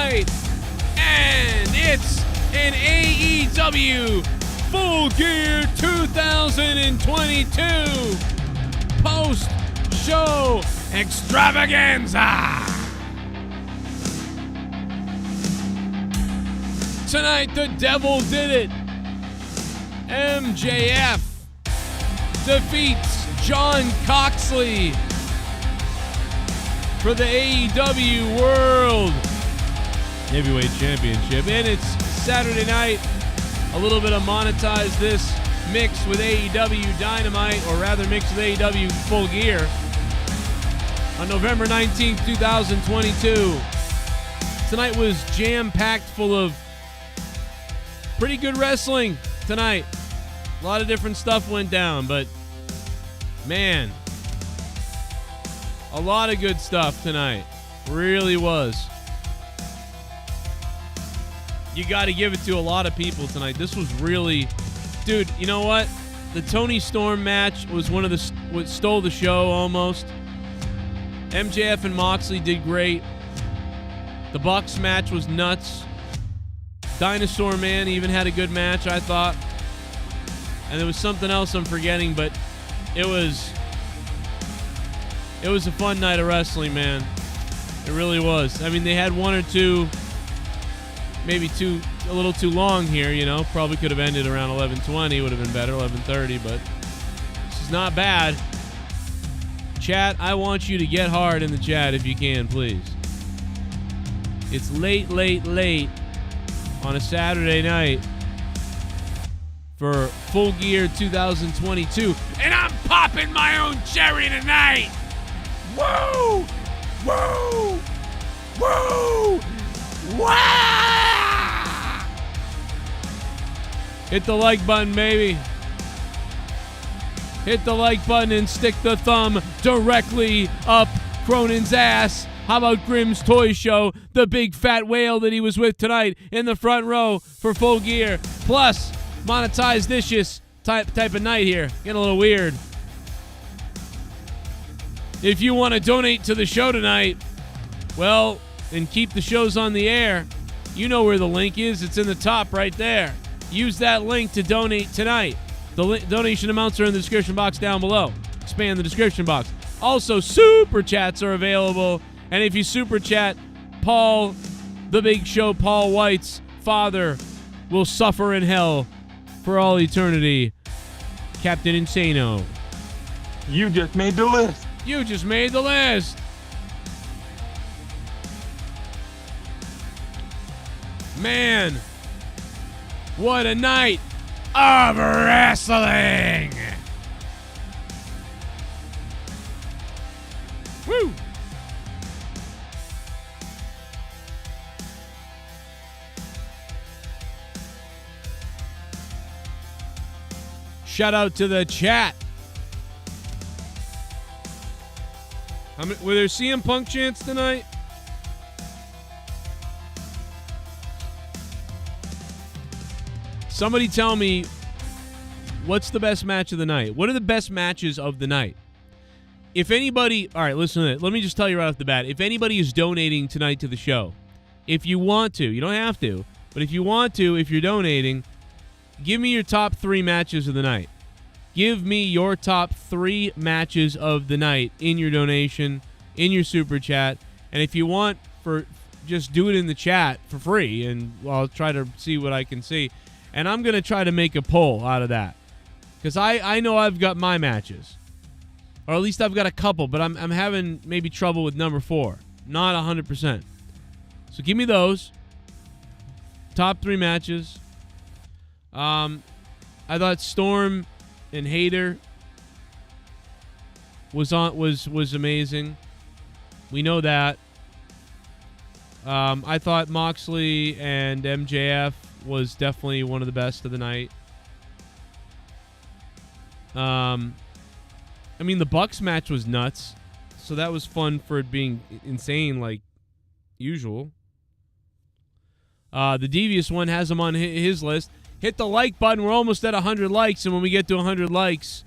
night, and it's an AEW Full Gear 2022 post-show extravaganza. Tonight, the Devil did it. MJF defeats John Moxley for the AEW World Heavyweight Championship. And it's Saturday night. A little bit of Monetize this mixed with AEW Dynamite, or rather mixed with AEW Full Gear, on November 19th, 2022. Tonight was jam-packed full of pretty good wrestling tonight. A lot of different stuff went down, but man, a lot of good stuff tonight. Really was. You got to give it to a lot of people tonight. This was really, dude, you know what? The Tony Storm match was one of the, what stole the show almost. MJF and Moxley did great. The Bucks match was nuts. Dinosaur Man even had a good match, I thought. And there was something else I'm forgetting, but it was a fun night of wrestling, man. It really was. I mean, they had one or two, maybe two, a little too long here, you know. Probably could have ended around 11:20, would have been better, 11:30, but this is not bad. Chat, I want you to get hard in the chat if you can, please. It's late on a Saturday night for Full Gear 2022, and I'm popping my own cherry tonight. Woo! Woo! Woo! Wah! Hit the like button, baby. Hit the like button and stick the thumb directly up Cronin's ass. How about Grimm's Toy Show, the big fat whale that he was with tonight in the front row for Full Gear. Plus, Monetize this type of night here. Getting a little weird. If you want to donate to the show tonight, well, and keep the shows on the air, you know where the link is. It's in the top right there. Use that link to donate tonight. The donation amounts are in the description box down below. Expand the description box. Also, super chats are available. And if you super chat, Paul, the Big Show, Paul White's father, will suffer in hell for all eternity. Captain Insano. You just made the list. You just made the list. Man, what a night of wrestling. Woo! Shout out to the chat. Were there CM Punk chants tonight? Somebody tell me, what's the best match of the night? What are the best matches of the night? If anybody, all right, listen to it. Let me just tell you right off the bat. If anybody is donating tonight to the show, if you want to, you don't have to, but if you want to, if you're donating, give me your top 3 matches of the night. Give me your top 3 matches of the night in your donation, in your super chat. And if you want, just do it in the chat for free, and I'll try to see what I can see. And I'm going to try to make a poll out of that, because I know I've got my matches. Or at least I've got a couple, but I'm having maybe trouble with number 4. Not 100%. So give me those. Top 3 matches. I thought Storm and Hater was amazing. We know that. I thought Moxley and MJF was definitely one of the best of the night. I mean, the Bucks match was nuts, so that was fun for it being insane like usual. The Devious One has him on his list. Hit the like button. We're almost at 100 likes, and when we get to 100 likes,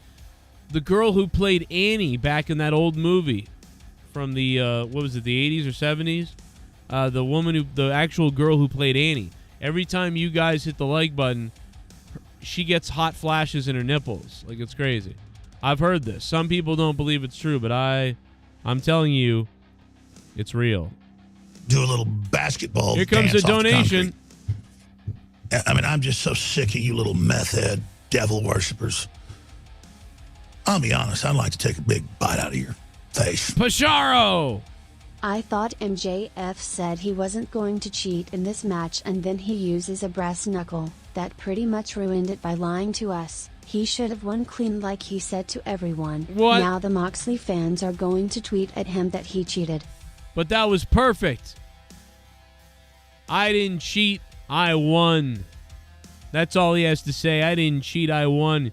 the girl who played Annie back in that old movie from the, what was it, the 80s or 70s? the actual girl who played Annie. Every time you guys hit the like button, she gets hot flashes in her nipples. Like, it's crazy. I've heard this. Some people don't believe it's true, but I'm telling you, it's real. Do a little basketball. Here comes a dance off the donation. concrete. I mean, I'm just so sick of you little meth head devil worshippers. I'll be honest, I'd like to take a big bite out of your face. Pasharo! I thought MJF said he wasn't going to cheat in this match, and then he uses a brass knuckle. That pretty much ruined it by lying to us. He should have won clean like he said to everyone. What? Now the Moxley fans are going to tweet at him that he cheated. But that was perfect. I didn't cheat. I won. That's all he has to say. I didn't cheat. I won.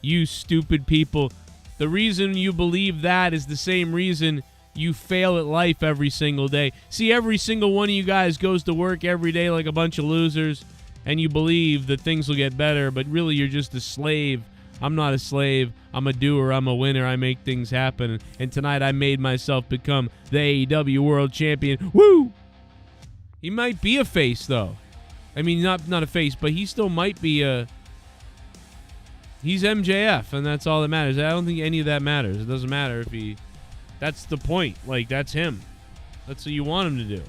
You stupid people. The reason you believe that is the same reason you fail at life every single day. See, every single one of you guys goes to work every day like a bunch of losers, and you believe that things will get better, but really you're just a slave. I'm not a slave. I'm a doer. I'm a winner. I make things happen. And tonight I made myself become the AEW World Champion. Woo! He might be a face, though. I mean, not a face, but he still might be a... He's MJF, and that's all that matters. I don't think any of that matters. It doesn't matter if he... That's the point. Like, that's him. That's what you want him to do.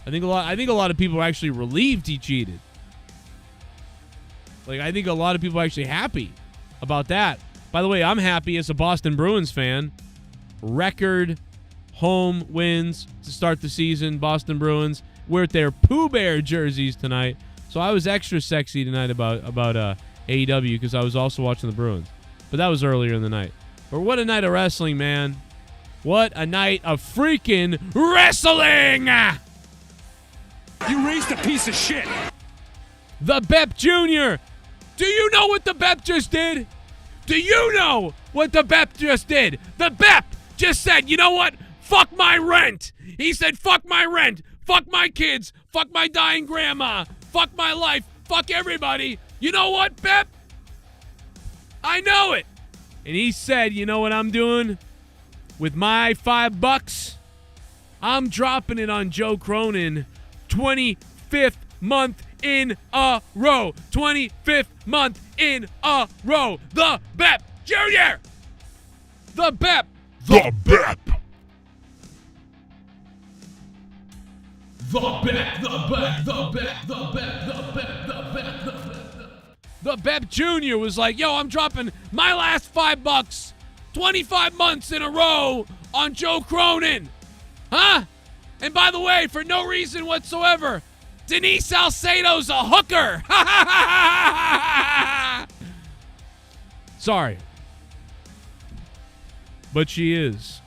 I think a lot of people are actually relieved he cheated. Like, I think a lot of people are actually happy about that. By the way, I'm happy as a Boston Bruins fan. Record home wins to start the season. Boston Bruins. We're at their Pooh Bear jerseys tonight. So I was extra sexy tonight about AEW because I was also watching the Bruins. But that was earlier in the night. But what a night of wrestling, man. What a night of freaking wrestling! You raised a piece of shit. The Bep Jr. Do you know what the Bep just did? Do you know what the Bep just did? The Bep just said, you know what? Fuck my rent. He said, fuck my rent. Fuck my kids. Fuck my dying grandma. Fuck my life. Fuck everybody. You know what, Bep? I know it. And he said, you know what I'm doing? With my $5, I'm dropping it on Joe Cronin 25th month in a row. 25th month in a row. The Bep Jr. The Bep. The Bep. The Bep. The Bep. The Bep. The Bep. The Bep. The Bep. The Bep Jr. was like, yo, I'm dropping my last $5 25 months in a row on Joe Cronin. Huh? And by the way, for no reason whatsoever, Denise Salcedo's a hooker. Sorry. But she is,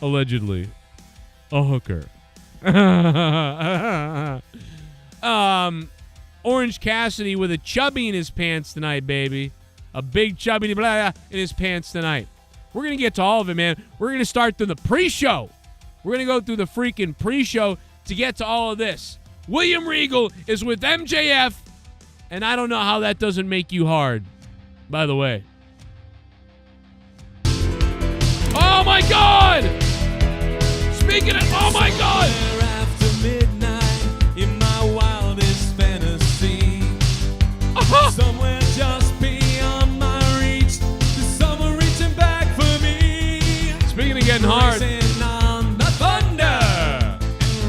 allegedly, a hooker. Orange Cassidy with a chubby in his pants tonight, baby. A big chubby blah in his pants tonight. We're going to get to all of it, man. We're going to start through the pre-show. We're going to go through the freaking pre-show to get to all of this. William Regal is with MJF, and I don't know how that doesn't make you hard, by the way. Oh, my God! Speaking of, oh, my God! After midnight, in my wildest fantasy, somewhere just beyond my reach, there's someone reaching back for me. Speaking of getting hard. Racing on the thunder and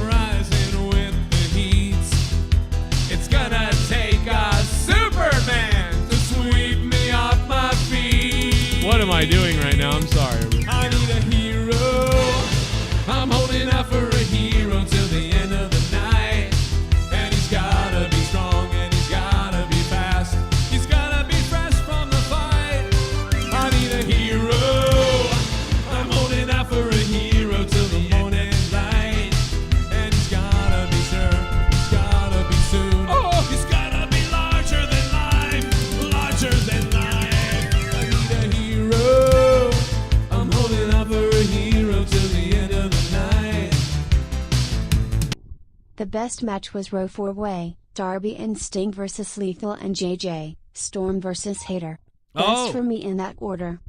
rising with the heat. It's gonna take a Superman to sweep me off my feet. What am I doing right now? I'm sorry. I need a hero. I'm holding out for a hero till the end of the night. And he's gotta be strong and he's gotta be fast. He's gotta be fresh from the fight. I need a hero. I'm holding out for a hero till the morning light. And he's gotta be sure, he's gotta be soon. He's gotta be larger than life, larger than life. I need a hero. I'm holding out for a hero till the end of the night. The best match was Raw 4-Way, Darby and Sting versus Lethal and JJ, Storm versus Hater. Best for me in that order.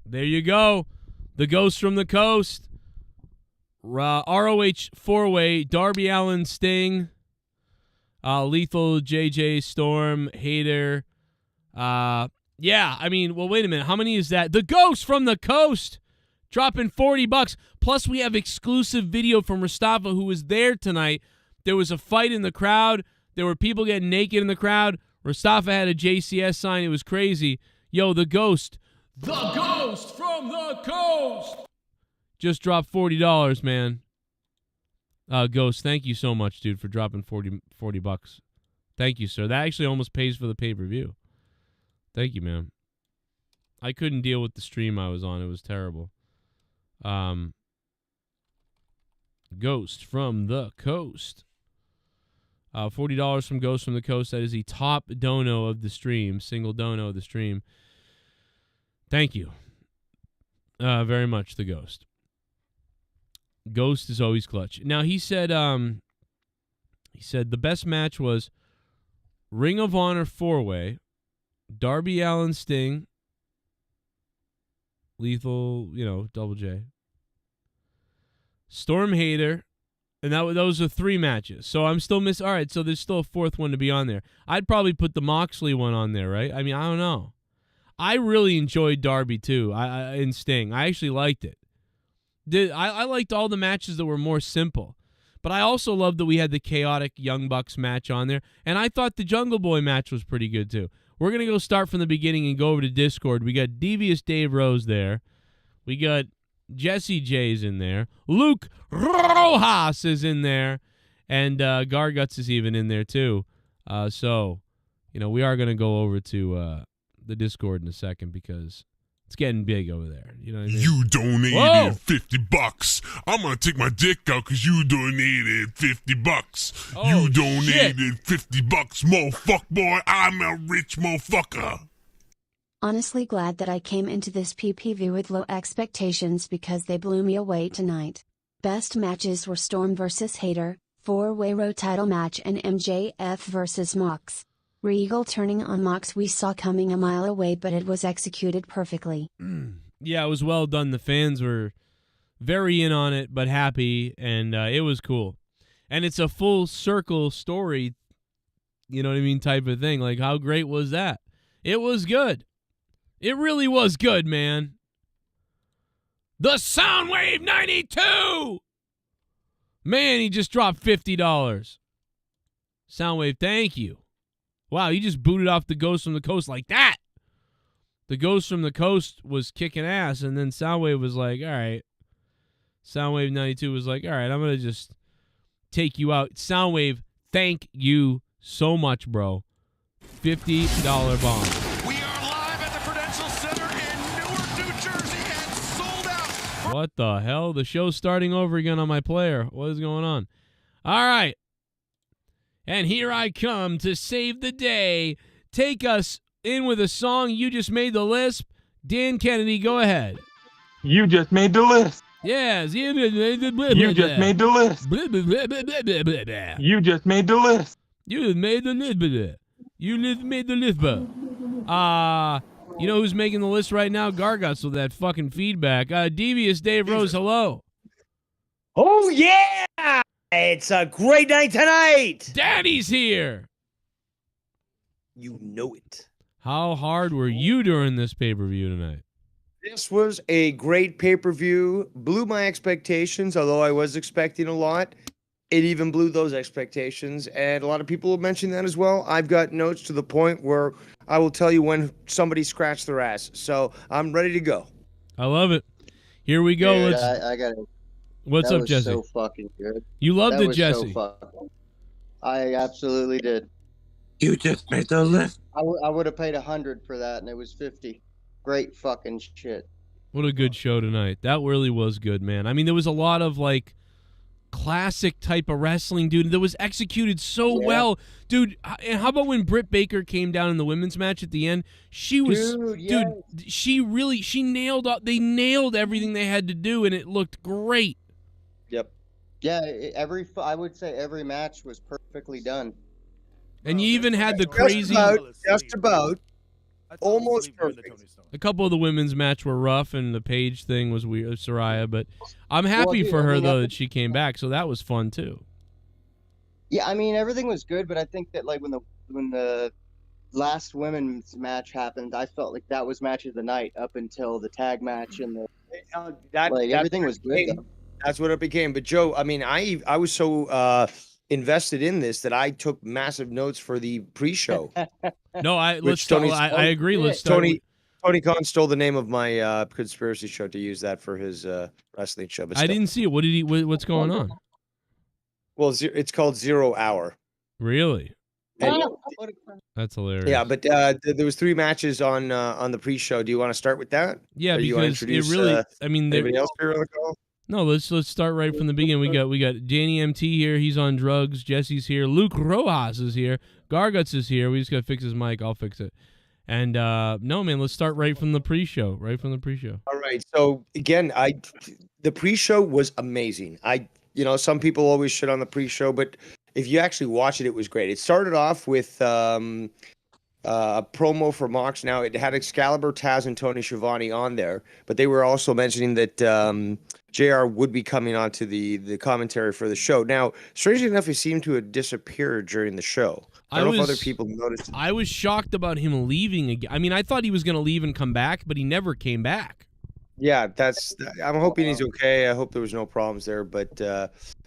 There you go. The Ghost from the Coast. ROH 4-way, Darby Allin, Sting, Lethal, JJ, Storm, Hayter. Yeah, I mean, well, wait a minute. How many is that? The Ghost from the Coast dropping $40. Plus, we have exclusive video from Mustafa, who was there tonight. There was a fight in the crowd. There were people getting naked in the crowd. Mustafa had a JCS sign. It was crazy. Yo, the Ghost. The Ghost from the Coast just dropped $40, man. Ghost, thank you so much, dude, for dropping $40. Thank you, sir. That actually almost pays for the pay-per-view. Thank you, man. I couldn't deal with the stream I was on. It was terrible. Ghost from the Coast. $40 from Ghost from the Coast. That is the top dono of the stream. Single dono of the stream. Thank you. Very much, the Ghost. Ghost is always clutch. Now, he said the best match was Ring of Honor 4-way, Darby Allin, Sting, Lethal, Double J, Storm, Hayter, and those are 3 matches. So I'm still missing. All right, so there's still a 4th one to be on there. I'd probably put the Moxley one on there, right? I mean, I don't know. I really enjoyed Darby too. And Sting. I actually liked it. I liked all the matches that were more simple. But I also loved that we had the chaotic Young Bucks match on there. And I thought the Jungle Boy match was pretty good too. We're going to go start from the beginning and go over to Discord. We got Devious Dave Rose there. We got Jesse J's in there. Luke Rojas is in there. And Garguts is even in there too. So, we are going to go over to the Discord in a second because it's getting big over there. You know what I mean? You donated $50. I'm gonna take my dick out because you donated $50. Oh, you donated $50, motherfucker, boy. I'm a rich motherfucker. Honestly glad that I came into this PPV with low expectations because they blew me away tonight. Best matches were Storm vs. Hayter, 4-way Raw title match, and MJF vs. Mox. Regal turning on Mox we saw coming a mile away, but it was executed perfectly. Yeah, it was well done. The fans were very in on it, but happy, and it was cool. And it's a full circle story, you know what I mean, type of thing. Like, how great was that? It was good. It really was good, man. The Soundwave 92! Man, he just dropped $50. Soundwave, thank you. Wow, he just booted off the Ghost from the Coast like that. The Ghost from the Coast was kicking ass, and then Soundwave was like, all right. Soundwave 92 was like, all right, I'm going to just take you out. Soundwave, thank you so much, bro. $50 bomb. We are live at the Prudential Center in Newark, New Jersey, and sold out. What the hell? The show's starting over again on my player. What is going on? All right. And here I come to save the day. Take us in with a song. You just made the list. Dan Kennedy, go ahead. You just made the list. Yes. You just made the list. You just made the list. You just made the list. You just made the list. You know who's making the list right now? Garguts with that fucking feedback. Devious Dave Rose, hello. Oh, yeah! It's a great night tonight! Daddy's here! You know it. How hard were you during this pay-per-view tonight? This was a great pay-per-view. Blew my expectations, although I was expecting a lot. It even blew those expectations, and a lot of people have mentioned that as well. I've got notes to the point where I will tell you when somebody scratched their ass. So I'm ready to go. I love it. Here we go. Dude, Let's. I got it. What's up, Jesse? That was so fucking good. You loved that it, was Jesse. So I absolutely did. You just made the list. I would have paid 100 for that, and it was 50. Great fucking shit. What a good show tonight. That really was good, man. I mean, there was a lot of, like, classic type of wrestling, dude, that was executed so well. Dude, and how about when Britt Baker came down in the women's match at the end? She was, she nailed up. They nailed everything they had to do, and it looked great. Yep. Yeah, I would say every match was perfectly done. And you even had the Just about. almost perfect. A couple of the women's match were rough, and the Paige thing was weird, Saraya. But I'm happy for her though that she came back, so that was fun too. Yeah, I mean everything was good, but I think that like when the last women's match happened, I felt like that was match of the night up until the tag match and everything was good. That's what it became. But Joe, I mean, I was so invested in this that I took massive notes for the pre-show. No, I agree. Let's start. Tony Khan stole the name of my conspiracy show to use that for his wrestling show. But I didn't see it. What did he? What's going on? Well, it's called 0 Hour. Really? And, that's hilarious. Yeah, but there was 3 matches on the pre-show. Do you want to start with that? Yeah, because it really. I mean, anybody else here on the call? No, let's start right from the beginning. We got Danny MT here. He's on drugs. Jesse's here. Luke Rojas is here. Garguts is here. We just gotta fix his mic. I'll fix it. And no, man, let's start right from the pre-show. All right. So again, the pre-show was amazing. Some people always shit on the pre-show, but if you actually watch it, it was great. It started off with a promo for Mox. Now, it had Excalibur, Taz, and Tony Schiavone on there, but they were also mentioning that JR would be coming on to the commentary for the show. Now, strangely enough, he seemed to have disappeared during the show. I don't know if other people noticed. I was shocked about him leaving again. I mean, I thought he was going to leave and come back, but he never came back. Yeah, I'm hoping he's okay. I hope there was no problems there. But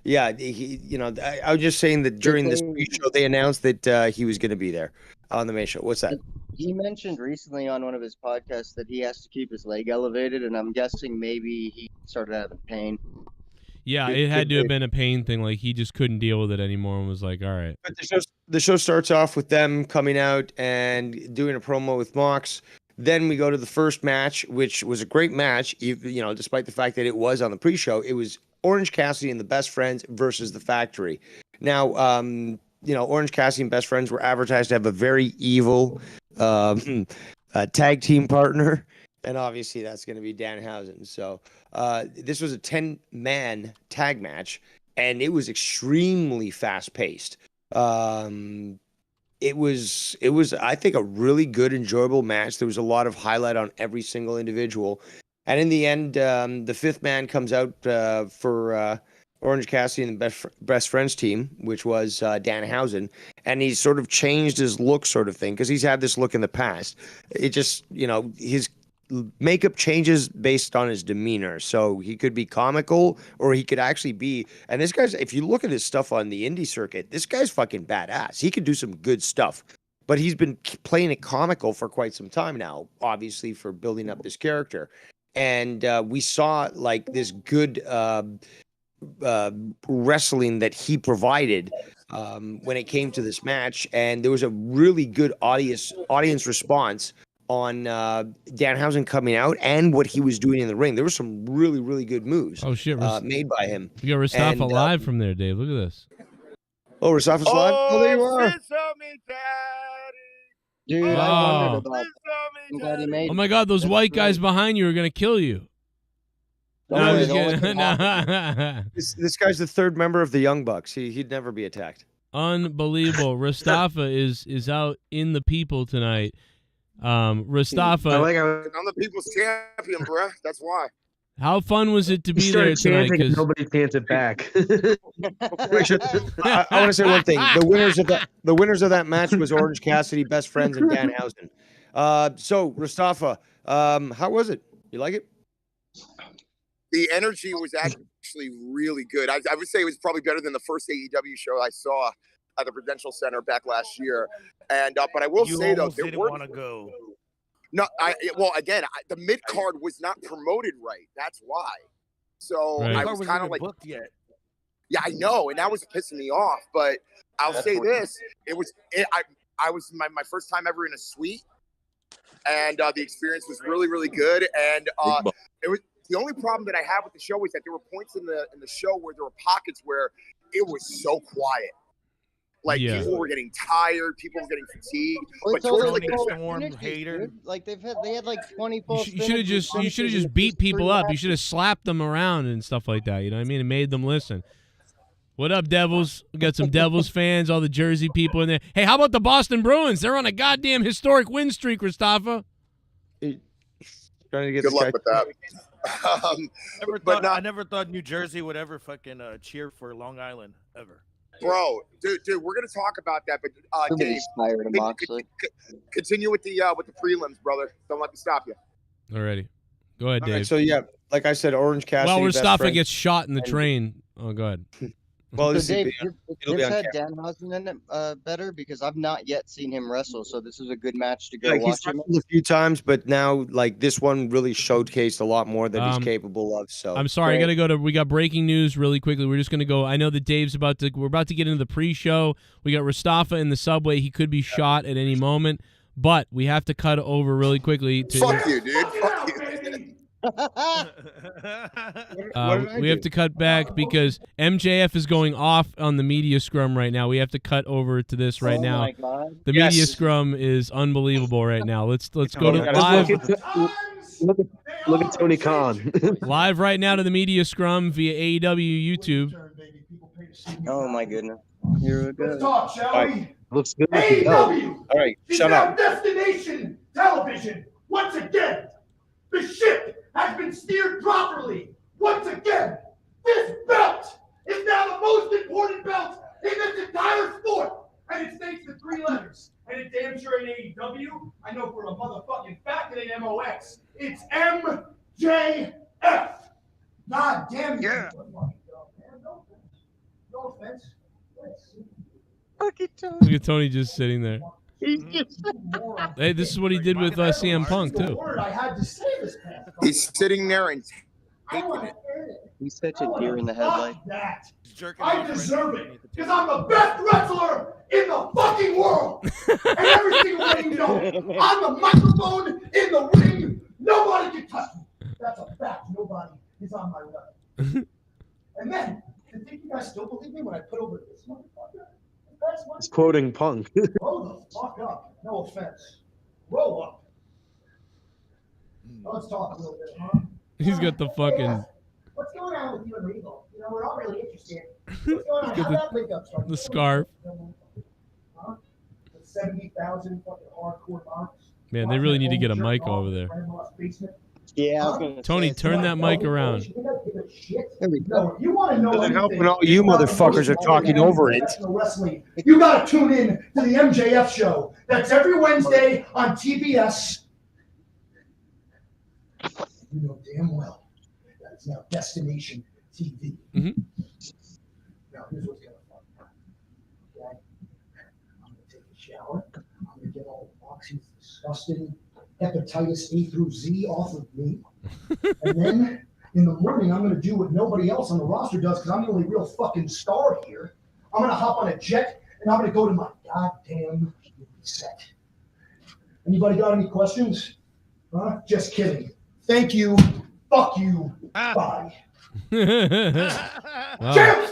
yeah, I was just saying that during this pre-show, they announced that he was going to be there on the main show. What's that? He mentioned recently on one of his podcasts that he has to keep his leg elevated, and I'm guessing maybe he started having pain. Yeah, it had to have been a pain thing. Like he just couldn't deal with it anymore and was like, all right. But the show starts off with them coming out and doing a promo with Mox. Then we go to the first match, which was a great match. Despite the fact that it was on the pre-show, it was Orange Cassidy and the Best Friends versus the Factory. Now, Orange Cassidy and Best Friends were advertised to have a very evil tag team partner. And obviously that's going to be Danhausen. So this was a 10-man tag match, and it was extremely fast-paced. It was, I think, a really good, enjoyable match. There was a lot of highlight on every single individual. And in the end, the 5th man comes out for Orange Cassidy and the Best Friends team, which was Danhausen. And he sort of changed his look sort of thing, because he's had this look in the past. It just, his makeup changes based on his demeanor. So he could be comical, or he could actually be, and this guy's, if you look at his stuff on the indie circuit, this guy's fucking badass. He could do some good stuff, but he's been playing it comical for quite some time now, obviously for building up this character. And we saw like this good wrestling that he provided when it came to this match. And there was a really good audience response on Danhausen coming out and what he was doing in the ring. There were some really, really good moves made by him. You got Rastafa live from there, Dave. Look at this. Oh, Rastafa's live? Oh, there you are. Dude, I wondered about that. Oh my God, those white guys behind you are going to kill you. This guy's the 3rd member of the Young Bucks. He'd never be attacked. Unbelievable. Rastafa is out in the people tonight. Rastafa. I'm the people's champion, bruh. That's why. How fun was it to be there tonight? Because nobody chants it back. I want to say one thing. The winners of that match was Orange Cassidy, Best Friends, and Danhausen. So Rastafa, how was it? You like it? The energy was actually really good. I would say it was probably better than the first AEW show I saw at the Prudential Center back last year. And but I will say though, there were want to go. No, the mid card was not promoted right. That's why. So I was kind of like booked yet. Yeah, I know, and that was pissing me off. But I'll say this: I was my first time ever in a suite, and the experience was really, really good. And it was the only problem that I had with the show was that there were points in the show where there were pockets where it was so quiet. Like people were getting tired, people were getting fatigued. Well, but like Storm hater, like they had like 20 false. You should have just beat people up. You should have slapped them around and stuff like that. You know what I mean? And made them listen. What up, Devils? We got some Devils fans, all the Jersey people in there. Hey, how about the Boston Bruins? They're on a goddamn historic win streak, Christopher. Trying to get Good luck with that. I never thought New Jersey would ever fucking cheer for Long Island ever. Bro, dude, we're gonna talk about that, but Dave, continue with the prelims, brother. Don't let me stop you. Alrighty, go ahead, Dave. Right, so yeah, like I said, Orange Cassidy. Well, Mustafa gets shot in the train. Oh, go ahead. Well, so Dave, this had Danhausen in it better because I've not yet seen him wrestle, so this is a good match to go watch him. A few times, but now like this one really showcased a lot more that he's capable of. So I'm sorry, I gotta go to. We got breaking news really quickly. We're just gonna go. I know that Dave's about to. We're about to get into the pre-show. We got Mustafa in the subway. He could be shot at any moment, but we have to cut over really quickly. Fuck you, dude. Fuck you. We have to cut back because MJF is going off on the media scrum right now. We have to cut over to this right now. The media scrum is unbelievable right now. Let's go to live. Look at Tony Khan. Live right now to the media scrum via AEW YouTube. Oh my goodness. Here we go. Let's talk, shall we? Looks good. AEW. All right, shut up. Destination television. Once again, the ship has been steered properly. Once again, this belt is now the most important belt in this entire sport. And it's thanks to 3 letters. And it damn sure ain't AEW. I know for a motherfucking fact it ain't MOX. It's MJF. God damn you. Yeah. No offense. Look at Tony. Look at Tony just sitting there. Hey, this is what he did with CM Punk too. He's sitting there and taking it. He's such a deer in the headlight. I deserve it because I'm the best wrestler in the fucking world. And every single one of you know, I'm the microphone in the ring. Nobody can touch me. That's a fact. Nobody is on my level. And then, do you think you guys still believe me when I put over this motherfucker? He's quoting Punk. Roll the fuck up. No offense. Roll up. Let's talk a little bit, huh? He's got the fucking. What's going on with you and Regal? You know, we're all really interested. What's going on? How that link up started? The scarf. Huh? 70,000 fucking hardcore marks. Man, they really need to get a mic over there. Yeah, I was gonna Tony, turn that mic around. No, you want to know when all you motherfuckers are talking over it. You got to tune in to the MJF show. That's every Wednesday on TBS. You know damn well that is now Destination TV. Mm-hmm. Now, here's what's going to happen. Okay? I'm going to take a shower. I'm going to get all the Moxie's disgusting hepatitis A through Z off of me. And then in the morning, I'm going to do what nobody else on the roster does because I'm the only real fucking star here. I'm going to hop on a jet and I'm going to go to my goddamn set. Anybody got any questions? Huh? Just kidding. Thank you. Fuck you. Bye. Wow. Champs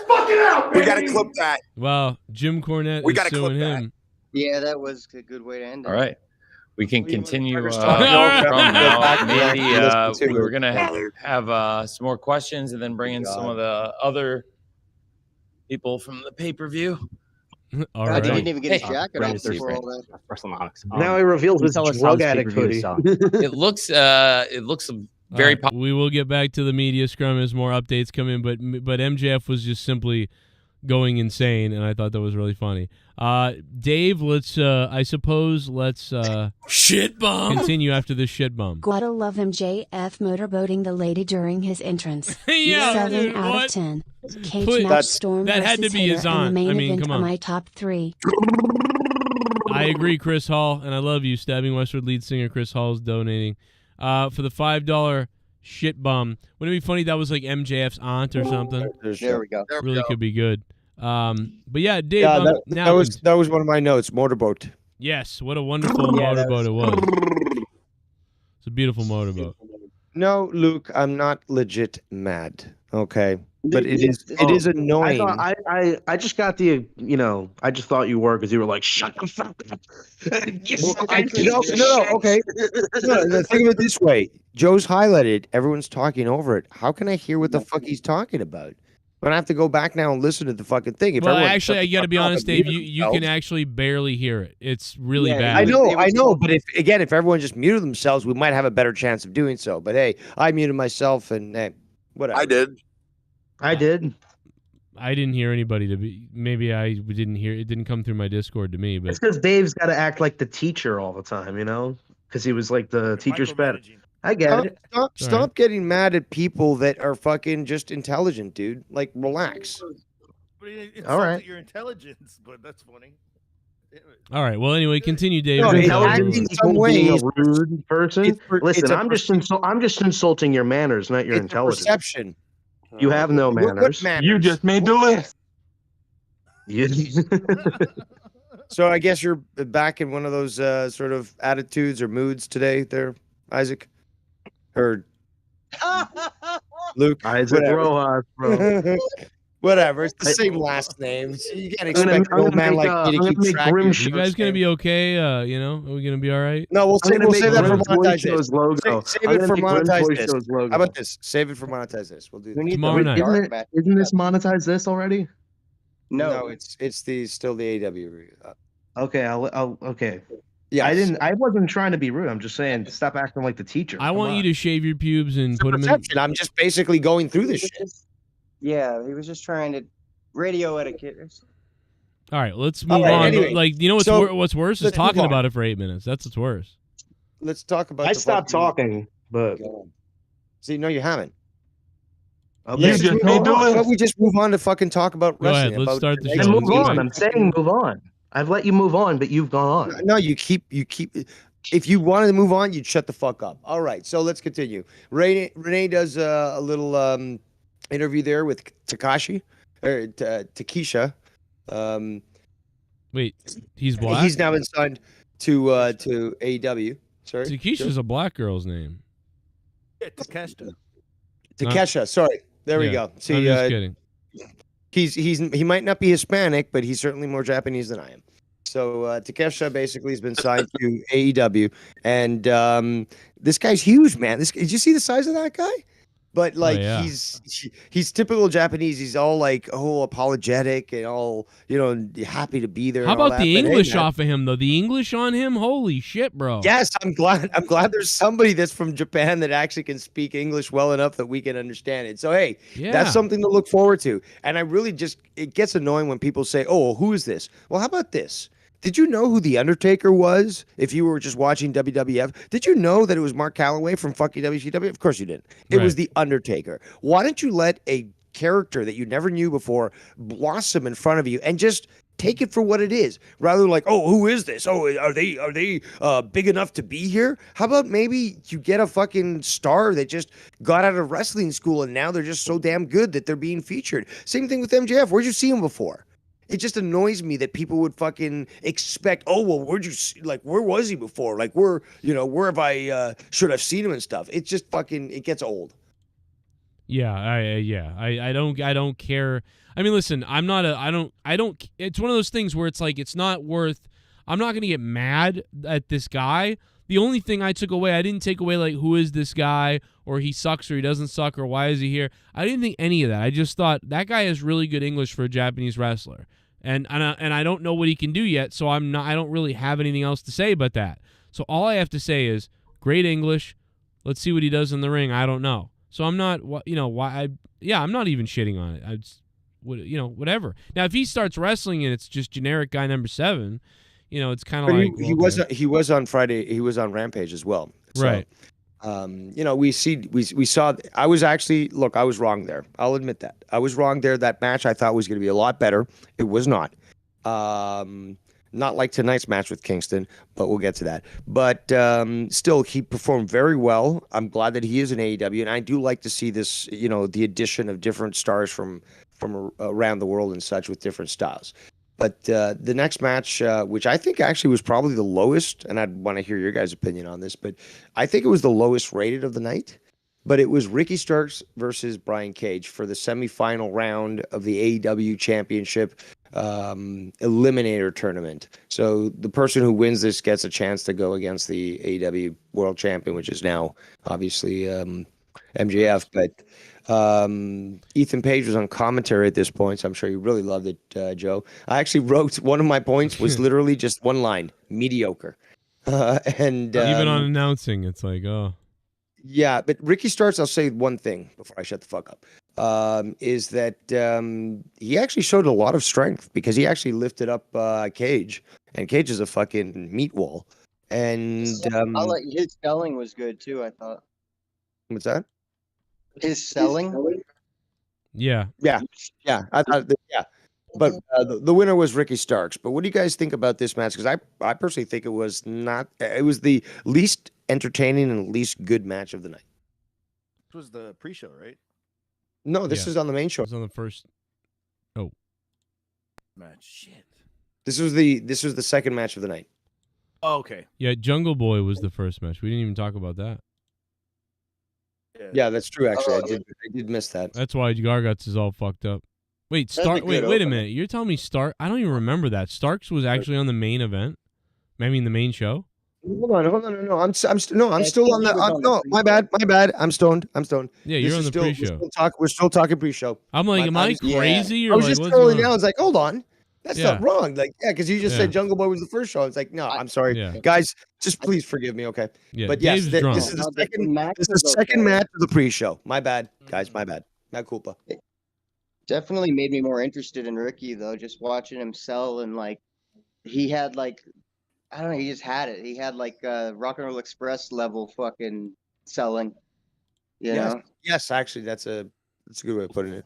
fucking out, baby. We got to clip that. Wow, Jim Cornette We is gotta suing clip him. Yeah, that was a good way to end it. All right. We can continue right. from now. Maybe we were going to have some more questions and then bring in some of the other people from the pay-per-view. All God, right. you didn't even get his jacket off before all that. Now he reveals his drug addict hoodie. It looks very right, we will get back to the media scrum as more updates come in, but MJF was just simply going insane, and I thought that was really funny. Dave, let's shit bum. Continue after this shit bum. Gotta love MJF motorboating the lady during his entrance. Yeah, 7 dude, out what? of 10. Cage Please, match Storm that had to versus be Hater his in the aunt. main I mean, event come are on. my top 3. I agree, Chris Hall, and I love you. Stabbing Westwood lead singer Chris Hall is donating for the $5 shit bum. Wouldn't it be funny if that was like MJF's aunt or something? There we go. Really could be good. But yeah, Dave. Yeah, now that was one of my notes. Motorboat. Yes, what a wonderful motorboat it was. It's a beautiful motorboat. No, Luke, I'm not legit mad. Okay, but it is annoying. I just got the I just thought you were because you were like shut the fuck up. No, okay. No, think of it this way: Joe's highlighted. Everyone's talking over it. How can I hear what the fuck he's talking about? I'm gonna have to go back now and listen to the fucking thing. If Well, everyone actually, I shut the got to fuck be up honest, and Dave. mute You can themselves- actually barely hear it. It's really Yeah, bad. I know, but if everyone just muted themselves, we might have a better chance of doing so. But hey, I muted myself, and hey, whatever. I did. I did. I didn't hear anybody to be. Maybe I didn't hear. It didn't come through my Discord to me. But It's because Dave's got to act like the teacher all the time, you know, because he was like the teacher's pet. I get it. Stop getting mad at people that are fucking just intelligent, dude. Like, relax. All right. Your intelligence, but that's funny. all right. Well, anyway, continue, Dave. No, Intelligent in some people being a ways, rude person. Listen, it's a I'm just insulting your manners, not your It's a intelligence. perception. You have no What manners. manners? You just made the list. So I guess you're back in one of those sort of attitudes or moods today, there, Isaac, or Luke. Isaac whatever. Rojas, bro. Whatever. It's the same last names. You can't I'm gonna- expect an old I'm man gonna like me make, to I'm keep gonna make track of Grim your You guys first gonna name. be okay? You know, are we gonna be all right? No, we'll I'm save, gonna we'll make save that for Grim monetize Toy this. Show's logo. Save I'm it gonna for make Grim monetize Toy this. Show's logo. How about this? Save it for monetize this. We'll do We that. need Tomorrow the night. dark Isn't match. this monetized this already? No, it's still the AEW review. Okay, I'll okay. Yeah, I wasn't trying to be rude. I'm just saying stop acting like the teacher. I Come want on. you to shave your pubes and put them in. perception. I'm just basically going through this shit. Yeah, he was just trying to radio etiquette. All right, let's move right, on. anyway, Like, you know what's so what's worse is let's move talking on. about it for 8 minutes. That's what's worse. Let's talk about. I the stopped fucking- talking, but See, no, you haven't. okay. You Let's just move made on. the Why don't list. we just move on to fucking talk about Go ahead, wrestling? let's about start the tonight's show. Then move Let's on. go. I'm saying move on. I've let you move on, but you've gone on. No, you keep. If you wanted to move on, you'd shut the fuck up. All right, so let's continue. Renee does a little interview there with Takesha. Wait, he's black. He's now been signed to AEW. Sorry, Takesha's a black girl's name. Yeah, Takeshita. Takesha. Sorry, there we Yeah, go. I'm See, just kidding. he might not be Hispanic, but he's certainly more Japanese than I am. So Takesha basically has been signed to AEW, and this guy's huge, man. Did you see the size of that guy? But like yeah. he's typical Japanese. He's all like apologetic and all happy to be there. How and all about that. the But, hey, English man, off of him though? The English on him, holy shit, bro. Yes, I'm glad there's somebody that's from Japan that actually can speak English well enough that we can understand it. So hey, Yeah. that's something to look forward to. And I really it gets annoying when people say, "Oh, who is this?" Well, how about this? Did you know who The Undertaker was if you were just watching WWF? Did you know that it was Mark Calloway from fucking WCW? Of course you didn't. It was Right. The Undertaker. Why don't you let a character that you never knew before blossom in front of you and just take it for what it is, rather than like, oh, who is this? Oh, are they big enough to be here? How about maybe you get a fucking star that just got out of wrestling school and now they're just so damn good that they're being featured? Same thing with MJF. Where'd you see him before? It just annoys me that people would fucking expect, oh, well, where'd you see, like, where was he before? Like, where have I should have seen him and stuff? It's just fucking, it gets old. Yeah, I don't care. I mean, listen, I don't. It's one of those things where it's like it's not worth. I'm not gonna get mad at this guy. The only thing I took away, I didn't take away like who is this guy or he sucks or he doesn't suck or why is he here. I didn't think any of that. I just thought that guy has really good English for a Japanese wrestler, and I don't know what he can do yet. So I don't really have anything else to say but that. So all I have to say is great English. Let's see what he does in the ring. I don't know. So I'm not, I'm not even shitting on it. I just, whatever. Now, if he starts wrestling and it's just generic guy number 7, it's kind of like he was on Friday. He was on Rampage as well. So, right. We saw. I was wrong there. I'll admit that I was wrong there. That match I thought was going to be a lot better. It was not. Not like tonight's match with Kingston, but we'll get to that. But still, he performed very well. I'm glad that he is in AEW, and I do like to see this, the addition of different stars from around the world and such with different styles. But the next match, which I think actually was probably the lowest, and I'd want to hear your guys' opinion on this, but I think it was the lowest rated of the night. But it was Ricky Starks versus Brian Cage for the semifinal round of the AEW Championship Eliminator Tournament. So the person who wins this gets a chance to go against the AEW World Champion, which is now obviously MJF, but Ethan Page was on commentary at this point, so I'm sure you really loved it, Joe. I actually wrote one of my points was literally just one line: mediocre. And even on announcing, it's like, oh. Yeah, but Ricky Starks, I'll say one thing before I shut the fuck up, is that he actually showed a lot of strength because he actually lifted up Cage, and Cage is a fucking meat wall. And his selling was good too, I thought. What's that? His selling? Yeah. I thought but the winner was Ricky Starks. But what do you guys think about this match? Because I personally think it was the least entertaining and least good match of the night. This was the pre-show, right? No, this is on the main show. It was on the first. Oh, match. Shit. This was the second match of the night. Oh, okay. Yeah, Jungle Boy was the first match. We didn't even talk about that. Yeah, that's true. Actually, I did miss that. That's why Garguts is all fucked up. Wait, Stark. Wait a minute. You're telling me Stark? I don't even remember that. Starks was actually on the main event. I mean, the main show. Hold on. No, I'm still on the. No, my bad. I'm stoned. Yeah, you're on the pre-show. We're still talking pre-show. I'm like, am I crazy? Or I was like, just what's scrolling going down. on? I was like, hold on. That's not wrong. Like, yeah, because you just Yeah. said Jungle Boy was the first show. It's like, no, I'm sorry, guys. Just please forgive me, okay? Yeah, But yes, Dave's drunk. this is the second. This is the second match of the pre-show. My bad, guys. My bad. Not culpa. Definitely made me more interested in Ricky though, just watching him sell and like he had like I don't know, he just had it. He had like Rock and Roll Express level fucking selling. You know? Yes, actually, that's a good way of putting it.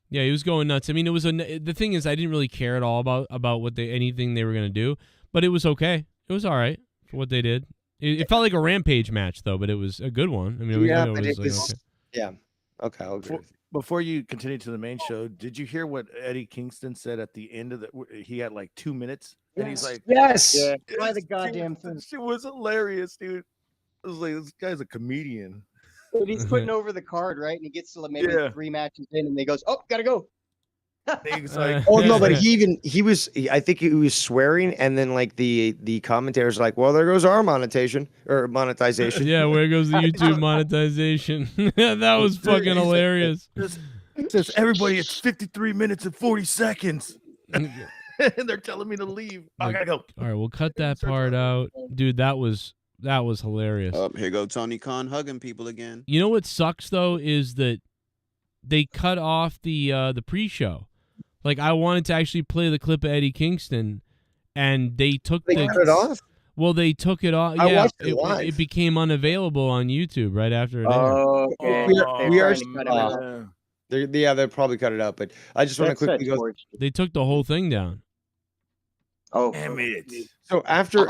Yeah, he was going nuts. I mean, it was the thing is, I didn't really care at all about what anything they were gonna do, but it was okay. It was all right for what they did. It felt like a Rampage match though, but it was a good one. I mean, it was okay. Yeah. Okay, I'll agree. Before you continue to the main show, did you hear what Eddie Kingston said at the end of the? He had like 2 minutes, and he's like, "Yes, yeah, try the goddamn thing." It was hilarious, dude. I was like, this guy's a comedian. But he's putting over the card, right? And he gets to maybe 3 matches in, and he goes, "Oh, gotta go." He's like, oh no, but I think he was swearing, and then like the commentators like, well, there goes our monetization. Yeah, where goes the YouTube monetization? That was fucking hilarious. It says everybody, it's 53 minutes and 40 seconds. And they're telling me to leave. I gotta go. All right, we'll cut that part out, dude. That was hilarious. Here go Tony Khan hugging people again. You know what sucks though is that they cut off the pre-show. Like I wanted to actually play the clip of Eddie Kingston, and they cut it off. Well, they took it off. I watched it live. It became unavailable on YouTube right after it aired. Oh, okay. We are. They'll probably cut it out, but I just want to quickly go. They took the whole thing down. Oh, damn it! So after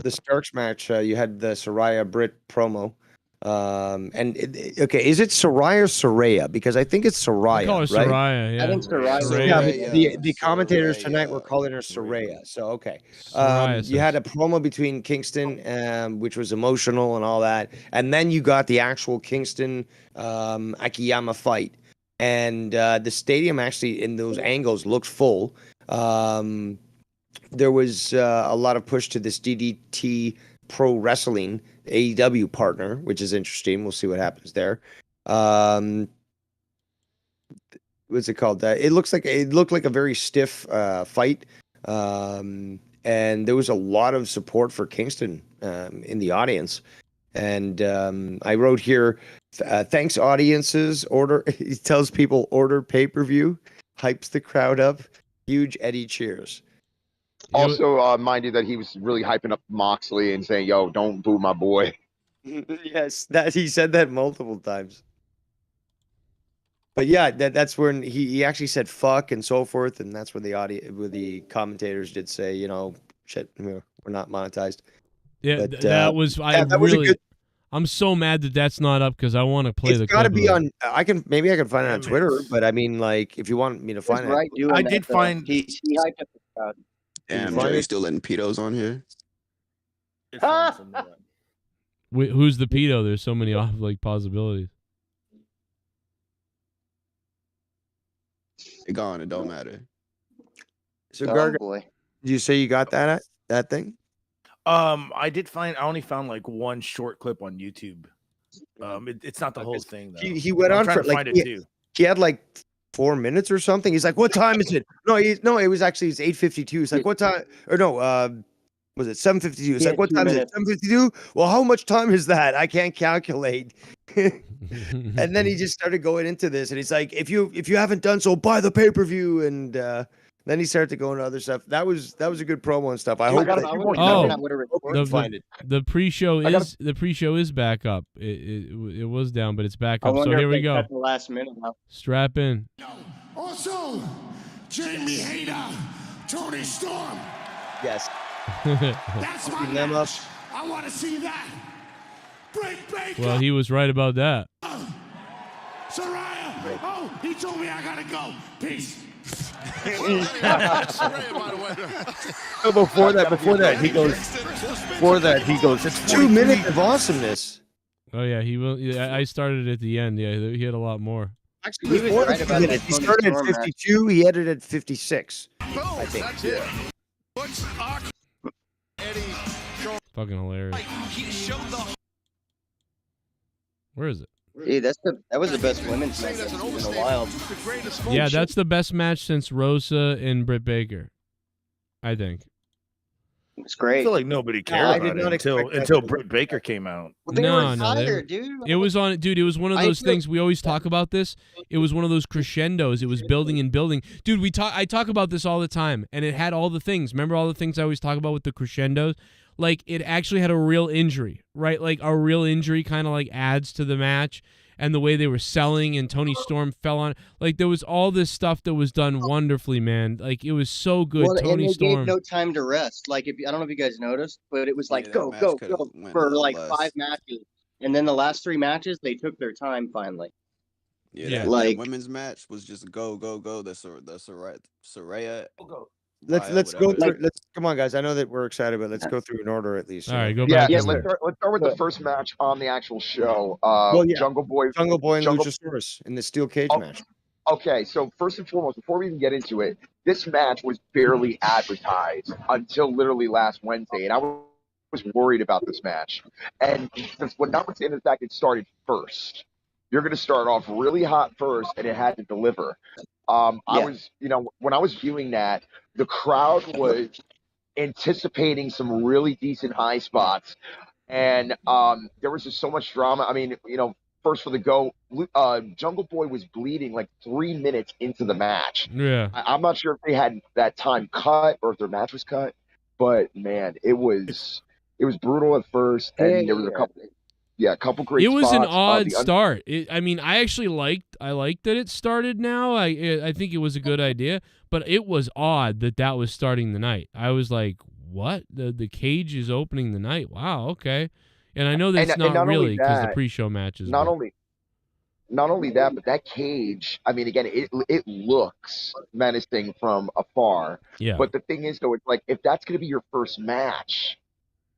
the Starks match, you had the Saraya Britt promo. Okay, is it Saraya or Saraya? Because I think it's Saraya, I call her right? Saraya, yeah. I think Saraya. Yeah, but the commentators tonight were calling her Saraya. So okay, you had a promo between Kingston, which was emotional and all that, and then you got the actual Kingston Akiyama fight, and the stadium actually in those angles looked full. There was a lot of push to this DDT Pro Wrestling AEW partner, which is interesting. We'll see what happens there. What's it called? It looked like a very stiff fight, and there was a lot of support for Kingston in the audience. And I wrote here, thanks audiences. He tells people order pay-per-view, hypes the crowd up. Huge Eddie cheers. Also, mind you, that he was really hyping up Moxley and saying, "Yo, don't boo my boy." Yes, that he said that multiple times. But yeah, that's when he actually said "fuck" and so forth, and that's when the commentators did say, you know, shit, we're not monetized. Yeah, but, that was I'm so mad that that's not up because I want to play the. It's got to be on. Maybe I can find it on Twitter, but I mean, like, if you want me to find it, I did find. He hyped up the crowd. Damn, Joey still letting pedos on here. Wait, who's the pedo? There's so many possibilities. They gone. It don't matter. So, Garga, did you say you got that thing? I did find. I only found like one short clip on YouTube. It's not the whole thing though. He went I'm on trying for to like find it too. he had like 4 minutes or something. He's like, "What time is it?" No, it was actually 8:52. He's like, "What time?" Or no, was it 7:52? It's like, "What time is it?" 7:52. Well, how much time is that? I can't calculate. And then he just started going into this, and he's like, "If you haven't done so, buy the pay-per-view." And then he started to go into other stuff. That was a good promo and stuff. I hope that the pre-show is back up. It was down, but it's back up. So here we go. At the last minute now. Strap in. Also, Jamie Hayter, Tony Storm. Yes. That's my match. I want to see that. Britt Baker. Well, he was right about that. Saraya. Oh, he told me I gotta go. Peace. Before that, he goes. It's 2 minutes of awesomeness. Oh yeah, he will. Yeah, I started at the end. Yeah, he had a lot more. Actually, he was right about that. He started at 52. He edited at 56. I think. That's it. Fucking hilarious. Where is it? Hey, that was the best women's match in a while. Yeah, that's the best match since Rosa and Britt Baker, I think. It's great. I feel like nobody cared about it until Britt Baker came out. No, it was on, dude. It was one of those things we always talk about. This, it was one of those crescendos. It was building and building, dude. I talk about this all the time, and it had all the things. Remember all the things I always talk about with the crescendos? Like, it actually had a real injury, right? Like, a real injury kind of like adds to the match, and the way they were selling, and Tony Storm fell on. Like, there was all this stuff that was done wonderfully, man. Like, it was so good. Well, Tony and they Storm. gave no time to rest. Like, I don't know if you guys noticed, but it was like go for like 5 matches, and then the last 3 matches they took their time finally. Yeah, like that women's match was just go. The Saraya. Let's go through. Come on, guys. I know that we're excited, but let's go through in order at least. All right, go back. Yeah, let's start with the first match on the actual show. Jungle Boy and Luchasaurus in the steel cage match. Okay, so first and foremost, before we even get into it, this match was barely advertised until literally last Wednesday, and I was worried about this match. And notwithstanding the fact it started first, you're going to start off really hot first, and it had to deliver. I was, when I was viewing that, the crowd was anticipating some really decent high spots, and there was just so much drama. I mean, first for the go, Jungle Boy was bleeding like 3 minutes into the match. Yeah, I'm not sure if they had that time cut or if their match was cut, but man, it was brutal at first, and there was a couple great. It was spots. an odd start. I mean, I actually liked that it started now. I think it was a good idea, but it was odd that was starting the night. I was like, what? The cage is opening the night. Wow, okay. And I know that's not really because the pre-show matches. Not only that, but that cage. I mean, again, it looks menacing from afar. Yeah. But the thing is, though, it's like if that's going to be your first match,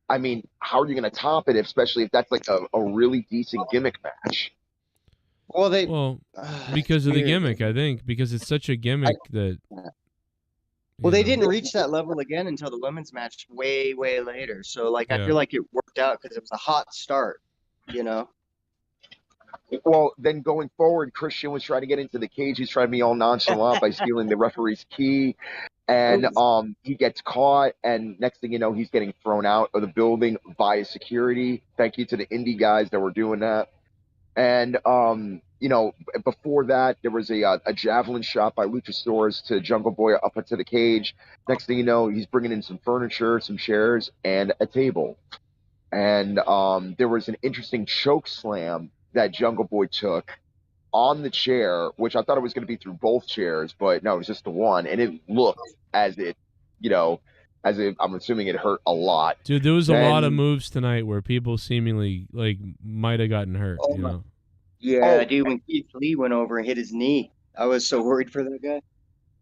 I mean, how are you going to top it, especially if that's like a really decent gimmick match? Well, because of the gimmick, I think, because it's such a gimmick that. Well, they didn't reach that level again until the women's match way, way later. So, I feel like it worked out because it was a hot start, Well, then going forward, Christian was trying to get into the cage. He's trying to be all nonchalant by stealing the referee's key. And he gets caught, and next thing you know, he's getting thrown out of the building via security. Thank you to the indie guys that were doing that. And, before that, there was a javelin shot by Luchasaurus to Jungle Boy up into the cage. Next thing you know, he's bringing in some furniture, some chairs, and a table. And there was an interesting choke slam that Jungle Boy took on the chair, which I thought it was going to be through both chairs, but no, it was just the one. And it looked as if I'm assuming it hurt a lot. Dude, there was a lot of moves tonight where people seemingly might have gotten hurt. Yeah, dude, when Keith Lee went over and hit his knee, I was so worried for that guy.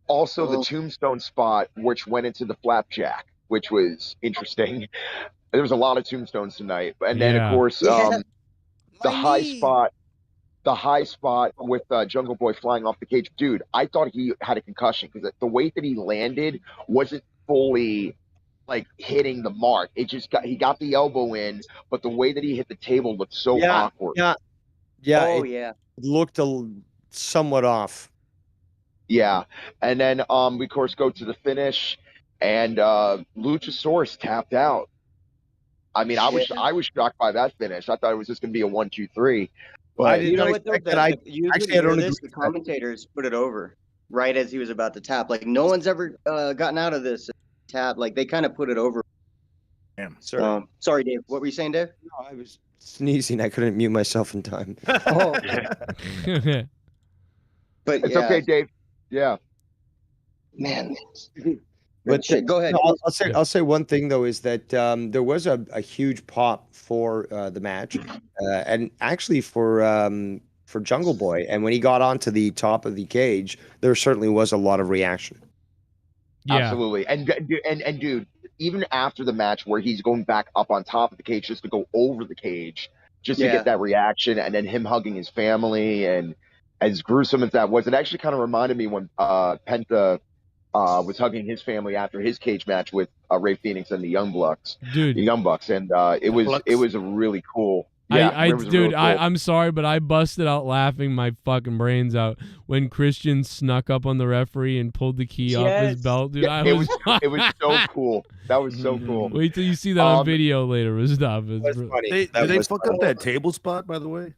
Also, the tombstone spot, which went into the flapjack, which was interesting. There was a lot of tombstones tonight. And then, of course, the high spot with Jungle Boy flying off the cage. Dude, I thought he had a concussion because the way that he landed wasn't fully hitting the mark. He got the elbow in, but the way that he hit the table looked so awkward. Yeah, Yeah. Oh, it looked somewhat off. Yeah, and then we of course go to the finish, and Luchasaurus tapped out. I mean, I was shocked by that finish. I thought it was just going to be a 1, 2, 3. But You know what, though? Usually actually, I don't agree the with that. commentators put it over right as he was about to tap. Like, no one's ever gotten out of this tap. Like, they kind of put it over. Damn. Sorry, Dave. What were you saying, Dave? No, I was sneezing. I couldn't mute myself in time. Oh. But it's okay, Dave. Yeah. Man. But go ahead. No, I'll say one thing though is that there was a huge pop for the match, and actually for Jungle Boy. And when he got onto the top of the cage, there certainly was a lot of reaction. Yeah. Absolutely. And dude, even after the match where he's going back up on top of the cage just to go over the cage, just to get that reaction, and then him hugging his family, and as gruesome as that was, it actually kind of reminded me when Penta was hugging his family after his cage match with Ray Phoenix and the Young Bucks. Dude. The Young Bucks. And it was a really cool. Yeah, dude, really cool. I'm sorry, but I busted out laughing my fucking brains out when Christian snuck up on the referee and pulled the key off his belt. Dude, it was so cool. That was so cool. Wait till you see that on video later. It was stuff. Did they fuck up that table spot, by the way?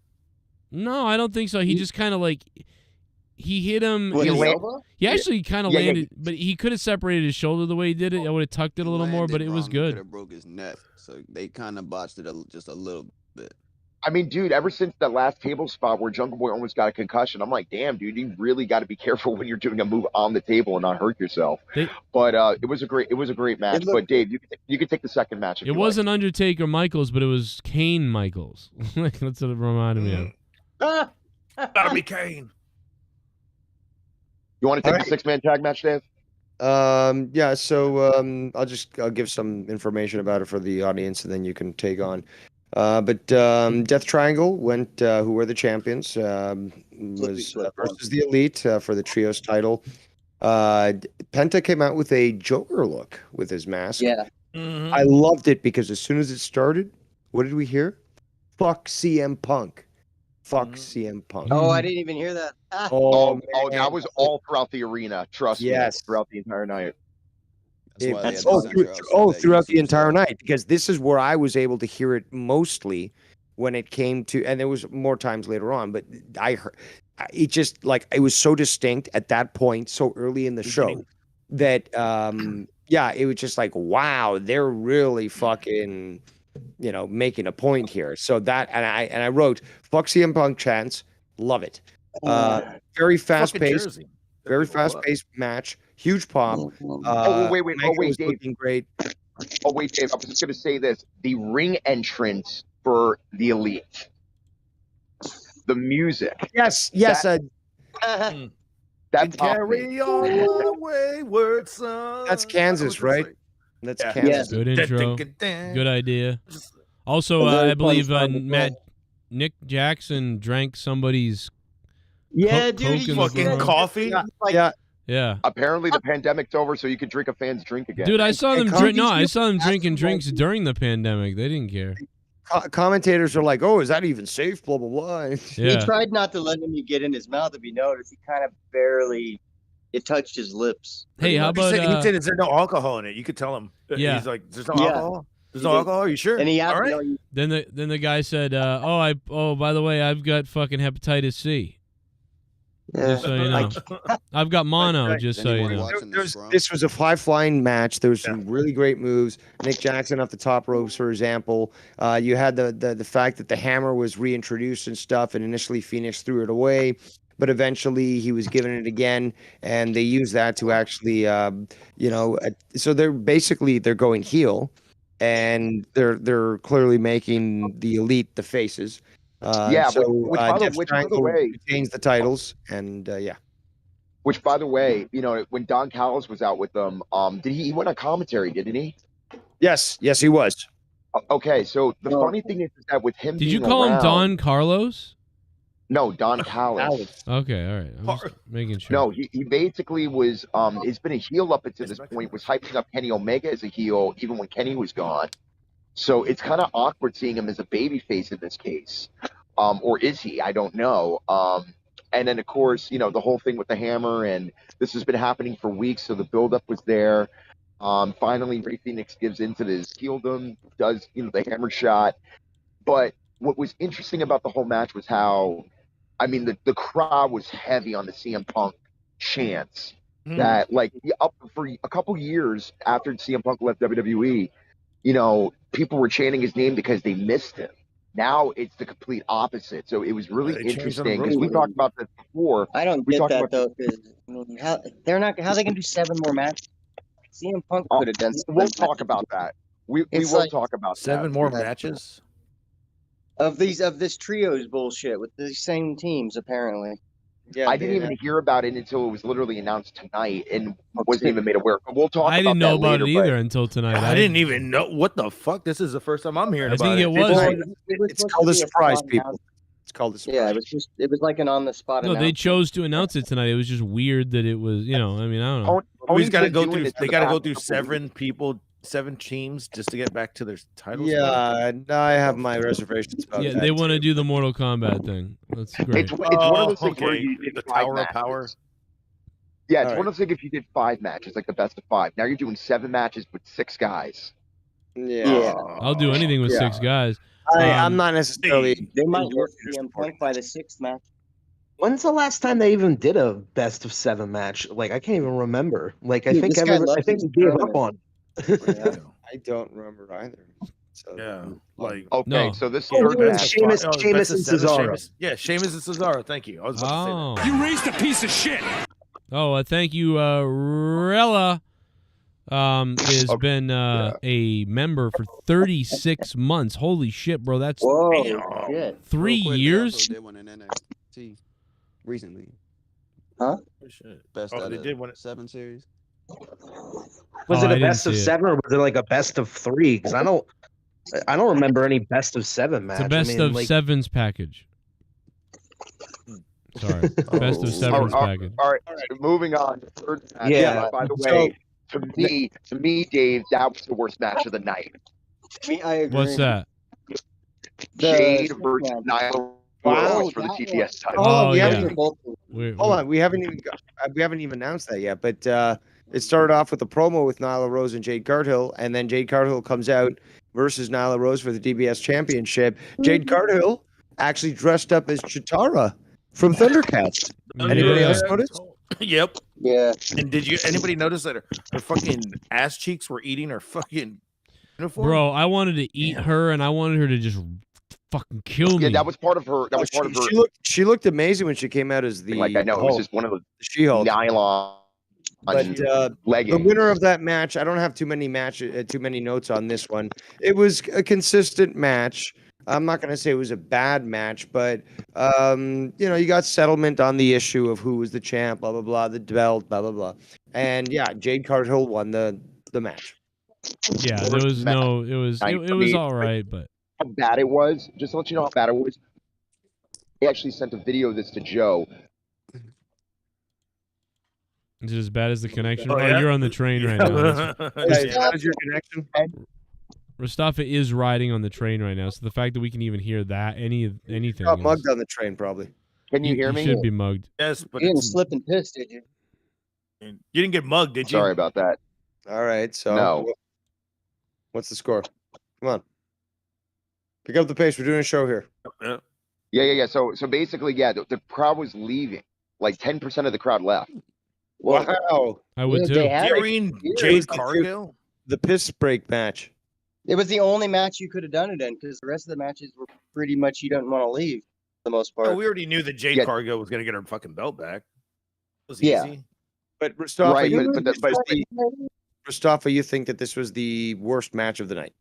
No, I don't think so. He just kind of like he hit him. He actually kind of landed, but he could have separated his shoulder the way he did it. I would have tucked it a little more, but it was good. Could have broke his neck, so they kind of botched it just a little bit. I mean, dude, ever since that last table spot where Jungle Boy almost got a concussion, I'm like, damn, dude, you really got to be careful when you're doing a move on the table and not hurt yourself. But it was a great match. But Dave, you could take the second match. If it wasn't Undertaker Michaels, but it was KANE Michaels. That's what it reminded me of. Gotta be KANE. You want to take the 6-man tag match, Dave? Yeah. So I'll give some information about it for the audience, and then you can take on. But Death Triangle went, who were the champions, was versus the Elite for the Trios title. Penta came out with a Joker look with his mask. Yeah. I loved it because as soon as it started, what did we hear? Fuck CM Punk. Fuck CM Punk. Oh, I didn't even hear that. Oh, that was all throughout the arena. Trust me, throughout the entire night. Throughout the entire night, because this is where I was able to hear it mostly when it came to, and there was more times later on, but I heard it just like it was so distinct at that point, so early in the show that it was just like, wow, they're really fucking, making a point here. So that, and I wrote fuck CM Punk chants, love it. Very fast paced match. Huge pop. Wait, Dave. Looking great. Oh, wait, Dave. I was just going to say this. The ring entrance for the Elite. The music. Yes. That's carry on wayward son. That's Kansas, right? That's Kansas. Good intro. Good idea. Also, I believe Nick Jackson drank somebody's dude, fucking coffee. Yeah. Apparently the pandemic's over, so you can drink a fan's drink again. Dude, I saw them drinking drinks during the pandemic. They didn't care. Commentators are like, "Oh, is that even safe?" Blah blah blah. He tried not to let him get in his mouth. If you notice, he kind of barely. It touched his lips. Hey, how about? He said, "Is there no alcohol in it?" You could tell him. Yeah. He's like, "There's no alcohol. There's no alcohol. Are you sure?" And he asked, all right. Then the guy said, by the way, I've got fucking hepatitis C. Just so you know. I've got mono, just so you know. This was a high-flying match. There was some really great moves. Nick Jackson off the top ropes, for example. You had the fact that the hammer was reintroduced and stuff, and initially Phoenix threw it away, but eventually he was given it again, and they used that to actually, so they're going heel, and they're clearly making the Elite the faces. Which by the way retains the titles, and Which, by the way, when Don Callis was out with them, he went on commentary, didn't he? Yes, he was. Okay, so the funny thing is that with him, did you call him Don Carlos? No, Don Callis. Okay, all right. I'm just making sure. No, he basically was. He's been a heel up until this point. Was hyping up Kenny Omega as a heel, even when Kenny was gone. So it's kind of awkward seeing him as a babyface in this case. or is he? I don't know. And then, of course, you know, the whole thing with the hammer, and this has been happening for weeks, so the buildup was there. Finally, Rey Fenix gives into this heeldom, does, you know, the hammer shot. But what was interesting about the whole match was how, I mean, the crowd was heavy on the CM Punk chants. That, like, up for a couple years after CM Punk left WWE, you know, people were chanting his name because they missed him. Now it's the complete opposite. So it was really interesting because we talked about this before. I don't get that though, because I mean, how they gonna do 7 more matches? CM Punk could have done. We'll talk about that. We will talk about 7 more matches of this trios bullshit with the same teams apparently. Yeah, I didn't even hear about it until it was literally announced tonight, and wasn't even made aware. But we'll talk. I didn't know about it either until tonight. I didn't even know what the fuck. This is the first time I'm hearing about it. I think it was. It's called a surprise, people. It's called a surprise. Yeah, it was like an on the spot. No, they chose to announce it tonight. It was just weird that it was. You know, I mean, I don't know. He's got to go through. They got to go through 7 people. 7 teams just to get back to their titles. Yeah, I have my reservations about that. Yeah, they want to do the Mortal Kombat thing. That's great. It's one of those things where you did the 5 Tower matches. of Power. Yeah, it's one of those things if you did 5 matches, like the best of 5. Now you're doing 7 matches with 6 guys. Yeah. I'll do anything with 6 guys. I'm not necessarily. They might work CM Punk by the 6th match. When's the last time they even did a best of 7 match? Like, I can't even remember. Like, I think we gave up on. I don't remember either. So, yeah, like okay, so this Sheamus and Cesaro. Yeah, Sheamus and Cesaro. Thank you. I was about to say that. You raised a piece of shit. Oh, thank you, Rella. Has been a member for 36 months. Holy shit, bro! That's 3 years. They won an NXT recently. Huh? Best Oh, out they of did win it. 7 series. Was it I a didn't best of see it. 7 or was it like a best of 3? Because I don't remember any best of 7 match. It's a best of sevens package. Sorry, best of sevens package. All right, moving on. Third match. Yeah. By the way, to me, Dave, that was the worst match of the night. I agree. What's that? Jade versus Nyla Rose for the TTS title. Oh, we yeah. Hold on, we haven't even announced that yet. But it started off with a promo with Nyla Rose and Jade Cargill, and then Jade Cargill comes out versus Nyla Rose for the DBS Championship. Jade Cargill actually dressed up as Chitara from Thundercats. Anybody else notice? Yep. Yeah. And did anybody notice that her fucking ass cheeks were eating her fucking uniform? Bro, I wanted to eat her, and I wanted her to just fucking kill me. Yeah, that was part of her. That was part of her. She looked amazing when she came out as the. Like I know, it was just one of the She-Hulk. nylon. But the winner of that match, I don't have too many notes on this one. It was a consistent match. I'm not going to say it was a bad match, but you got settlement on the issue of who was the champ, blah blah blah, the belt, blah blah blah, and yeah, Jade Cargill won the match. Yeah, there was no. It was all right, but how bad it was. Just to let you know how bad it was. He actually sent a video of this to Joe. is it as bad as the connection? Oh, Oh, yeah? you're on the train right now. How's your connection? Mustafa is riding on the train right now, so the fact that we can even hear that anything. Got mugged on the train, probably. Can you hear me? Should be mugged. Yes, but You didn't slip and piss, did you? you didn't get mugged, did you? Sorry about that. All right, so No. What's the score? Come on, pick up the pace. We're doing a show here. Yeah. So basically, yeah, the crowd was leaving. Like 10% of the crowd left. Wow, I would too. During Jade Cargill? the piss break match. It was the only match you could have done it in because the rest of the matches were pretty much you don't want to leave for the most part. Oh, we already knew that Jade Cargill was going to get her fucking belt back. It was Yeah. easy. But Mustafa, Right, Mustafa, you think that this was the worst match of the night?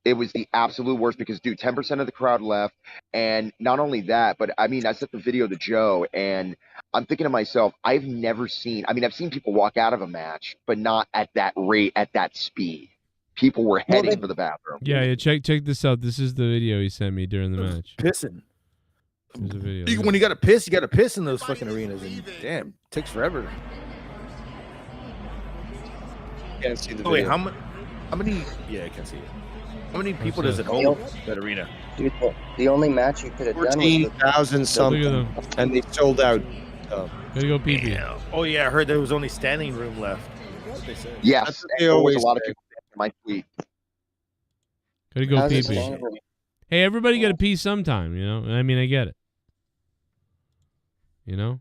It was the absolute worst because, dude, 10% of the crowd left. And not only that, but I mean, I sent the video to Joe, and I'm thinking to myself, I've seen people walk out of a match, but not at that rate, at that speed. People were heading for the bathroom. Yeah. Check this out. This is the video he sent me during the match. Pissing. There's a video. When you got to piss in those fucking arenas. And damn, it takes forever. Can't see the Oh, wait, video. how many? Yeah, I can see it. How many people does it hold, that arena? Dude, the only match you could have done was 14,000 something, and they sold out. So. Gotta go pee-pee. Oh yeah, I heard there was only standing room left. That's what they said. Yes, That's what they there was always a lot of say. people in my tweet. Gotta go How's it pee-pee. standing? Hey, everybody got to pee sometime, you know? I mean, I get it. You know?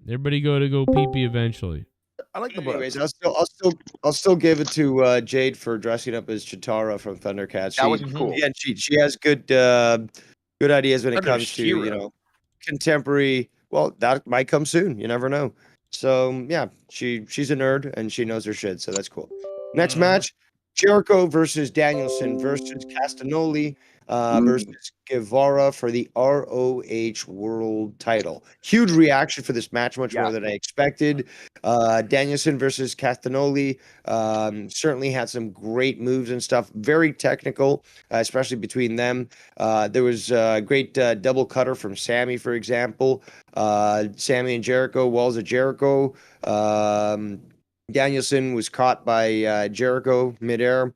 Everybody go pee-pee eventually. I like the Anyways, I'll still give it to Jade for dressing up as Chitara from Thundercats. That was cool. Yeah, she has good good ideas when it Thunder comes to Shiro. contemporary. Well, that might come soon. You never know. So yeah, she's a nerd and she knows her shit. So that's cool. Next match: Jericho versus Danielson versus Castagnoli versus Guevara for the ROH World Title. Huge reaction for this match, much more than I expected. Danielson versus Castagnoli certainly had some great moves and stuff. Very technical, especially between them. There was a great double cutter from Sammy, for example. Sammy and Jericho, walls of Jericho. Danielson was caught by Jericho midair.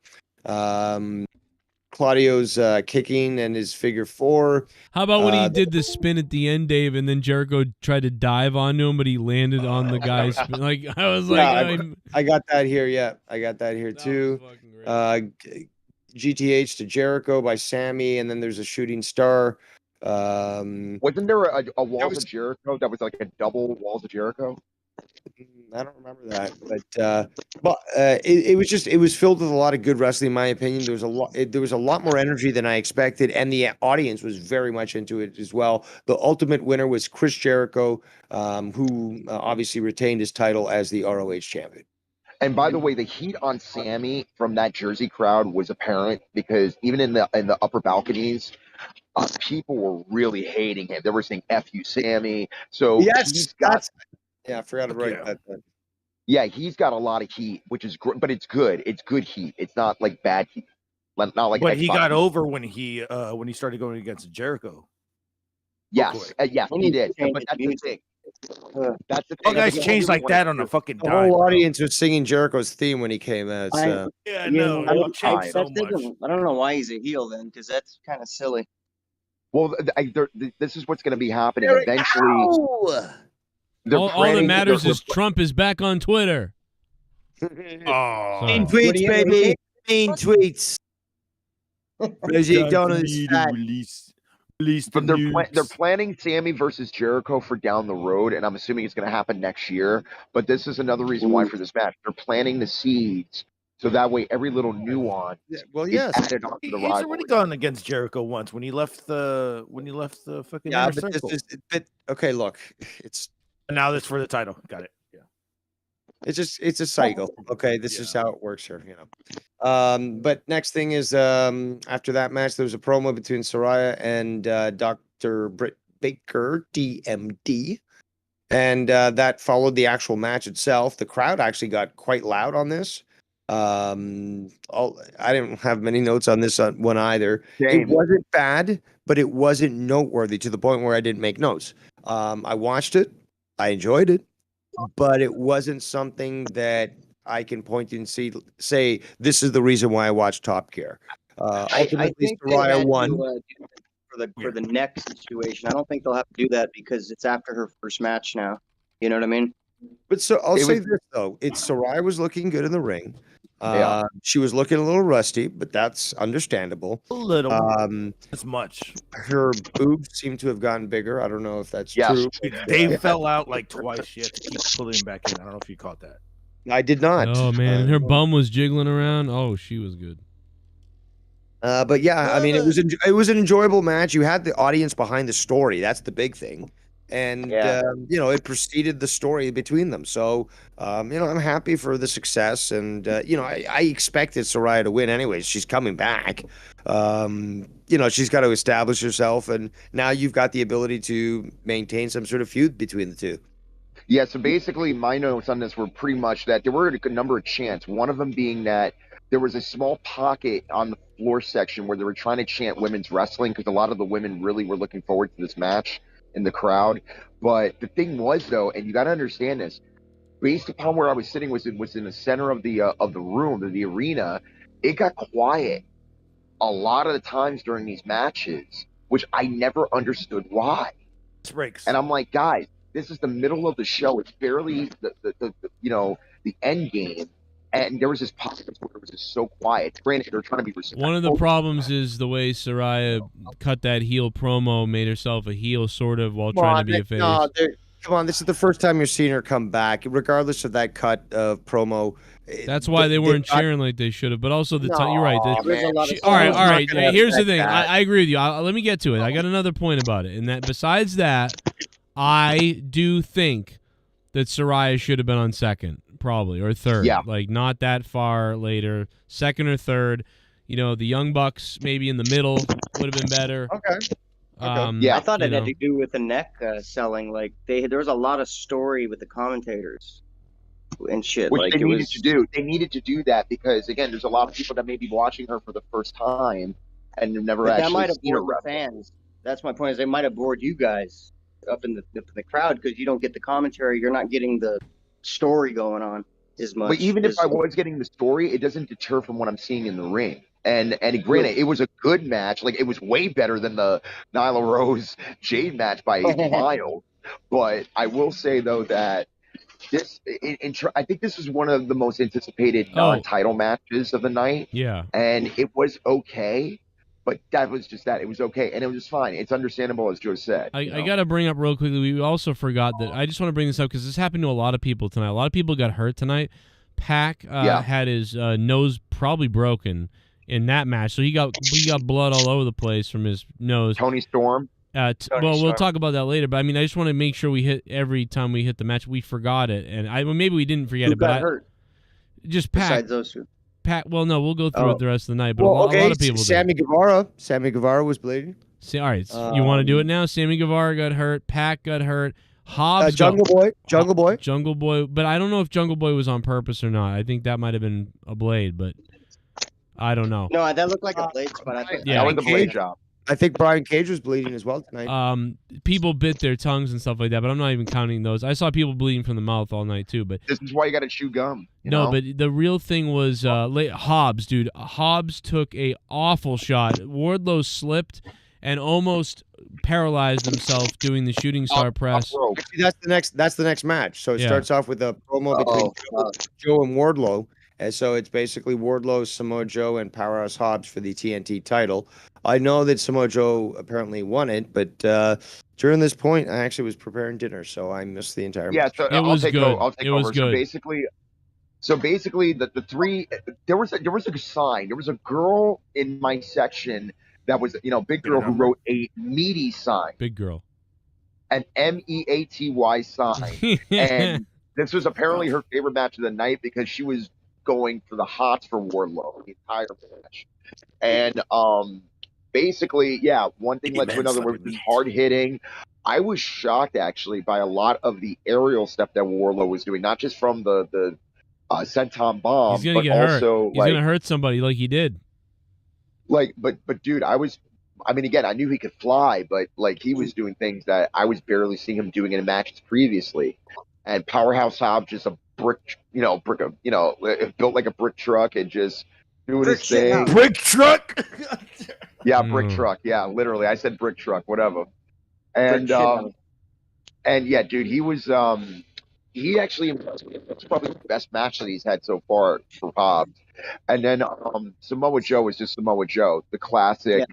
Claudio's kicking and his figure four. How about when he did the spin at the end, Dave, and then Jericho tried to dive onto him, but he landed on the guy's spin? Like, I was like, I got that here. Yeah, I got that here too. GTH to Jericho by Sammy, and then there's a shooting star. Wasn't there a Walls of Jericho that was like a double Walls of Jericho? I don't remember that, but it was filled with a lot of good wrestling, in my opinion. There was a lot more energy than I expected, and the audience was very much into it as well. The ultimate winner was Chris Jericho, who obviously retained his title as the ROH champion. And by the way, the heat on Sammy from that Jersey crowd was apparent because even in the upper balconies, people were really hating him. They were saying "F you, Sammy." So yeah, I forgot to write that. Yeah, he's got a lot of heat, which is great, but it's good. It's good heat. It's not like bad heat. Not like. But he got over when he started going against Jericho. Yes, yes, he did. But that's the thing. That's the thing. You guys changed like that on a fucking The dime. whole audience was singing Jericho's theme when he came out. So. Yeah, no, I it changed so don't know why he's a heel then, because that's kind of silly. Well, this is what's going to be happening eventually. All that matters is Trump is back on Twitter. Mean tweets, baby. Mean tweets. Rosie Donald's fat. But they're planning Sammy versus Jericho for down the road, and I'm assuming it's going to happen next year. But this is another reason why for this match. They're planting the seeds so that way every little nuance is added onto the rivalry. He's already gone against Jericho once when he left the fucking inner circle. Okay, look, it's And now this for the title. Got it. Yeah. It's a cycle. Okay, this is how it works here, you know. But next thing is after that match, there was a promo between Saraya and Dr. Britt Baker, DMD. And that followed the actual match itself. The crowd actually got quite loud on this. I didn't have many notes on this one either. It wasn't bad, but it wasn't noteworthy to the point where I didn't make notes. I watched it. I enjoyed it, but it wasn't something that I can point to and say this is the reason why I watched Top Gear. Ultimately, Saraya won. For the next situation, I don't think they'll have to do that because it's after her first match now. You know what I mean? But so I'll say this though: Saraya was looking good in the ring. She was looking a little rusty, but that's understandable. A little. As much. Her boobs seem to have gotten bigger. I don't know if that's true. Dave fell out like twice. She had to keep pulling him back in. I don't know if you caught that. I did not. Oh man, and her bum was jiggling around. Oh, she was good. But yeah, I mean, it was an enjoyable match. You had the audience behind the story. That's the big thing. And, you know, it preceded the story between them. So, you know, I'm happy for the success. And, you know, I expected Saraya to win anyways. She's coming back. You know, she's got to establish herself. And now you've got the ability to maintain some sort of feud between the two. Yeah, so basically my notes on this were pretty much that there were a number of chants. One of them being that there was a small pocket on the floor section where they were trying to chant women's wrestling because a lot of the women really were looking forward to this match in the crowd. But the thing was, though, and you got to understand this, based upon where I was sitting was in the center of the room, of the arena, it got quiet a lot of the times during these matches, which I never understood why. Breaks. And I'm like, guys, this is the middle of the show. It's barely the end game. And there was this pocket where it was just so quiet. Granted, they're trying to be respectful. One of the problems is the way Saraya cut that heel promo, made herself a heel sort of while trying to be a face. No, come on, this is the first time you're seeing her come back, regardless of that cut of promo. That's why they weren't cheering like they should have. But also, you're right. All right. Here's the thing. I agree with you. Let me get to it. I got another point about it. And that besides that, I do think that Saraya should have been on second, probably, or third. Yeah. Like, not that far later. Second or third. You know, the Young Bucks maybe in the middle would have been better. Okay. I thought it had to do with the neck selling. Like there was a lot of story with the commentators and shit. Which like they needed to do. They needed to do that because again, there's a lot of people that may be watching her for the first time and have never actually that might have seen her bored the fans. That's my point. Is they might have bored you guys up in the crowd because you don't get the commentary. You're not getting the story going on as much. But even if I was getting the story, it doesn't deter from what I'm seeing in the ring. And granted, it was a good match. Like, it was way better than the Nyla Rose Jade match by a mile. But I will say, though, that I think this was one of the most anticipated non-title matches of the night. Yeah. And it was okay. But that was just that. It was okay. And it was just fine. It's understandable, as Joe said. I got to bring up real quickly, we also forgot that. I just want to bring this up because this happened to a lot of people tonight. A lot of people got hurt tonight. Pac had his nose probably broken in that match, so he got blood all over the place from his nose. Tony Storm. We'll talk about that later. But I mean, I just want to make sure we hit every time we hit the match. We forgot it, and maybe we didn't forget it. But hurt? Just Pac. Besides those two. Pac. Well, no, we'll go through it the rest of the night. But a lot of people. Sammy Guevara. Sammy Guevara was bleeding. All right, you want to do it now? Sammy Guevara got hurt. Pac got hurt. Hobbs. Jungle Boy. But I don't know if Jungle Boy was on purpose or not. I think that might have been a blade, but I don't know. No, that looked like a blade spot. I think that was the blade job. I think Brian Cage was bleeding as well tonight. People bit their tongues and stuff like that, but I'm not even counting those. I saw people bleeding from the mouth all night too. But this is why you got to chew gum. No, but the real thing was Hobbs, dude. Hobbs took a awful shot. Wardlow slipped and almost paralyzed himself doing the shooting star press. Actually, that's the next match. So it starts off with a promo between Joe and Wardlow. And so it's basically Wardlow, Samoa Joe, and Powerhouse Hobbs for the TNT title. I know that Samoa Joe apparently won it, but during this point, I actually was preparing dinner, so I missed the entire match. So I'll take over. So basically, the three there was a sign. There was a girl in my section that was big girl who wrote a meaty sign. Big girl. An MEATY sign, and this was apparently her favorite match of the night because she was going for the hots for Wardlow the entire match. And basically, one thing led to another. Where it was hard hitting. I was shocked actually by a lot of the aerial stuff that Wardlow was doing, not just from the senton bomb, he's gonna get also hurt. He's gonna hurt somebody like he did. But dude, I mean, again, I knew he could fly, but he was doing things that I was barely seeing him doing in matches previously. And Powerhouse Hobbs just a brick, built like a brick truck and just doing his thing. Brick truck. Brick truck. Yeah, literally, I said brick truck, whatever. And yeah, dude, he was he actually it's probably the best match that he's had so far for Hobbs. And then Samoa Joe is just Samoa Joe, the classic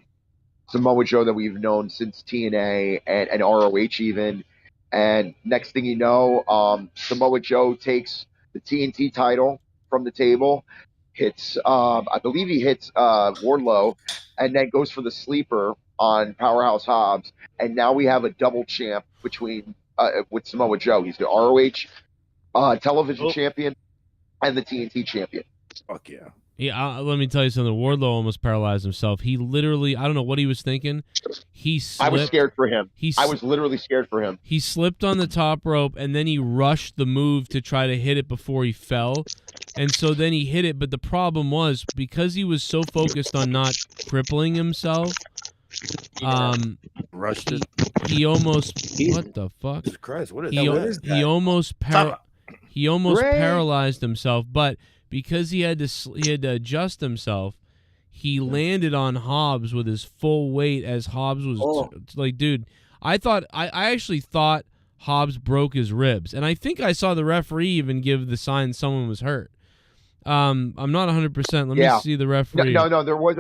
Samoa Joe that we've known since TNA and ROH even. And next thing you know, Samoa Joe takes the TNT title from the table, hits I believe he hits Wardlow, and then goes for the sleeper on Powerhouse Hobbs. And now we have a double champ between with Samoa Joe. He's the ROH television champion and the TNT champion. Fuck yeah. Yeah, let me tell you something. Wardlow almost paralyzed himself. He literally, I don't know what he was thinking. I was scared for him. I was literally scared for him. He slipped on the top rope, and then he rushed the move to try to hit it before he fell. And so then he hit it, but the problem was, because he was so focused on not crippling himself, rushed it. He almost, what the fuck? Jesus Christ, what is that? He almost paralyzed himself, but because he had to adjust himself. He landed on Hobbs with his full weight as Hobbs was like, dude. I actually thought Hobbs broke his ribs, and I think I saw the referee even give the sign someone was hurt. I'm not 100%. Let me see the referee. No, there was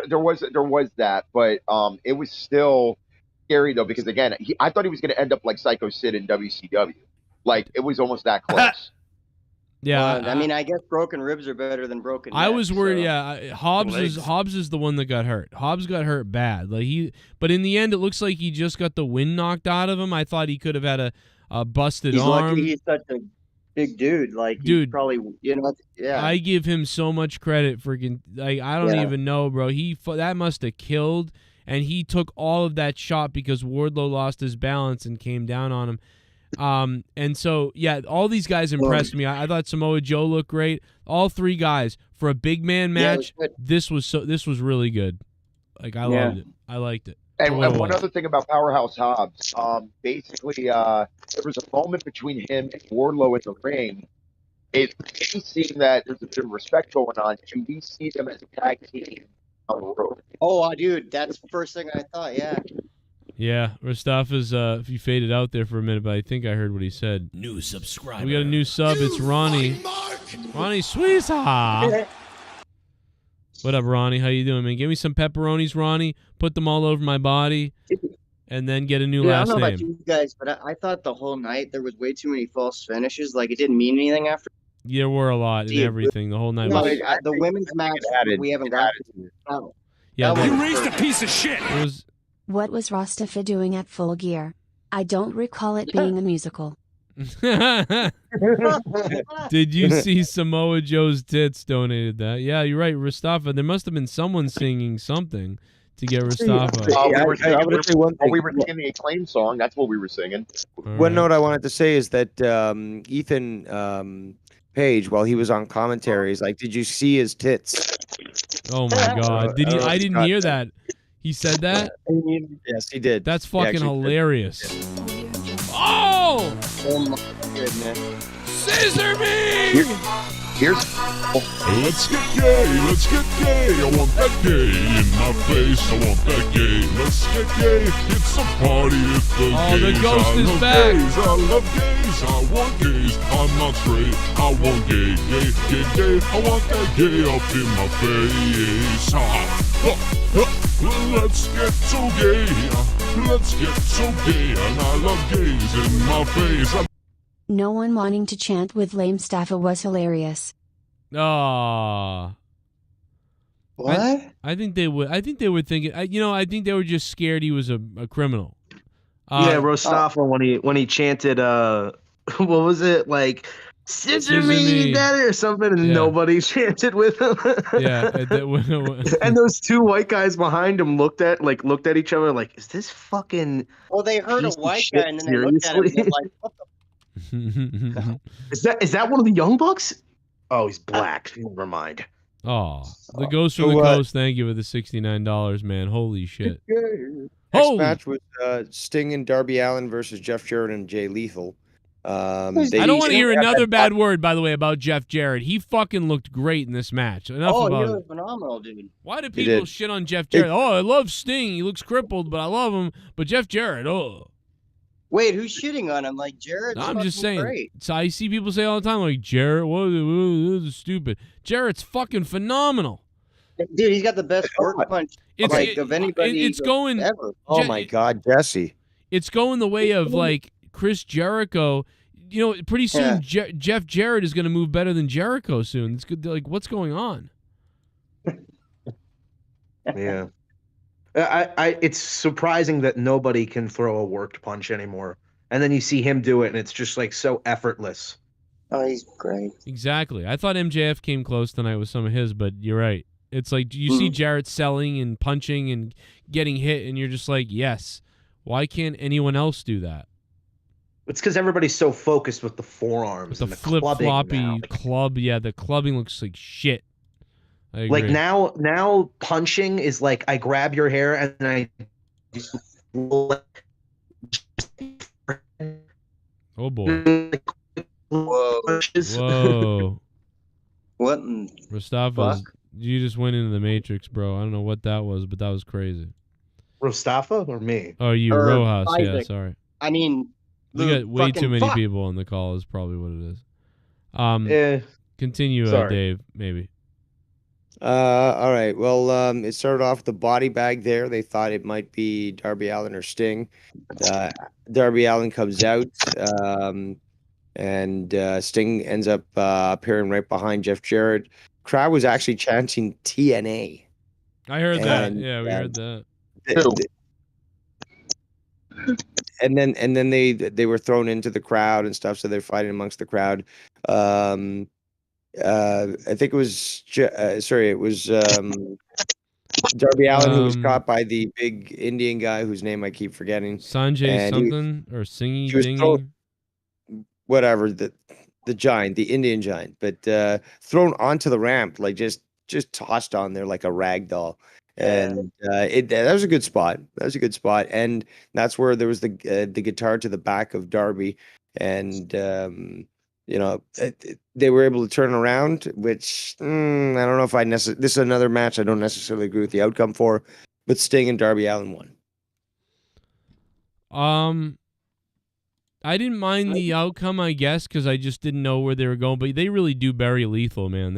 that, but it was still scary though, because again, I thought he was going to end up like Psycho Sid in WCW. Like it was almost that close. Yeah, I mean, I guess broken ribs are better than broken. I was worried. So. Yeah, Hobbs is the one that got hurt. Hobbs got hurt bad. But in the end, it looks like he just got the wind knocked out of him. I thought he could have had a busted arm. Lucky he's such a big dude. Like, dude, probably yeah. I give him so much credit for like I don't even know, bro. That must have killed, and he took all of that shot because Wardlow lost his balance and came down on him. And so all these guys impressed me. I thought Samoa Joe looked great. All three guys for a big man match. This was really good. Like I loved it. I liked it. And one other thing about Powerhouse Hobbs, basically, there was a moment between him and Wardlow in the ring. It seemed that there's a bit of respect going on. Do we see them as a tag team on the road? Oh, dude, that's the first thing I thought. Yeah. Yeah, Mustafa's he faded out there for a minute, but I think I heard what he said. New subscriber. We got a new sub. It's Ronnie. Ronnie Sweetheart. What up, Ronnie? How you doing, man? Give me some pepperonis, Ronnie. Put them all over my body, and then get a new last name. I don't know about you guys, but I thought the whole night there was way too many false finishes. Like, it didn't mean anything after. There were a lot and everything. The whole night. No, the women's match we haven't got to. Yeah, you raised a piece of shit. It was. What was Rostafa doing at Full Gear? I don't recall it being a musical. Did you see Samoa Joe's tits donated that? Yeah, you're right, Mustafa. There must have been someone singing something to get Mustafa. We were singing the Acclaim song. That's what we were singing. One note I wanted to say is that Ethan Page, while he was on commentaries, like, did you see his tits? Oh my God! Did he? I didn't hear that. He said that? Yes, he did. That's fucking hilarious. Oh! Oh my goodness. Scissor me! Here's. Let's get gay, let's get gay. I want that gay in my face. I want that gay. Let's get gay. It's a party. It's the gays. The ghost is back. Gays. I love gays. I want gays. I'm not straight. I want gay, gay, gay, gay. I want that gay up in my face. Let's get so gay. Let's get so gay. And I love gays in my face. No one wanting to chant with lame Staffa was hilarious. Aww. What? I think they would. I think they were thinking. I think they were just scared he was a criminal. Rostafa when he chanted, what was it, like, scissor me, daddy, or something, and nobody chanted with him. And those two white guys behind him looked at each other like, is this fucking? Well, they heard a white guy and then they looked at him and they're like, what the? Is that one of the Young Bucks? Oh, he's black. Never mind. Oh, the Ghost from the Coast. Thank you for the $69, man. Holy shit. Next match was Sting and Darby Allin versus Jeff Jarrett and Jay Lethal. I don't want to hear another bad word, by the way, about Jeff Jarrett. He fucking looked great in this match. Enough about he was phenomenal, dude. Why do people shit on Jeff Jarrett? I love Sting. He looks crippled, but I love him. But Jeff Jarrett, Wait, who's shitting on him? Like, Jarrett's I'm just saying. great. So I see people say all the time, like, Jarrett, what is stupid. Jarrett's fucking phenomenal. Dude, he's got the best work punch of anybody ever. Oh, my God, Jesse. It's going the way of, like, Chris Jericho. Pretty soon Jeff Jarrett is going to move better than Jericho soon. It's good. Like, what's going on? Yeah. It's surprising that nobody can throw a worked punch anymore. And then you see him do it, and it's just like so effortless. Oh, he's great. Exactly. I thought MJF came close tonight with some of his, but you're right. It's like you see Jarrett selling and punching and getting hit, and you're just like, yes. Why can't anyone else do that? It's because everybody's so focused with the forearms and the flip-floppy club. Yeah, the clubbing looks like shit. Like now punching is like I grab your hair and then I oh boy. Whoa. Whoa. What? In Mustafa's, you just went into the Matrix, bro. I don't know what that was, but that was crazy. Mustafa or me? Oh, you, Or Rojas. Yeah, Isaac. sorry. I mean, We Luke, got way too many fuck. people on the call is probably what it is. Continue, Dave, maybe. All right. Well, it started off with the body bag there. They thought it might be Darby Allin or Sting. Darby Allin comes out, and Sting ends up appearing right behind Jeff Jarrett. Crowd was actually chanting TNA. I heard that. Yeah, we heard that. And then they were thrown into the crowd and stuff, so they're fighting amongst the crowd. I think it was it was Darby Allin who was caught by the big Indian guy whose name I keep forgetting. Sanjay And something or Singy he was Dingy. whatever, the giant, the Indian giant, but thrown onto the ramp, like just tossed on there like a rag doll. And that was a good spot. That was a good spot. And that's where there was the guitar to the back of Darby. And, you know, they were able to turn around, which I don't know if this is another match I don't necessarily agree with the outcome for, but Sting and Darby Allin won. I didn't mind the outcome, I guess, because I just didn't know where they were going. But they really do bury Lethal, man.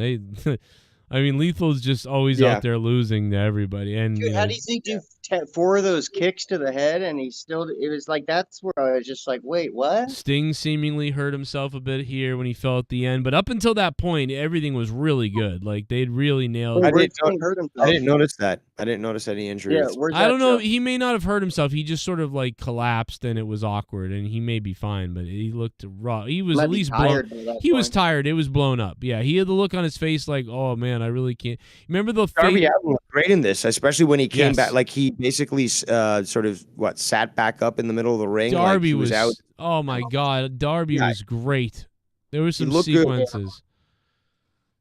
I mean, Lethal's just always out there losing to everybody. And Dude, how do you think do 4 of those kicks to the head, and it was like, that's where I was just like, wait, what? Sting seemingly hurt himself a bit here when he fell at the end, but up until that point, everything was really good. Like they'd really nailed. I didn't notice that. I didn't notice any injuries. I don't know. He may not have hurt himself. He just sort of like collapsed, and it was awkward. And he may be fine, but he looked raw. He was at least blown. He was tired. It was blown up. Yeah, he had the look on his face like, oh man, I really can't. Remember the Darby Allin was great in this, especially when he came back. Like he basically sort of sat back up in the middle of the ring. Darby like was out. Oh my God, Darby was great. There were some sequences,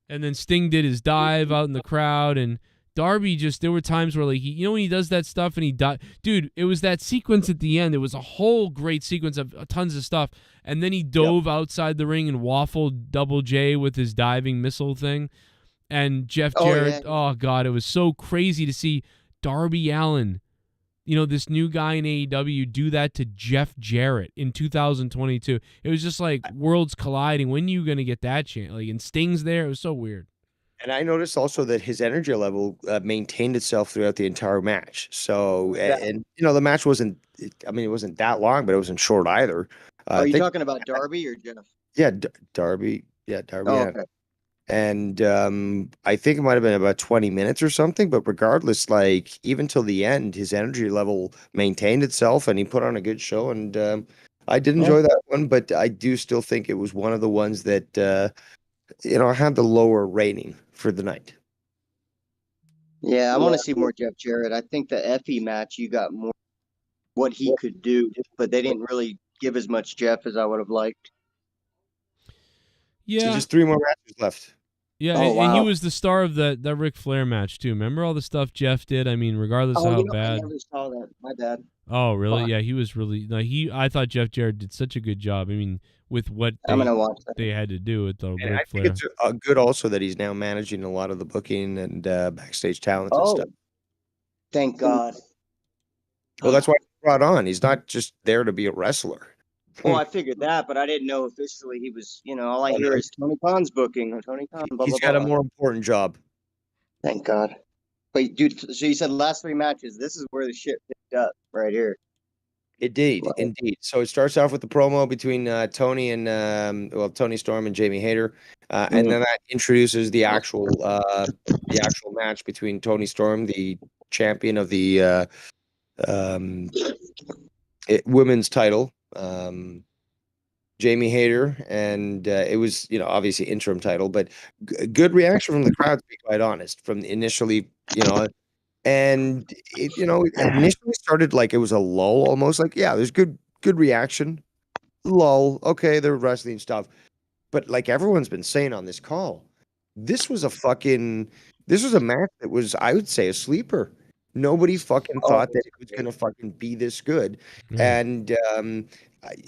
and then Sting did his dive out in the crowd, and Darby there were times where like when he does that stuff and he died. Dude, it was that sequence at the end. It was a whole great sequence of tons of stuff, and then he dove outside the ring and waffled Double J with his diving missile thing, and Jeff Jarrett. Oh God, it was so crazy to see Darby Allin, this new guy in AEW, do that to Jeff Jarrett in 2022. It was just like worlds colliding. When are you going to get that chance? Like, and Sting's there. It was so weird. And I noticed also that his energy level maintained itself throughout the entire match. So, and the match wasn't, it wasn't that long, but it wasn't short either. Are you talking about Darby or Jeff? Yeah, Darby. Yeah, Darby. Oh, yeah. okay. And I think it might have been about 20 minutes or something, but regardless, like even till the end, his energy level maintained itself and he put on a good show. And I did enjoy that one, but I do still think it was one of the ones that, had the lower rating for the night. Yeah, I want to see more Jeff Jarrett. I think the Effie match, you got more what he could do, but they didn't really give as much Jeff as I would have liked. Yeah. So just 3 more matches left. Yeah, and he was the star of that Ric Flair match too. Remember all the stuff Jeff did? I mean, regardless of how bad. I never saw that. My bad. Oh, really? Yeah, he was really. I thought Jeff Jarrett did such a good job. I mean, with what they had to do with the Ric Flair. I think it's good also that he's now managing a lot of the booking and backstage talent and stuff. Thank God. Well, that's why he's brought on. He's not just there to be a wrestler. Well, I figured that, but I didn't know officially he was, all I hear is Tony Khan's booking. Tony Khan, blah, He's blah, got blah. a more important job. Thank God. Wait, dude, so you said the last 3 matches. This is where the shit picked up right here. Indeed. So it starts off with the promo between Tony and Tony Storm and Jamie Hayter, and then that introduces the actual match between Tony Storm, the champion of the women's title, Jamie Hayter, and it was obviously interim title, but good reaction from the crowd, to be quite honest. From initially, and it initially started like it was a lull, almost like there's good reaction, lull. Okay, they're wrestling stuff, but like everyone's been saying on this call, this was a match that was, I would say, a sleeper. Nobody fucking thought that it was gonna fucking be this good. And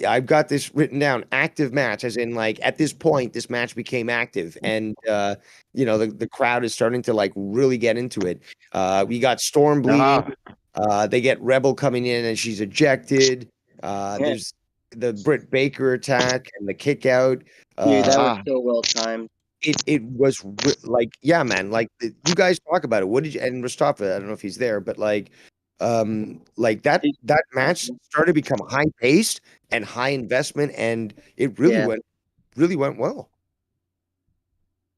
I've got this written down: active match, as in like at this point, this match became active, and the crowd is starting to like really get into it. We got Storm bleeding. They get Rebel coming in, and she's ejected. There's the Britt Baker attack and the kick out. Dude, that was so well timed. It was like, yeah, man, like you guys talk about it. What did you, and Mustafa, I don't know if he's there, but like that match started to become high paced and high investment, and it really went well.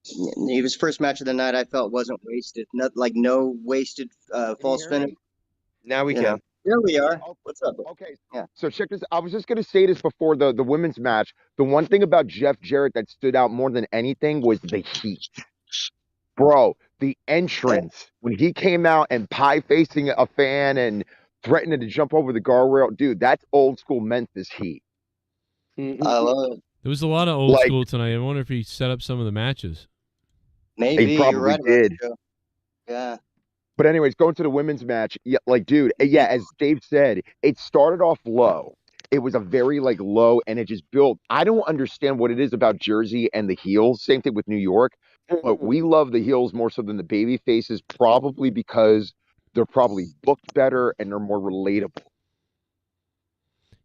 It was first match of the night. I felt wasn't wasted. No wasted false finish. Now we can. Here we are. What's up? Okay. Yeah. So check this. I was just gonna say this before the women's match. The one thing about Jeff Jarrett that stood out more than anything was the heat. Bro, the entrance when he came out and pie facing a fan and threatening to jump over the guardrail, dude, that's old school Memphis heat. I love it. There was a lot of old school tonight. I wonder if he set up some of the matches. Maybe he probably you're right did. Yeah. But anyways, going to the women's match, dude, as Dave said, it started off low. It was a very low, and it just built. I don't understand what it is about Jersey and the heels. Same thing with New York, but we love the heels more so than the baby faces, probably because they're probably booked better and they're more relatable.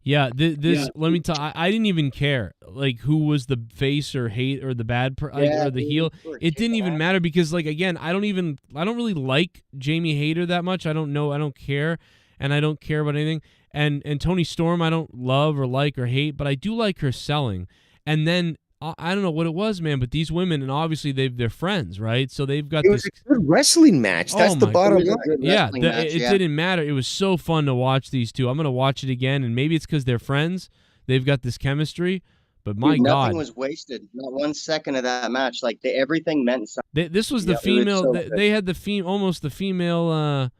Yeah, let me tell. I didn't even care who was the face or hate or the bad or the heel. It didn't even matter because again, I don't really like Jamie Hayter that much. I don't care, and I don't care about anything. And Toni Storm, I don't love or like or hate, but I do like her selling. And then I don't know what it was, man, but these women, and obviously they're friends, right? So they've got this. It was a good wrestling match. That's the bottom line. Yeah, it didn't matter. It was so fun to watch these two. I'm gonna watch it again, and maybe it's because they're friends. They've got this chemistry. But my God, nothing was wasted. Not 1 second of that match. Everything meant something. This was the female. They had almost the female.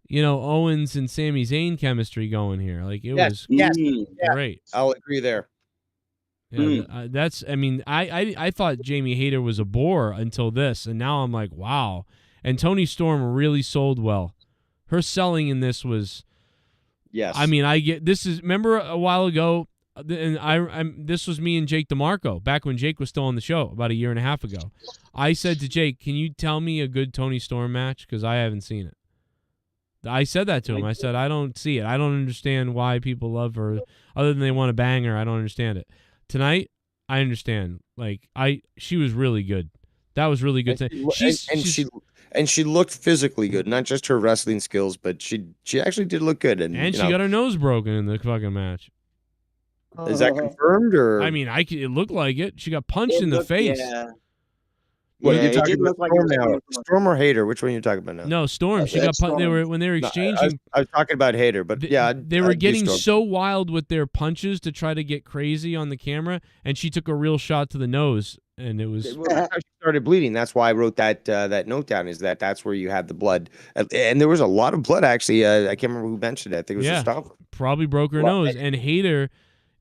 Owens and Sami Zayn chemistry going here. It was great. I'll agree there. Yeah, I thought Jamie Hayter was a bore until this, and now I'm like, wow. And Toni Storm really sold well. Her selling in this was, yes. I mean, remember a while ago, and this was me and Jake DeMarco back when Jake was still on the show about a year and a half ago. I said to Jake, "Can you tell me a good Toni Storm match? Because I haven't seen it." I said that to him. I said, I don't see it. I don't understand why people love her other than they want to bang her. I don't understand it. Tonight, I understand. She was really good. That was really good. She looked physically good, not just her wrestling skills, but she actually did look good. And she got her nose broken in the fucking match. Is that confirmed or? I mean, it looked like it. She got punched in the face. Yeah. What are you talking about? Storm now? Storm or Hayter? Which one are you talking about now? No, Storm. She got punched. When they were exchanging. I was talking about Hayter, but they were getting so wild with their punches to try to get crazy on the camera, and she took a real shot to the nose, and it was. That's how she started bleeding. That's why I wrote that note down. Is that's where you had the blood, and there was a lot of blood actually. I can't remember who mentioned it. I think it was Mustafa. Probably broke her nose, and Hayter.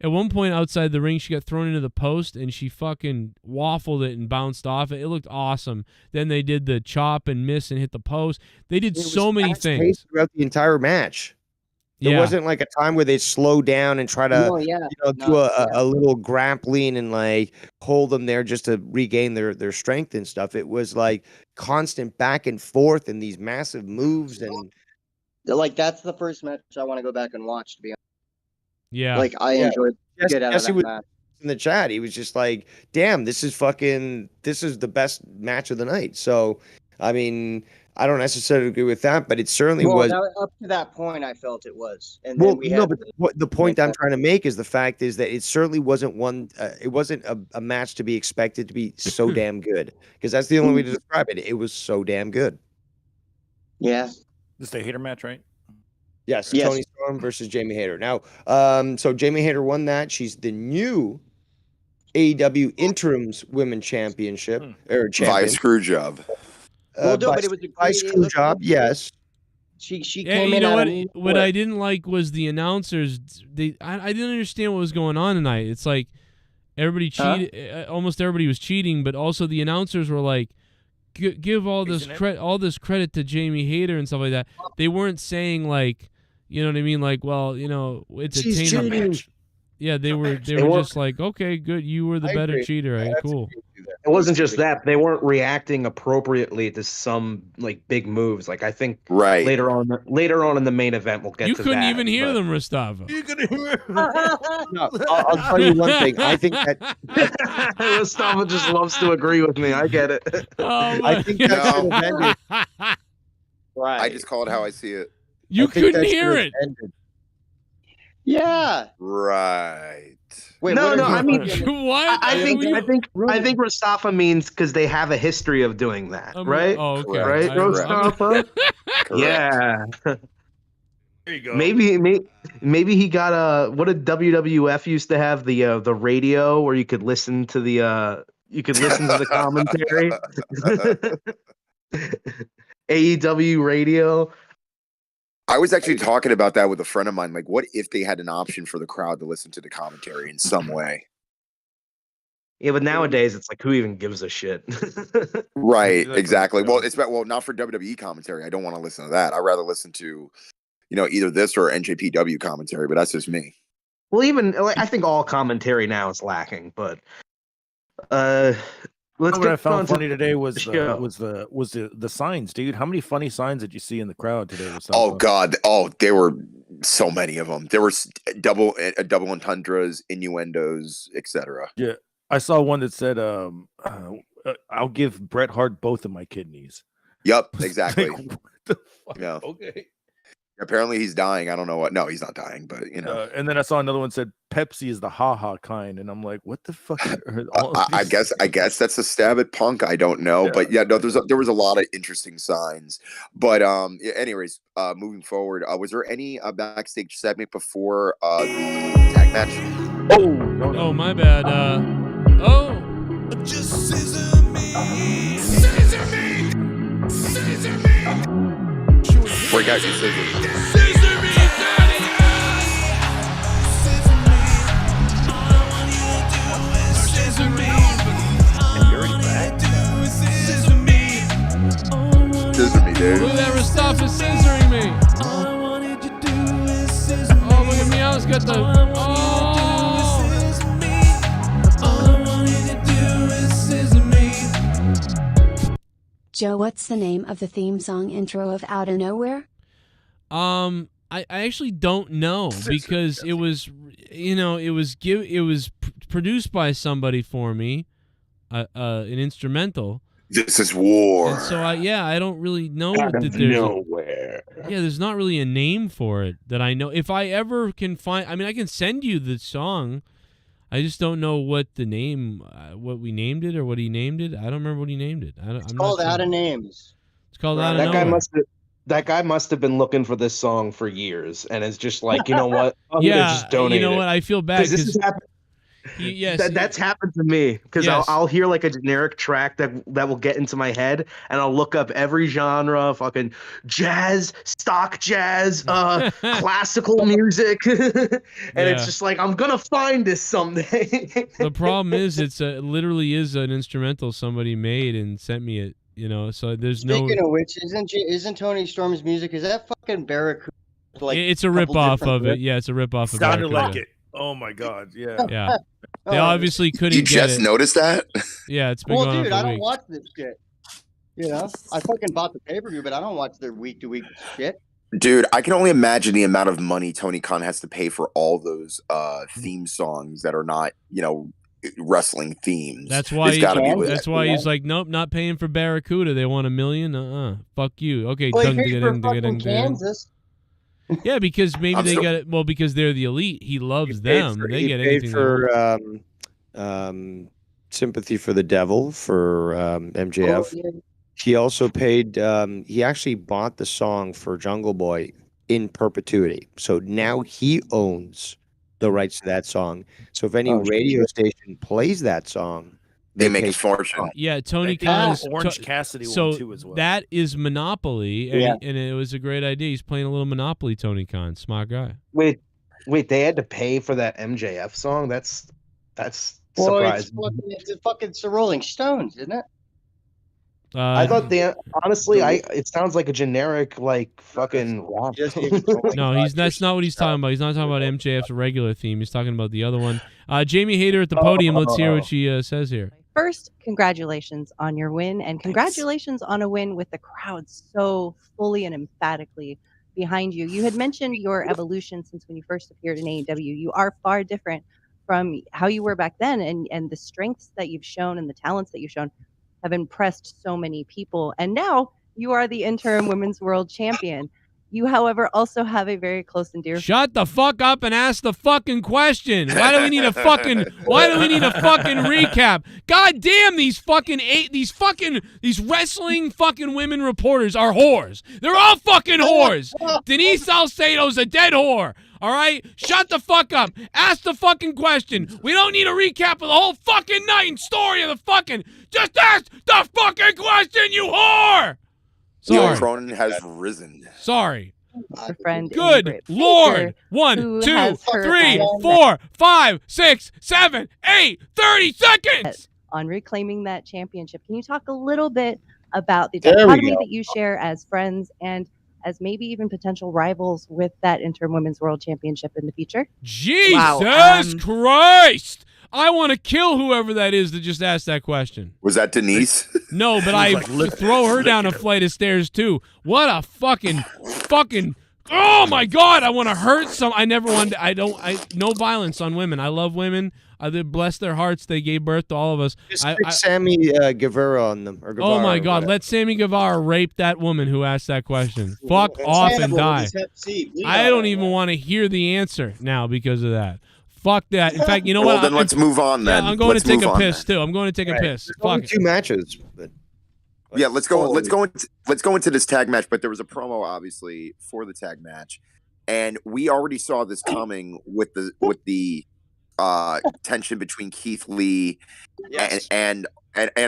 At one point outside the ring, she got thrown into the post, and she fucking waffled it and bounced off it. It looked awesome. Then they did the chop and miss and hit the post. They did so many things throughout the entire match. There wasn't a time where they slow down and try to do a little grappling and hold them there just to regain their strength and stuff. It was constant back and forth and these massive moves and that's the first match I want to go back and watch, to be honest. Yeah. I enjoyed get out of that match. In the chat, he was just like, damn, this is the best match of the night. So, I mean, I don't necessarily agree with that, but it certainly was. Up to that point, I felt it was. And but the point I'm trying to make is the fact is that it certainly wasn't it wasn't a match to be expected to be so damn good. Because that's the only way to describe it. It was so damn good. Yeah. This is the Hayter match, right? Yes, Toni Storm versus Jamie Hayter. Now, so Jamie Hayter won that. She's the new AEW Interims Women Championship or champion. By screw job. But it was by screw job. Yes. She came in. You know what I didn't like was the announcers. I didn't understand what was going on tonight. It's like everybody cheated. Almost everybody was cheating, but also the announcers were like, give all this credit to Jamie Hayter and stuff like that. They weren't saying like, you know what I mean? Like, well, you know, it's a tame match. Yeah, they were just like, okay, good, you were the better cheater. Right? Cool. It wasn't just that. They weren't reacting appropriately to some like big moves. Like I think later on in the main event we'll get you to that. You couldn't even hear them, Rostava. You couldn't hear No, I'll tell you one thing. I think that Rostava just loves to agree with me. I get it. I think that should have ended. Right. I just call it how I see it. You couldn't hear it. Yeah. Right. Wait, no. I mean, what? I think Mustafa means because they have a history of doing that, right? Oh, okay. Right, Mustafa. Yeah. There you go. Maybe he got what did WWF used to have the radio where you could listen to the commentary. AEW radio. I was actually talking about that with a friend of mine. Like, what if they had an option for the crowd to listen to the commentary in some way? Yeah, but nowadays it's like, who even gives a shit? Right, exactly. Well, not for WWE commentary. I don't want to listen to that. I'd rather listen to, either this or NJPW commentary. But that's just me. Well, even I think all commentary now is lacking. But what I found funny today was the signs, dude. How many funny signs did you see in the crowd today? Oh God! Oh, there were so many of them. There were double entendres, innuendos, etc. Yeah, I saw one that said, "I'll give Bret Hart both of my kidneys." Yep, exactly. Like, what the fuck? Yeah. Okay. Apparently he's dying. I don't know what. No, he's not dying, but and then I saw another one said Pepsi is the ha kind, and I'm like, what the fuck? I guess that's a stab at Punk. I don't know, but yeah, no. There was a lot of interesting signs, but anyways, moving forward, was there any backstage segment before the tag match? Oh, my bad. Just scissor me, scissor me, scissor me. Break out your scissors. Scissor me, daddy. Scissor me. All I want you to do is scissor me. All I want you to do is scissor me. Scissor me, dude. Look at that Mustafa scissoring me. All I wanted to do is scissor me. Oh, look at me. I was got the. All I wanted to do is scissor me. Joe, what's the name of the theme song intro of Out of Nowhere? I actually don't know because it was, it was produced by somebody for me, an instrumental. This is war. And so I don't really know that there's nowhere. There's not really a name for it that I know. If I ever can find, I can send you the song. I just don't know what the name, what we named it or what he named it. I don't remember what he named it. It's called Out of Names. It's called Out of Nowhere. That guy must have been looking for this song for years, and it's just like, you know what? I'm gonna just donate. You know what? I feel bad because that's happened to me. Because I'll hear like a generic track that will get into my head, and I'll look up every genre, fucking jazz, stock jazz, classical music, and it's just like, I'm gonna find this someday. The problem is, it literally is an instrumental somebody made and sent me it. So there's Speaking of which, isn't Tony Storm's music? Is that fucking Barracuda? Like it's a rip-off of it. Yeah, it's a rip-off of Sounded Barracuda. like it. Oh my god, yeah. Yeah. They obviously couldn't. You just noticed that? Yeah, it's been going on for I don't weeks. watch this shit. I fucking bought the pay-per-view, but I don't watch their week-to-week shit. Dude, I can only imagine the amount of money Tony Khan has to pay for all those theme songs that are not, wrestling themes. That's why he's like, nope, not paying for Barracuda. They want $1 million. Fuck you. Okay, Kansas. Yeah, because maybe they got it. Well, because they're the elite. He loves them. They get anything for Sympathy for the Devil for MJF. Oh, yeah. He also paid. He actually bought the song for Jungle Boy in perpetuity. So now he owns the rights to that song. So if any radio station plays that song, they make a fortune. Yeah, Tony Khan. Orange Cassidy so one too as well. That is Monopoly, and it was a great idea. He's playing a little Monopoly. Tony Khan, smart guy. Wait, they had to pay for that MJF song? That's surprising. It's fucking the Rolling Stones, isn't it? I thought honestly, it sounds like a generic like fucking rap. No, that's not what he's talking about. He's not talking about MJF's regular theme. He's talking about the other one. Jamie Hayter at the podium. Let's hear what she says here. First, congratulations on your win, and congratulations on a win with the crowd so fully and emphatically behind you. You had mentioned your evolution since when you first appeared in AEW. You are far different from how you were back then, and the strengths that you've shown and the talents that you've shown have impressed so many people. And now you are the interim women's world champion. You, however, also have a very close and dear. Shut the fuck up and ask the fucking question. Why do we need a fucking recap? God damn, these wrestling fucking women reporters are whores. They're all fucking whores. Denise Salcedo's a dead whore. All right? Shut the fuck up. Ask the fucking question. We don't need a recap of the whole fucking night and story of the fucking. Just ask the fucking question, you whore! Sorry. Cronin has risen. Sorry. Our friend Good Lord. 1, 2, 3, 4, 5, 6, 7, 8, 30 seconds. On reclaiming that championship. Can you talk a little bit about the dichotomy that you share as friends and as maybe even potential rivals with that interim women's world championship in the future? Jesus Christ! I want to kill whoever that is that just asked that question. Was that Denise? No, but I throw her down a flight of stairs too. What a fucking. Oh my God! I want to hurt some. I never wanted. No violence on women. I love women. Bless their hearts. They gave birth to all of us. Just stick Sammy Guevara on them. Or Guevara, oh my God! Let Sammy Guevara rape that woman who asked that question. Fuck off and die. I don't even want to hear the answer now because of that. Fuck that. In fact, you know what? Well, then let's move on. Then I'm going to take a piss too. I'm going to take a piss. Fuck. 2 matches. But yeah, let's go into this tag match. But there was a promo, obviously, for the tag match, and we already saw this coming with the tension between Keith Lee and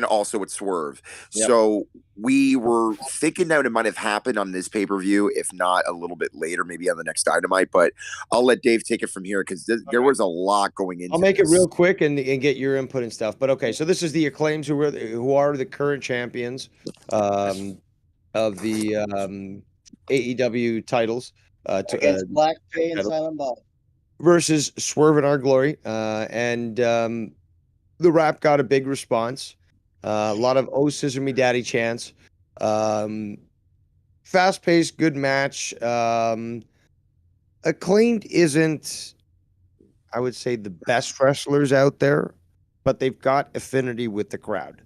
also with Swerve. Yep. So we were thinking that it might have happened on this pay-per-view, if not a little bit later, maybe on the next Dynamite. But I'll let Dave take it from here because there was a lot going into. I'll make it real quick and get your input and stuff. But okay, so this is the Acclaims who are the current champions of the AEW titles. Against Black Pay and Silent Bob. Versus Swerve and Our Glory. And the rap got a big response. A lot of "Oh Scissor Me Daddy" chants. Fast-paced, good match. Acclaimed isn't, I would say, the best wrestlers out there, but they've got affinity with the crowd.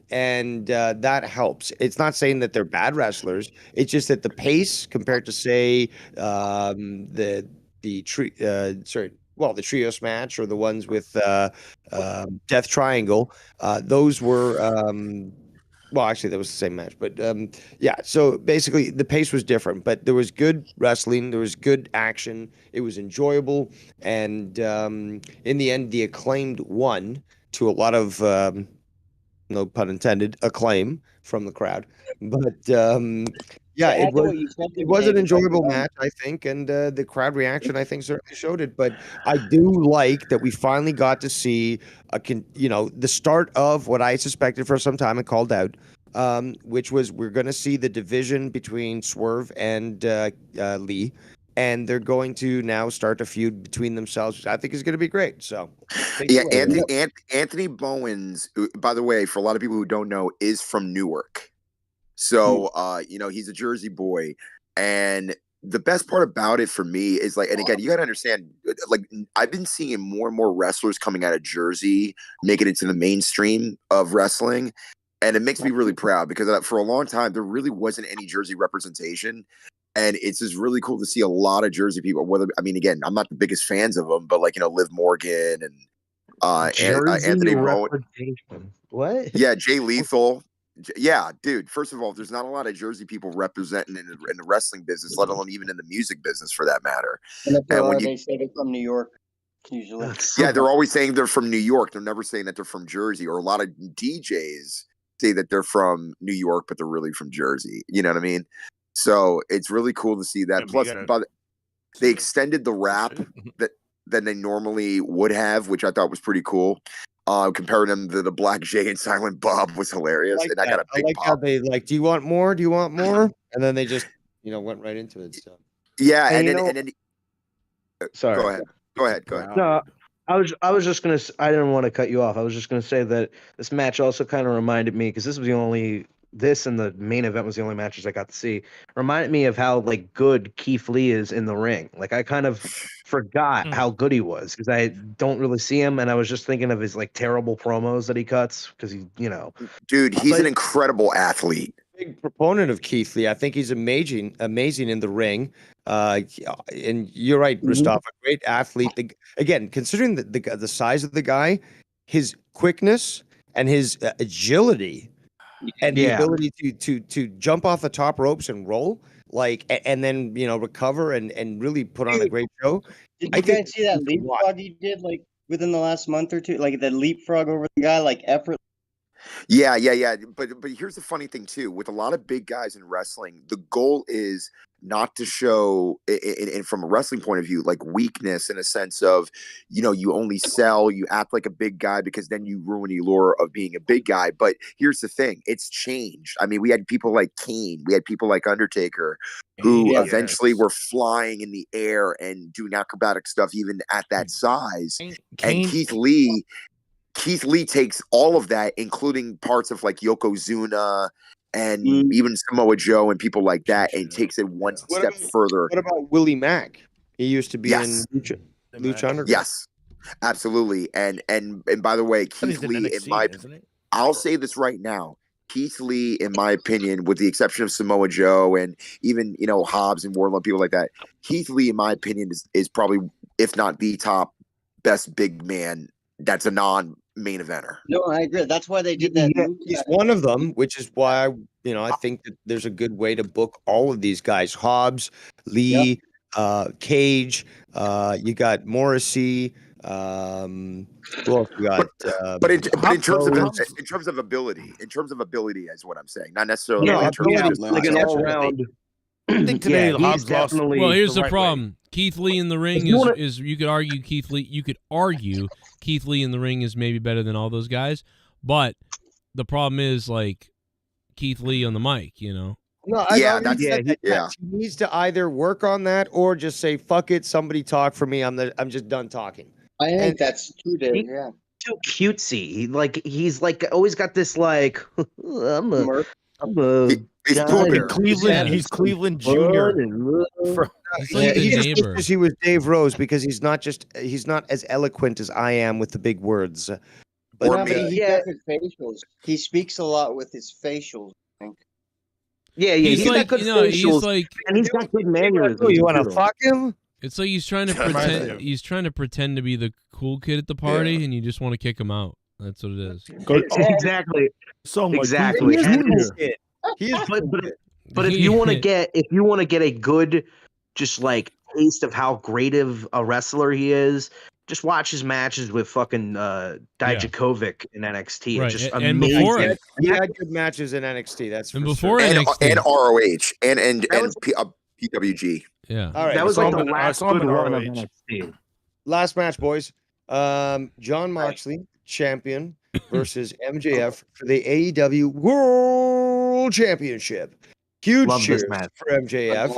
And that helps. It's not saying that they're bad wrestlers. It's just that the pace compared to, say, the trios match or the ones with Death Triangle, those were well, actually that was the same match, but yeah, so basically the pace was different, but there was good wrestling, there was good action, it was enjoyable, and in the end the Acclaimed won to a lot of no pun intended acclaim from the crowd, but yeah, it was an enjoyable match, I think, and the crowd reaction, I think, certainly showed it. But I do like that we finally got to see the start of what I suspected for some time and called out, which was we're going to see the division between Swerve and Lee, and they're going to now start a feud between themselves, which I think is going to be great. So, yeah, Anthony Bowens, by the way, for a lot of people who don't know, is from Newark. So, he's a Jersey boy. And the best part about it for me is and again, you got to understand, I've been seeing more and more wrestlers coming out of Jersey, making it to the mainstream of wrestling. And it makes me really proud because for a long time, there really wasn't any Jersey representation. And it's just really cool to see a lot of Jersey people. Again, I'm not the biggest fans of them, but Liv Morgan and Anthony Rowan. What? Yeah, Jay Lethal. Yeah, dude. First of all, there's not a lot of Jersey people representing in the wrestling business, let alone even in the music business, for that matter. And when they say they're from New York, usually. Yeah, they're always saying they're from New York. They're never saying that they're from Jersey. Or a lot of DJs say that they're from New York, but they're really from Jersey. You know what I mean? So it's really cool to see that. Plus, they extended the rap than they normally would have, which I thought was pretty cool. comparing them to the Black Jay and Silent Bob was hilarious, and I got a big pop. How they like, do you want more? Do you want more? And then they just, went right into it. So. Yeah, and then sorry. Go ahead. No, I was just gonna. I didn't want to cut you off. I was just gonna say that this match also kind of reminded me, because this was the only. This and the main event was the only matches I got to see. Reminded me of how like good Keith Lee is in the ring. Like I kind of forgot how good he was because I don't really see him, and I was just thinking of his like terrible promos that he cuts because he, dude, he's an incredible athlete. Big proponent of Keith Lee. I think he's amazing in the ring. And you're right, Mustafa, great athlete. Again, considering the size of the guy, his quickness and his agility. And the ability to jump off the top ropes and roll, and then recover and really put on a great show. Did you guys see that leapfrog he did within the last month or two? Like that leapfrog over the guy, effort. Yeah. But here's the funny thing too: with a lot of big guys in wrestling, the goal is not to show, and from a wrestling point of view, like weakness in a sense of, you only sell, you act like a big guy because then you ruin the allure of being a big guy. But here's the thing, it's changed. I mean, we had people like KANE, we had people like Undertaker, who eventually were flying in the air and doing acrobatic stuff even at that size. And Keith Lee takes all of that, including parts of like Yokozuna and even Samoa Joe and people like that, and takes it one step further. What about Willie Mack? He used to be in Lucha Underground. Yes, absolutely. And by the way, Keith Lee, I'll say this right now. Keith Lee, in my opinion, with the exception of Samoa Joe and even Hobbs and Wardlow, people like that, Keith Lee, in my opinion, is probably, if not the top best big man that's a non-main eventer. No, I agree. That's why they did that. He's one of them, which is why I think that there's a good way to book all of these guys: Hobbs, Lee, Cage. You got Morrissey. Who else you got? But in terms of ability, is what I'm saying. Not necessarily in terms of like an all around. I think today Hobbs lost. Well, here's the problem. Keith Lee in the ring is you could argue Keith Lee in the ring is maybe better than all those guys, but the problem is like Keith Lee on the mic, No, he needs to either work on that or just say fuck it, somebody talk for me. I'm just done talking. I think that's true, Dave. Yeah. Too cutesy. He's always got this like I'm a he's Cleveland. He's Cleveland Junior. He was Dave Rose because he's not as eloquent as I am with the big words. But he speaks a lot with his facials. I think. Yeah. He's got good facials, and he's got good mannerisms. You want to fuck him? It's like he's trying to pretend. He's trying to pretend to be the cool kid at the party, and you just want to kick him out. That's what it is. Exactly. So much. Exactly. But if you want to get a good, just like taste of how great of a wrestler he is, just watch his matches with fucking Dijakovic in NXT. Right. Just and amazing. before he had good matches in NXT. That's for before sure. NXT and ROH and PWG. Yeah. All right. That was like the last good run of NXT. Last match, boys. John Moxley, champion, versus MJF for the AEW World Championship. Huge cheers for MJF.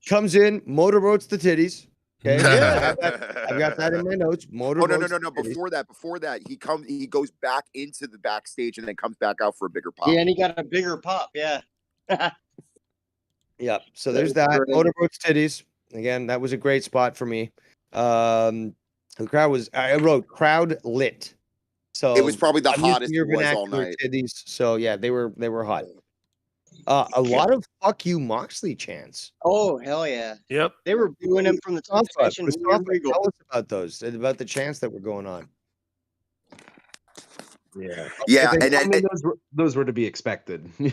Comes in, motorboats the titties. Okay, I've got that in my notes. No. Before that, he goes back into the backstage and then comes back out for a bigger pop. Yeah, and he got a bigger pop. Yeah. Yeah. So there's that. Motorboats titties. Again, that was a great spot for me. The crowd was. I wrote crowd lit. So it was probably the hottest it was all night. Titties, so yeah, they were hot. A lot of "fuck you, Moxley" chants. Oh hell yeah! Yep, they were booing him from the top station. Tell us about those, about the chants that were going on. Yeah, and those were to be expected. No,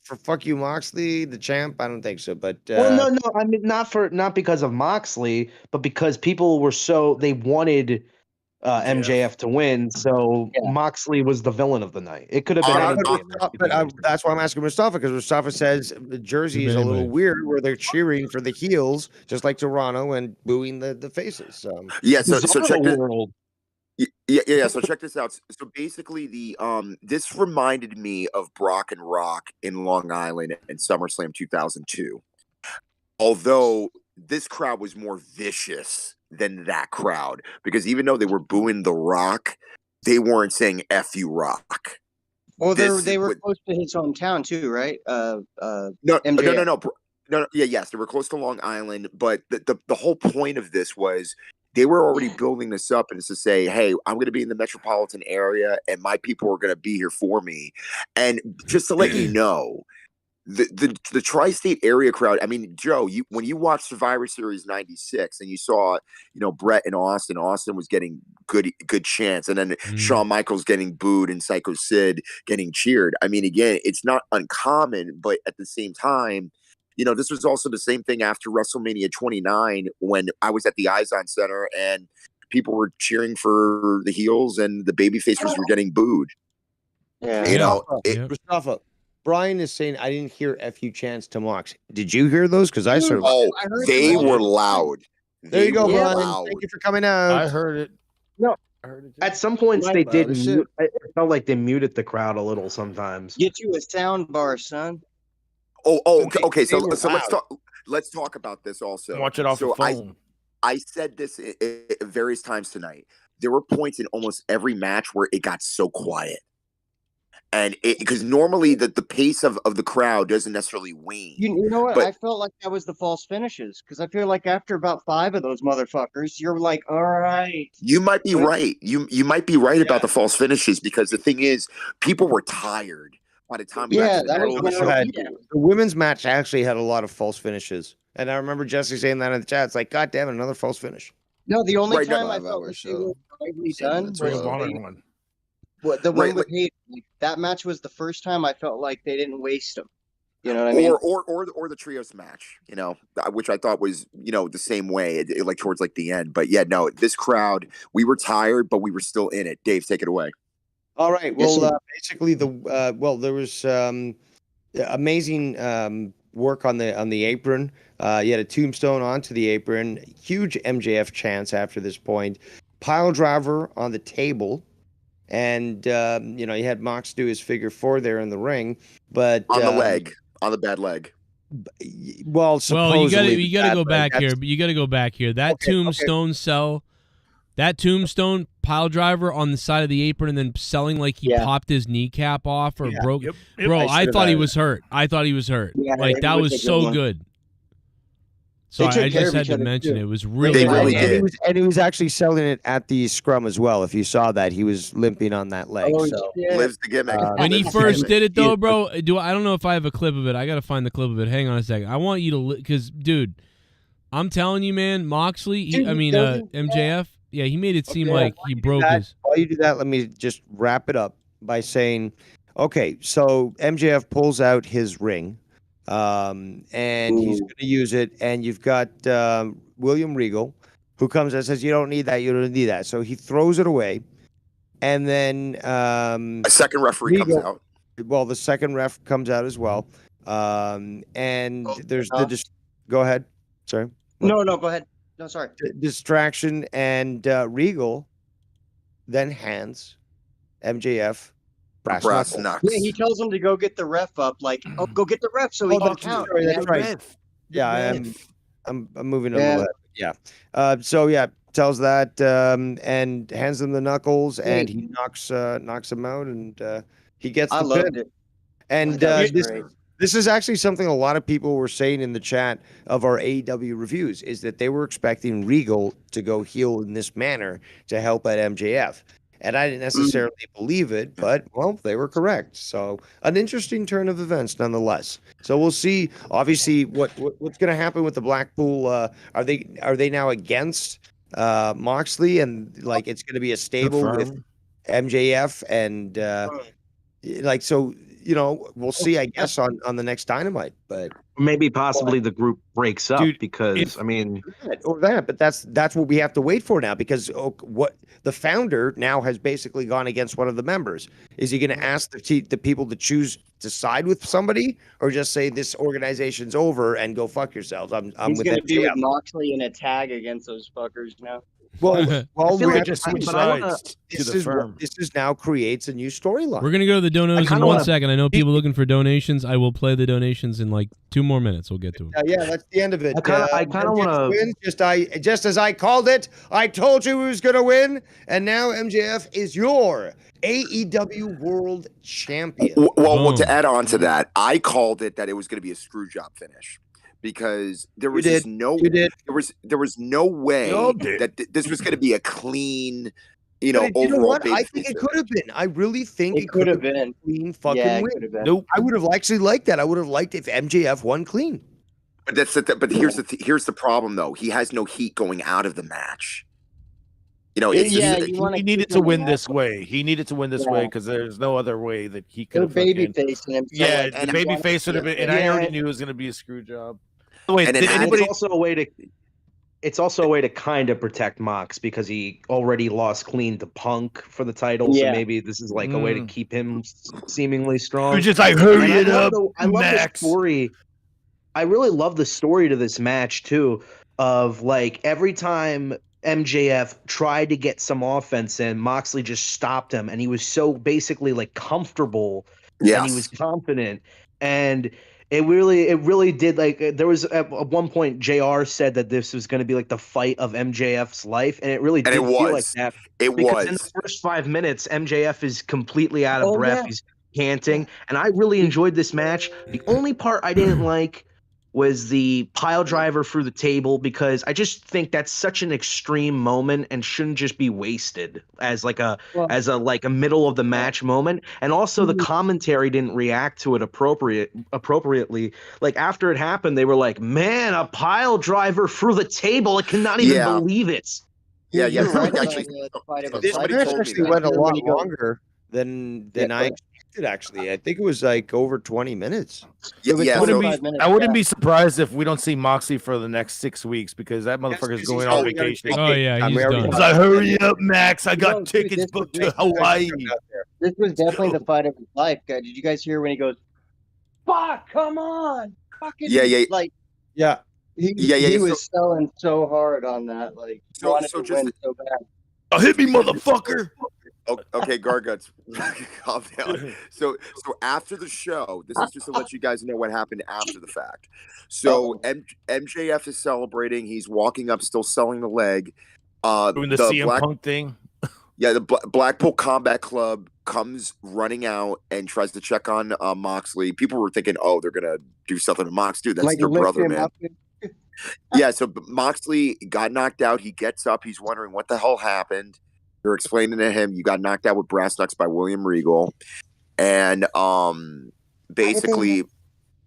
for "fuck you, Moxley," the champ, I don't think so. But well, no, I mean not because of Moxley, but because people were they wanted MJF to win, so Moxley was the villain of the night. It could have been that's why I'm asking Mustafa, because Mustafa says the jersey is a little weird where they're cheering for the heels just like Toronto and booing the faces. So check this. Yeah. So check this out. So basically, this reminded me of Brock and Rock in Long Island and SummerSlam 2002. Although this crowd was more vicious than that crowd, because even though they were booing The Rock, they weren't saying "F you, Rock." Well, they were close to his hometown too, right? No. Yeah, yes, they were close to Long Island, but the whole point of this was they were already building this up, and it's to say, hey, I'm going to be in the metropolitan area, and my people are going to be here for me. And just to let you know, the tri-state area crowd. I mean, Joe, when you watched Survivor Series '96 and you saw, Brett and Austin was getting good chants, and then Shawn Michaels getting booed and Psycho Sid getting cheered. I mean, again, it's not uncommon, but at the same time, this was also the same thing after WrestleMania 29 when I was at the Izon Center and people were cheering for the heels and the babyfaces were getting booed. Yeah. Mustafa, Brian is saying I didn't hear FU chants to Mox. Did you hear those? Because I sort of. Oh, they were loud. There you go, Brian. Thank you for coming out. I heard it. No, at some points they did. It felt like they muted the crowd a little sometimes. Get you a sound bar, son. Okay. So let's talk about this also. Watch it off the phone. I said this at various times tonight. There were points in almost every match where it got so quiet. And because normally the pace of the crowd doesn't necessarily wane. You know what? I felt like that was the false finishes, because I feel like after about 5 of those motherfuckers, you're like, all right. You might be right. You might be right about the false finishes, because the thing is, people were tired by the time we got to the middle of the show. The women's match actually had a lot of false finishes. And I remember Jesse saying that in the chat. It's like, God damn it, another false finish. No, the only time I felt like they were probably done was the one with Hayden. That match was the first time I felt like they didn't waste them. You know what I mean? Or the trios match, which I thought was, the same way, like towards like the end. But yeah, no, this crowd, we were tired, but we were still in it. Dave, take it away. All right. Well, basically there was amazing work on the apron. You had a tombstone onto the apron. Huge MJF chants after this point. Pile driver on the table. And, you had Mox do his figure 4 there in the ring, but on the leg, on the bad leg. Well, supposedly, you gotta go back here. You gotta go back here. That tombstone sell, that tombstone pile driver on the side of the apron, and then selling like he popped his kneecap off or broke. Yep. Bro, I thought he was hurt. Yeah, like that was so good. So I just had to mention it. It was really good. And he was actually selling it at the scrum as well. If you saw that, he was limping on that leg. Lives the gimmick. When he first did it, though, bro, I don't know if I have a clip of it. I got to find the clip of it. Hang on a second. I want you to, because, dude, I'm telling you, man, Moxley, MJF, yeah, he made it seem like he broke his. While you do that, let me just wrap it up by saying, okay, so MJF pulls out his ring. And he's going to use it, and you've got William Regal, who comes and says, you don't need that. So he throws it away, and then a second referee comes out. Well, the second ref comes out as well, and there's go ahead. Sorry. No, go ahead. No, sorry. Distraction, and Regal then hands MJF brass knucks. Yeah, he tells him to go get the ref up. Like, go get the ref so he can count. That's right. Yeah, I'm moving a little bit. Yeah. So tells that and hands him the knuckles, and he knocks him out, and he gets the pin. It. And this is actually something a lot of people were saying in the chat of our AEW reviews, is that they were expecting Regal to go heel in this manner to help at MJF. And I didn't necessarily believe it, but, well, they were correct. So an interesting turn of events nonetheless. So we'll see, obviously, what's going to happen with the Blackpool. Are they now against Moxley, and, like, it's going to be a stable with MJF and, so, we'll see, I guess, on the next Dynamite. But maybe possibly the group breaks up, because but that's what we have to wait for now, because what the founder now has basically gone against one of the members. Is he going to ask the people to choose to side with somebody, or just say this organization's over and go fuck yourselves? I'm He's with going to be with Moxley in a tag against those fuckers now. Well, it just switched sides to the firm. This is now creates a new storyline. We're gonna go to the donos in 1 second. I know people looking for donations. I will play the donations in like 2 more minutes. We'll get to them. Yeah, that's the end of it. I kind of want to just as I called it. I told you he was gonna win, and now MJF is your AEW World Champion. Well, to add on to that, I called it that it was going to be a screw job finish. Because there was just no way that this was going to be a clean, overall. What? I think it could have been. I really think it could have been a clean fucking win. Nope. I would have actually liked that. I would have liked if MJF won clean. But here's the problem though. He has no heat going out of the match. He needed to win this way. He needed to win this way because there's no other way that he could have. Babyface him. Yeah, the babyface would have been, and I already knew it was going to be a screw job. Wait, it's also a way to kind of protect Mox because he already lost clean to Punk for the title. So maybe this is like a way to keep him seemingly strong. You're just like, hurry it up, I love Max. the story. I really love the story to this match too. Of like every time MJF tried to get some offense in, Moxley just stopped him, and he was so basically like comfortable, and he was confident, and it really did. Like there was at one point, JR said that this was going to be like the fight of MJF's life, and it really did feel like that. Because in the first 5 minutes, MJF is completely out of breath. He's panting, and I really enjoyed this match. The only part I didn't like was the pile driver through the table because I just think that's such an extreme moment and shouldn't just be wasted as like a middle of the match moment. And also the commentary didn't react to it appropriately. Like after it happened, they were like, "Man, a pile driver through the table! I cannot even believe it." Yeah. Actually, this match actually went a lot longer than I expected. Actually, I think it was like over 20 minutes. I wouldn't be surprised if we don't see Moxley for the next 6 weeks because that motherfucker's going on vacation. Oh yeah, he's done. Like, hurry up, Max! I got tickets booked to Hawaii. This was definitely the fight of his life, guy. Did you guys hear when he goes, "Fuck, come on, fucking like." Yeah. He was selling so hard on that, like wanted to win so bad. Oh, hit me, motherfucker! Okay, Garguts, calm down. So after the show, this is just to let you guys know what happened after the fact. So MJF is celebrating. He's walking up, still selling the leg. Doing the CM Punk thing. Yeah, the Blackpool Combat Club comes running out and tries to check on Moxley. People were thinking, oh, they're gonna do something to Mox, dude. That's like their brother, man. Yeah, so Moxley got knocked out. He gets up. He's wondering what the hell happened. They're explaining to him, you got knocked out with brass knucks by William Regal. And basically,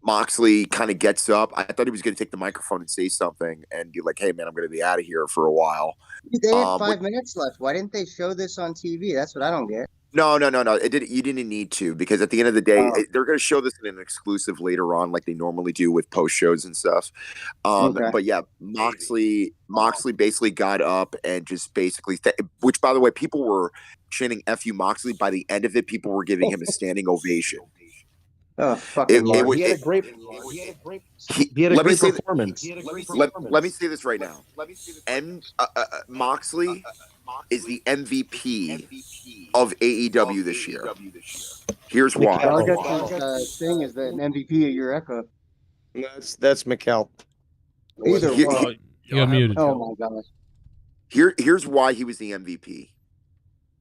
Moxley kind of gets up. I thought he was going to take the microphone and say something and be like, hey, man, I'm going to be out of here for a while. They had 5 minutes left. Why didn't they show this on TV? That's what I don't get. No. You didn't need to because at the end of the day, they're going to show this in an exclusive later on, like they normally do with post shows and stuff. But yeah, Moxley basically got up and just basically, which by the way, people were chanting "F you, Moxley." By the end of it, people were giving him a standing ovation. Oh, fucking Lord. He had a great performance. Let me say this right now. Moxley is the MVP of AEW this year. Here's why. Thing is that an MVP of your echo. That's Mikkel. Either one. You got muted. Oh my gosh. Here's why he was the MVP.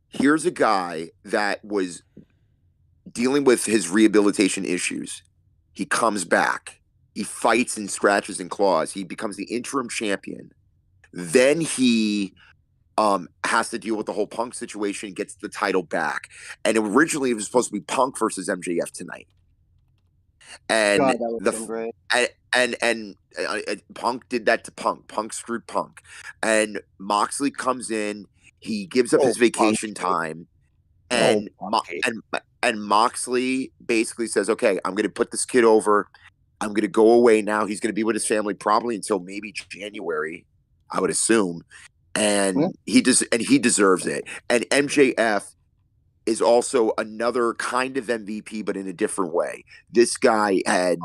Here's a guy that was dealing with his rehabilitation issues. He comes back. He fights and scratches and claws. He becomes the interim champion. Then he has to deal with the whole Punk situation, gets the title back. And originally it was supposed to be Punk versus MJF tonight. And Punk did that to Punk. Punk screwed Punk. And Moxley comes in. He gives up his vacation time. And Moxley basically says, okay, I'm going to put this kid over. I'm going to go away now. He's going to be with his family probably until maybe January, I would assume. And he deserves it. And MJF is also another kind of MVP, but in a different way. This guy had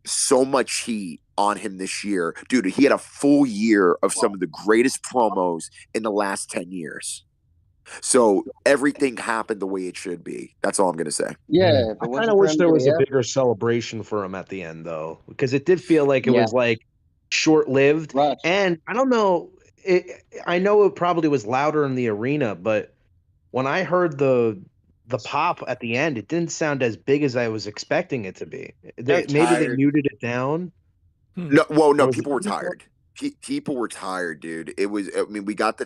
so much heat on him this year. Dude, he had a full year of some of the greatest promos in the last 10 years. So everything happened the way it should be. That's all I'm going to say. Yeah. I kind of wish there was a bigger celebration for him at the end, though, because it did feel like it was like short-lived. And I don't know. I know it probably was louder in the arena, but when I heard the pop at the end, it didn't sound as big as I was expecting it to be. Maybe they muted it down. No, people were tired. People were tired, dude. It was. I mean, we got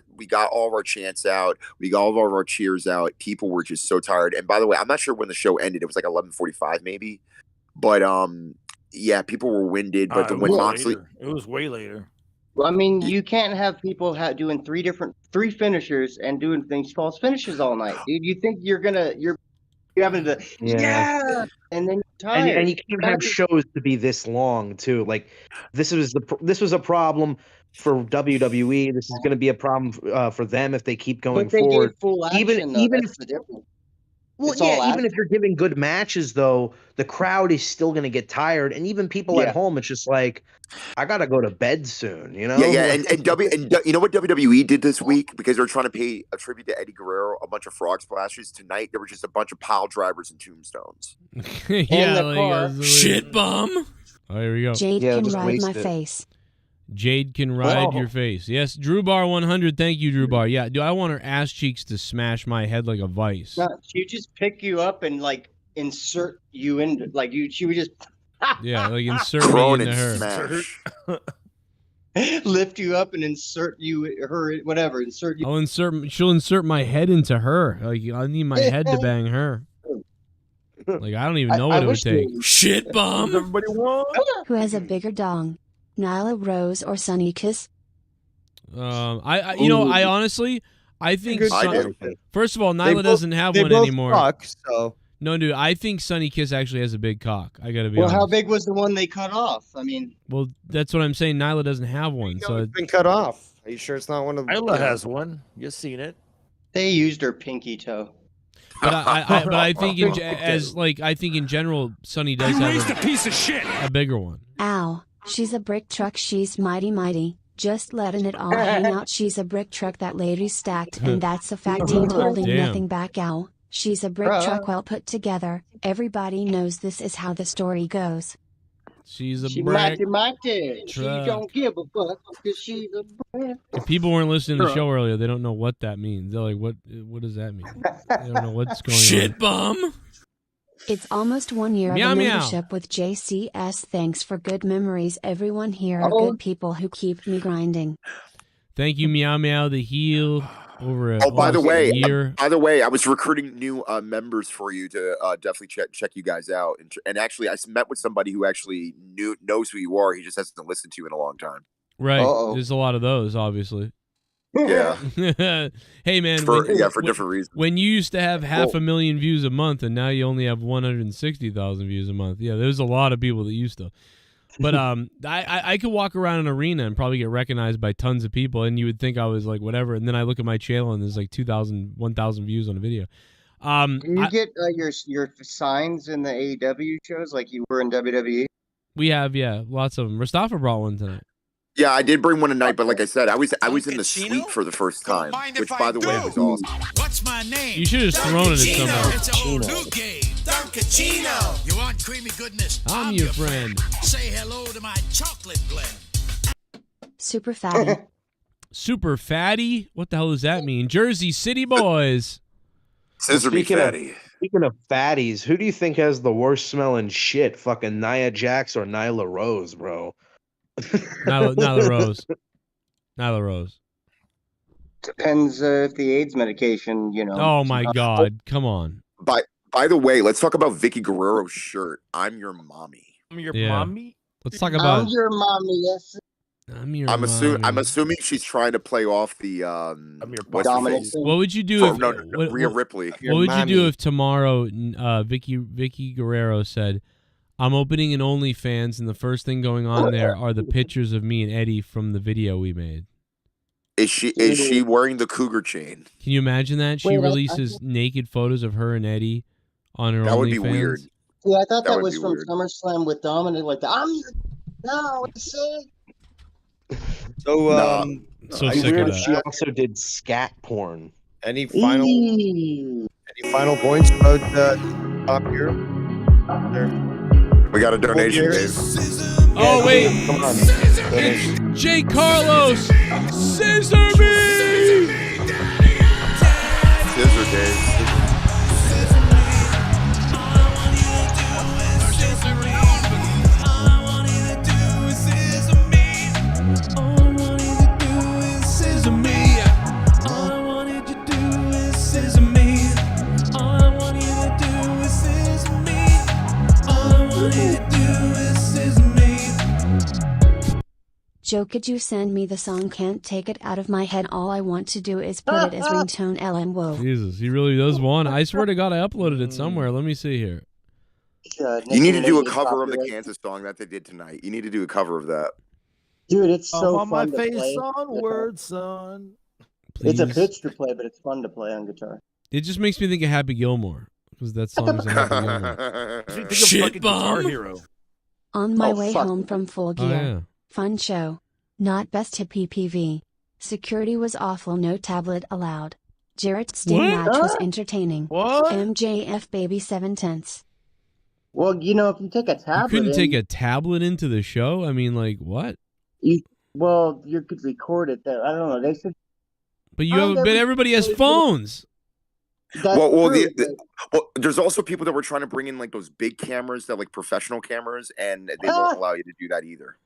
all of our chants out. We got all of our cheers out. People were just so tired. And by the way, I'm not sure when the show ended. It was like 11:45, maybe. But yeah, people were winded. But when Moxley, it was way later. Well, I mean, you can't have people doing three finishers and doing things false finishes all night, dude. You think you're having to and then you're tired. And you can't have shows to be this long too. Like this was a problem for WWE. This is going to be a problem for them if they keep going forward. Full action, even that's the difference. Well, even if you're giving good matches, though, the crowd is still going to get tired, and even people at home, it's just like, I gotta go to bed soon, you know? Yeah, and you know what WWE did this week, because they're trying to pay a tribute to Eddie Guerrero, a bunch of frog splashes. Tonight there were just a bunch of pile drivers and tombstones. Shit bum. Oh, here we go. Jade can ride my face. Jade can ride your face. Yes, Drew Bar 100. Thank you, Drew Bar. Yeah, do I want her ass cheeks to smash my head like a vice? No, she just pick you up and like insert you into she would just yeah, like insert me into her. Lift you up and insert whatever. Insert you. She'll insert my head into her. Like I need my head to bang her. Like I don't even know what it would take. Shit bomb. Everybody won. Who has a bigger dong? Nyla Rose or Sunny Kiss? I honestly, I think. First of all, Nyla doesn't have one anymore. So. No, dude, I think Sunny Kiss actually has a big cock. I gotta be honest. Well, how big was the one they cut off? I mean, well, that's what I'm saying. Nyla doesn't have one, so it's been cut off. Are you sure it's not one of? Nyla has one. You've seen it. They used her pinky toe. But I think I think in general, Sunny does have a piece of shit, a bigger one. Ow, she's a brick truck. She's mighty. Just letting it all hang out. She's a brick truck. That lady's stacked, and that's a fact. Ain't holding nothing back. Ow. She's a brick truck well put together. Everybody knows this is how the story goes. She's a brick truck. She don't give a fuck because she's a brick. If people weren't listening to the show earlier, they don't know what that means. They're like, what does that mean? They don't know what's going on. Shit bum. It's almost 1 year of a membership with JCS. Thanks for good memories. Everyone here are good people who keep me grinding. Thank you, Meow Meow, the heel. By the way, I was recruiting new members for you to definitely check you guys out. And actually, I met with somebody who actually knows who you are. He just hasn't listened to you in a long time. Right. There's a lot of those, obviously. Yeah. Hey, man. For different reasons. When you used to have 500,000 views a month, and now you only have 160,000 views a month. Yeah, there's a lot of people that used to. But I could walk around an arena and probably get recognized by tons of people, and you would think I was like whatever. And then I look at my channel and there's like 2,000, 1,000 views on a video. Do you get your signs in the AEW shows like you were in WWE? We have, lots of them. Mustafa brought one tonight. Yeah, I did bring one tonight, but like I said, I was in the suite for the first time, which by the way was awesome. What's my name? You should have just thrown it at somebody. It's a whole new game. Duncachino. You want creamy goodness? I'm your friend. Say hello to my chocolate blend. Super fatty. Super fatty? What the hell does that mean? Jersey City boys. Scissor me fatty. Speaking of fatties, who do you think has the worst smelling shit? Fucking Nia Jax or Nyla Rose, bro? Nyla Rose. Nyla Rose. Depends if the AIDS medication, Oh my God! Come on. By the way, let's talk about Vicky Guerrero's shirt. I'm your mommy. I'm your mommy. Let's talk about. I'm your mommy. Yes. I'm assuming she's trying to play off the dominance. What would you do if Rhea Ripley? What would you do if tomorrow Vicky Guerrero said, "I'm opening an OnlyFans, and the first thing going on there are the pictures of me and Eddie from the video we made"? Is she wearing the cougar chain? Can you imagine that? She releases naked photos of her and Eddie on her OnlyFans. That would be weird. Yeah, I thought that was from SummerSlam with Dominic. Like, I'm No, it's sick. So, So I sick heard of she that. also did scat porn. Any final points about top here? We got a donation, Dave. Oh wait, Come on. it's Jay Carlos. Scissor me. Scissor Dave. Joe, could you send me the song Can't Take It Out of My Head? All I want to do is put it as ringtone LM. Whoa. Jesus, he really does want. I swear to God, I uploaded it somewhere. Let me see here. You need to do a cover of the Kansas song that they did tonight. You need to do a cover of that. Dude, it's so on fun my to face play. onward, son. It's a Please. bitch to play, but it's fun to play on guitar. It just makes me think of Happy Gilmore because that song is a Happy Gilmore. Shit, Guitar Hero. On my Oh, way fuck. home from Full Oh, Gear. yeah. Fun show. Not best to PPV. Security was awful, no tablet allowed. Jarrett's Sting What? match was entertaining. What? MJF baby 7/10. Well, you know, if you take a You tablet, couldn't take a tablet into the show? I mean, like, what? you could record it there. I don't know. They should. But but everybody has phones. That's Well, true, well, there's also people that were trying to bring in like those big cameras that like professional cameras, and they won't allow you to do that either.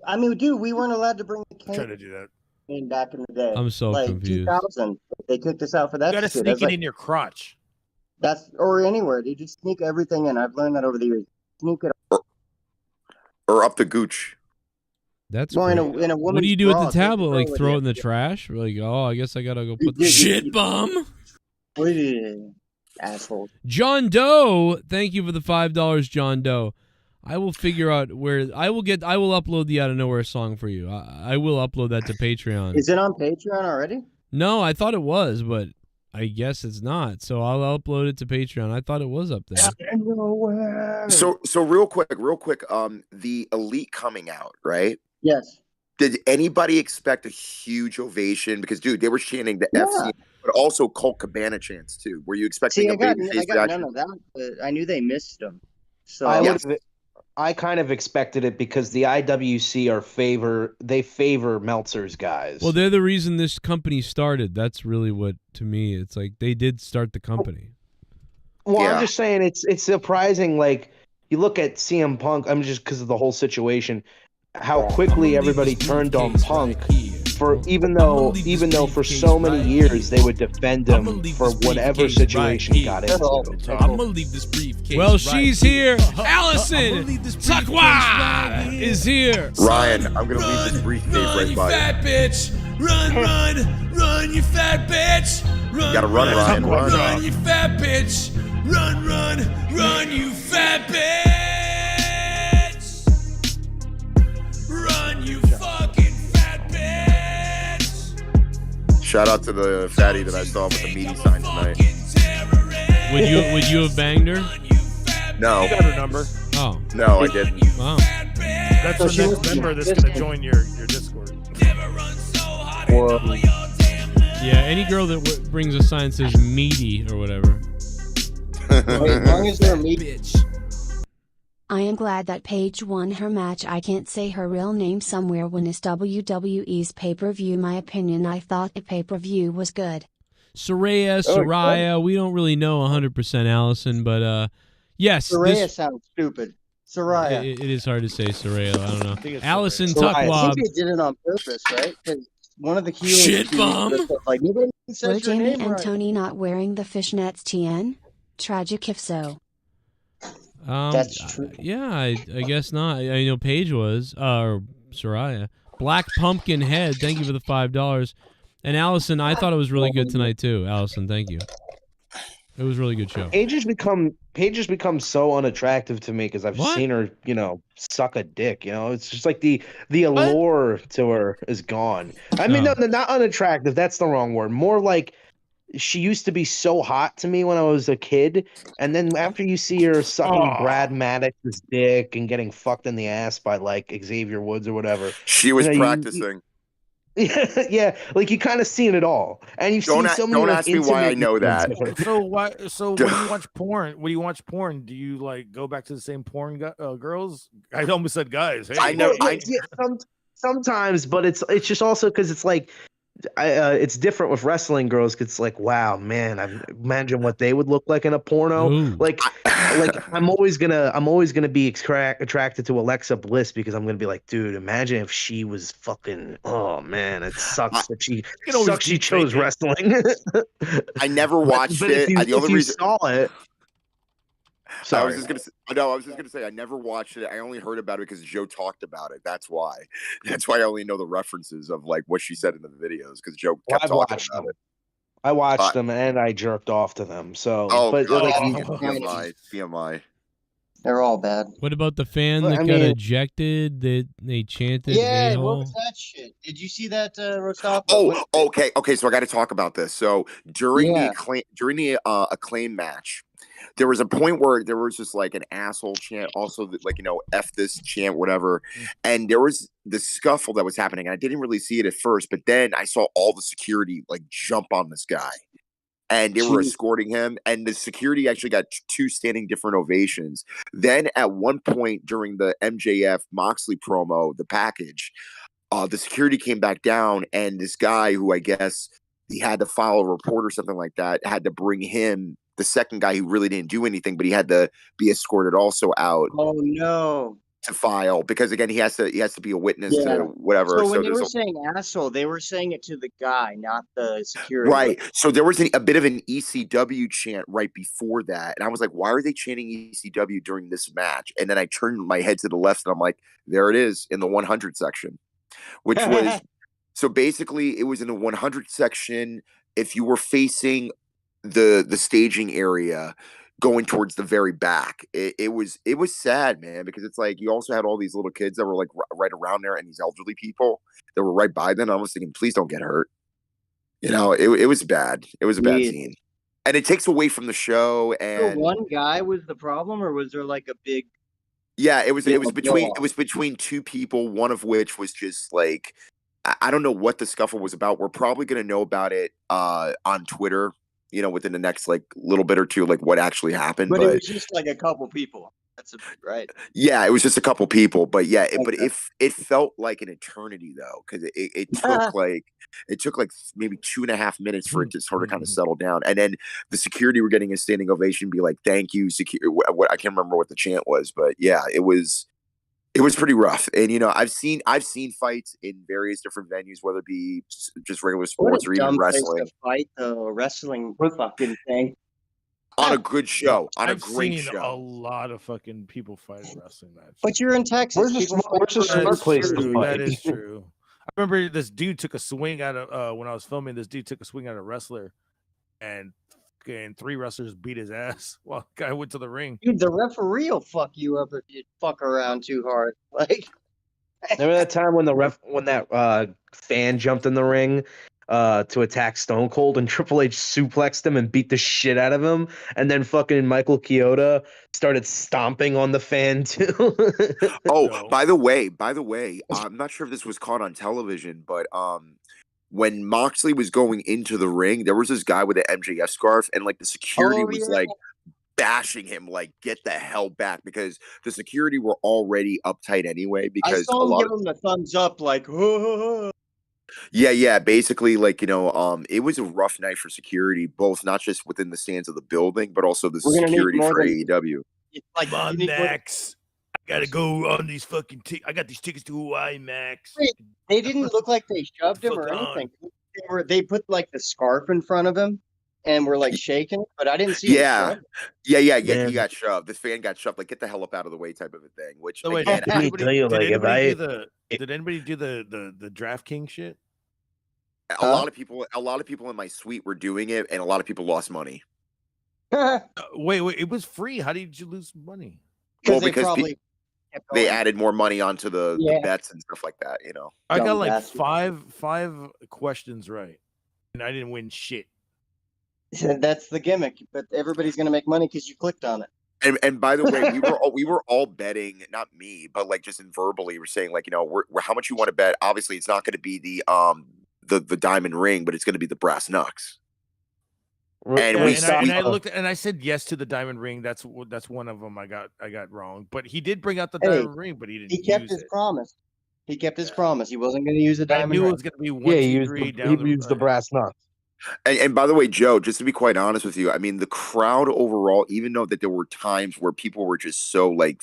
I mean, dude, we weren't allowed to bring the camera Try to do that. in back in the day. I'm so like confused. 2000, they kicked us out for that. You gotta shit. sneak That's it like- in your crotch. That's or anywhere. They just sneak everything in. I've learned that over the years. Sneak it. Or up the gooch. That's Well, in great. a What do you do with the woman's bra, they tablet? Like throw it throw it in. in the trash? Or like, oh, I guess I gotta go put the Yeah, shit bum. Asshole. John Doe, thank you for the $5, John Doe. I will figure out where I will upload the Out of Nowhere song for you. I will upload that to Patreon. Is it on Patreon already? No, I thought it was, but I guess it's not. So I'll upload it to Patreon. I thought it was up there. So real quick, the Elite coming out, right? Yes. Did anybody expect a huge ovation? Because dude, they were chanting the FC, but also Colt Cabana chants too. Were you expecting See, a I got babyface none reaction? of that. But I knew they missed them. So I kind of expected it because the IWC they favor Meltzer's guys. Well, they're the reason this company started. That's really what, to me, it's like they did start the company. Well, Yeah. I'm just saying it's surprising. Like you look at CM Punk, I'm just because of the whole situation, how quickly everybody turned on Punk. For even though for so many years they would defend him for whatever situation he got into. I'm gonna leave this briefcase. Well, she's here. Allison Takwa is here. Ryan, I'm gonna leave this briefcase right by you. Fat bitch, run, you fat bitch. Run, Gotta run, Ryan, run. run, you fat bitch. Run, you fat bitch. Run, you fucking fat bitch. Shout out to the fatty that I saw with the meaty sign tonight. Would you have banged her? No. You got her number. Oh. No, I didn't. Wow. That's the next member that's gonna join your Discord. Yeah, any girl that brings a sign that says meaty or whatever. as long as they're meat. I am glad that Paige won her match. I can't say her real name somewhere when it's WWE's pay-per-view. My opinion, I thought the pay-per-view was good. Saraya, we don't really know 100% Allison, but yes. Saraya sounds stupid. Saraya. It is hard to say Saraya. I don't know. it's Allison I Tuckwab. think they did it on purpose, right? Because one of the heels. Shit bum. Like nobody Were says your Jamie name and right. Tony not wearing the fishnets, TN? Tragic if so. That's true. Yeah, I guess not. I know Paige was, or Saraya. Black Pumpkin Head, thank you for the $5. And Allison, I thought it was really good tonight too. Allison, thank you. It was a really good show. Paige has become so unattractive to me because I've seen her, suck a dick. It's just like the allure to her is gone. I mean, no, not unattractive. That's the wrong word. More like she used to be so hot to me when I was a kid, and then after you see her sucking Brad Maddox's dick and getting fucked in the ass by like Xavier Woods or whatever, She was you know, practicing. Yeah, like you kind of seen it all, and you've seen so many. Don't like, ask me why I know that. So why? So when you watch porn, do you like go back to the same porn girls? I almost said guys. Hey, I know. Sometimes, but it's just also because it's like it's different with wrestling girls. 'Cause it's like, wow, man, I imagine what they would look like in a porno. Like I'm always gonna be attracted to Alexa Bliss because I'm gonna be like, dude, imagine if she was fucking. Oh man, it sucks that she chose wrestling. I never watched but it. If you saw it. Sorry. I was just gonna say I never watched it. I only heard about it because Joe talked about it. That's why. That's why I only know the references of like what she said in the videos because Joe kept talking about it. I watched them and I jerked off to them. So, TMI. They're all bad. What about the fan that got ejected? They chanted. Yeah, a-hole? what was that shit? Did you see that, Rostop? Okay. So I got to talk about this. So during the acclaim match, there was a point where there was just like an asshole chant, also like, you know, F this chant, whatever. And there was the scuffle that was happening. I didn't really see it at first, but then I saw all the security like jump on this guy. And they were escorting him, and the security actually got 2 standing different ovations. Then at one point during the MJF Moxley promo, the package, the security came back down, and this guy who I guess he had to file a report or something like that had to bring him, the second guy who really didn't do anything, but he had to be escorted also out. Oh no. To file, because again he has to be a witness to whatever. So when they were saying asshole, they were saying it to the guy, not the security. Right. So there was a bit of an ECW chant right before that, and I was like, why are they chanting ECW during this match? And then I turned my head to the left, and I'm like, there it is in the 100 section, which was so basically it was in the 100 section. If you were facing the staging area, going towards the very back, it was sad, man, because it's like you also had all these little kids that were like right around there, and these elderly people that were right by them. I was thinking, please don't get hurt. You know, it was bad. It was a bad scene, and it takes away from the show. And so one guy was the problem, or was there like a big? Yeah, it was between 2 people, one of which was just like, I don't know what the scuffle was about. We're probably gonna know about it on Twitter, you know, within the next like little bit or two, like what actually happened. But it was just like a couple people. That's right. Yeah, it was just a couple people, but yeah, but it felt like an eternity though, because it took like maybe 2.5 minutes for it to sort of kind of settle down, and then the security were getting a standing ovation, be like, "Thank you, security." What I can't remember what the chant was, but yeah, it was pretty rough. And you know, I've seen fights in various different venues, whether it be just regular sports or even wrestling. Fight the wrestling fucking thing on a good show, on I've a great seen show. A lot of fucking people fight in wrestling matches. But you're in Texas. Where's the smart place to fight? That is true. I remember this dude took a swing at when I was filming. This dude took a swing at a wrestler, and 3 wrestlers beat his ass while the guy went to the ring. Dude, the referee will fuck you up if you fuck around too hard. Like, remember that time when that fan jumped in the ring to attack Stone Cold, and Triple H suplexed him and beat the shit out of him, and then fucking Michael Chioda started stomping on the fan too. Oh, by the way, I'm not sure if this was caught on television, but when Moxley was going into the ring, there was this guy with an MJF scarf, and like the security was like bashing him, like, get the hell back, because the security were already uptight anyway. Because I saw him give him the thumbs up, like, oh. Yeah. Basically, like, you know, it was a rough night for security, both not just within the stands of the building, but also the security for AEW. Like, come on, Max. I gotta go on these fucking. I got these tickets to Hawaii, Max. Wait, they didn't look like they shoved him or anything. They put like the scarf in front of him and were like shaking, but I didn't see. Yeah. He got shoved. This fan got shoved. Like, get the hell up out of the way, type of a thing. Which so wait, again, did anybody do the DraftKings shit? A lot of people in my suite were doing it, and a lot of people lost money. Wait, it was free. How did you lose money? Well, because they added more money onto the bets and stuff like that. You know, I got like five questions right, and I didn't win shit. That's the gimmick, but everybody's gonna make money because you clicked on it. And by the way, we were all betting, not me, but like just in verbally, we're saying like, you know, we're how much you want to bet. Obviously, it's not going to be the diamond ring, but it's going to be the brass knucks. And I looked and I said yes to the diamond ring. That's one of them I got wrong. But he did bring out the diamond ring, but he didn't. He kept his promise. He kept his promise. He wasn't going to use the diamond ring. I knew it was going to be 1, 2, 3 down he used the brass knucks. And by the way, Joe, just to be quite honest with you, I mean, the crowd overall, even though that there were times where people were just so like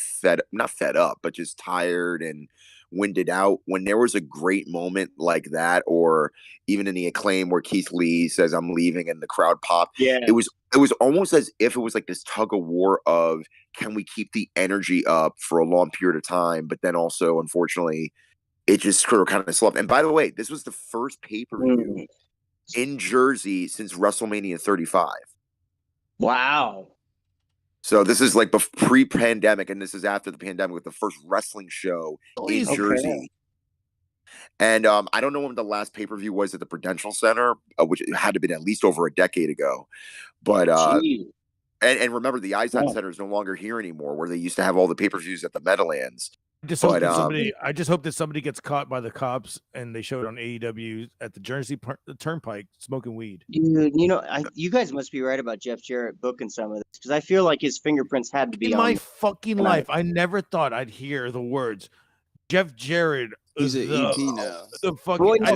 not fed up, but just tired and winded out, when there was a great moment like that, or even in the Acclaim where Keith Lee says, "I'm leaving," and the crowd popped. Yeah. It was almost as if it was like this tug of war of, can we keep the energy up for a long period of time? But then also, unfortunately, it just sort of kind of slumped. And by the way, this was the first pay-per-view in Jersey since WrestleMania 35. Wow. So this is like pre-pandemic, and this is after the pandemic with the first wrestling show in Jersey. And I don't know when the last pay-per-view was at the Prudential Center, which had to have been at least over a decade ago. But and remember, the Izod Center is no longer here anymore, where they used to have all the pay-per-views at the Meadowlands. I just hope that somebody gets caught by the cops and they show it on AEW at the Jersey Turnpike smoking weed. Dude, you know, you guys must be right about Jeff Jarrett booking some of this, because I feel like his fingerprints had to be in on my fucking life. I never thought I'd hear the words Jeff Jarrett. He's an EP now. The fucking, I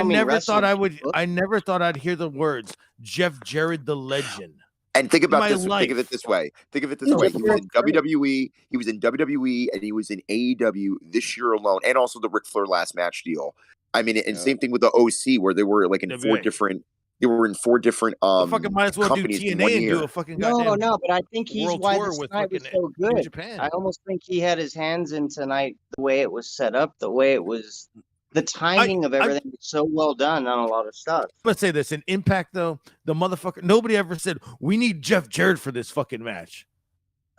never thought I'd hear the words Jeff Jarrett the Legend. And think about this. Think of it this way. He was in WWE. He was in WWE, and he was in AEW this year alone, and also the Ric Flair last match deal. I mean, and same thing with the OC, where they were like in four different. They were in 4 different fucking might as well do TNA and do a fucking goddamn no, but I think he's why this night was so good. Japan. I almost think he had his hands in tonight, the way it was set up, the way it was. The timing of everything was so well done on a lot of stuff. Let's say this: in Impact, though, the motherfucker, nobody ever said we need Jeff Jarrett for this fucking match.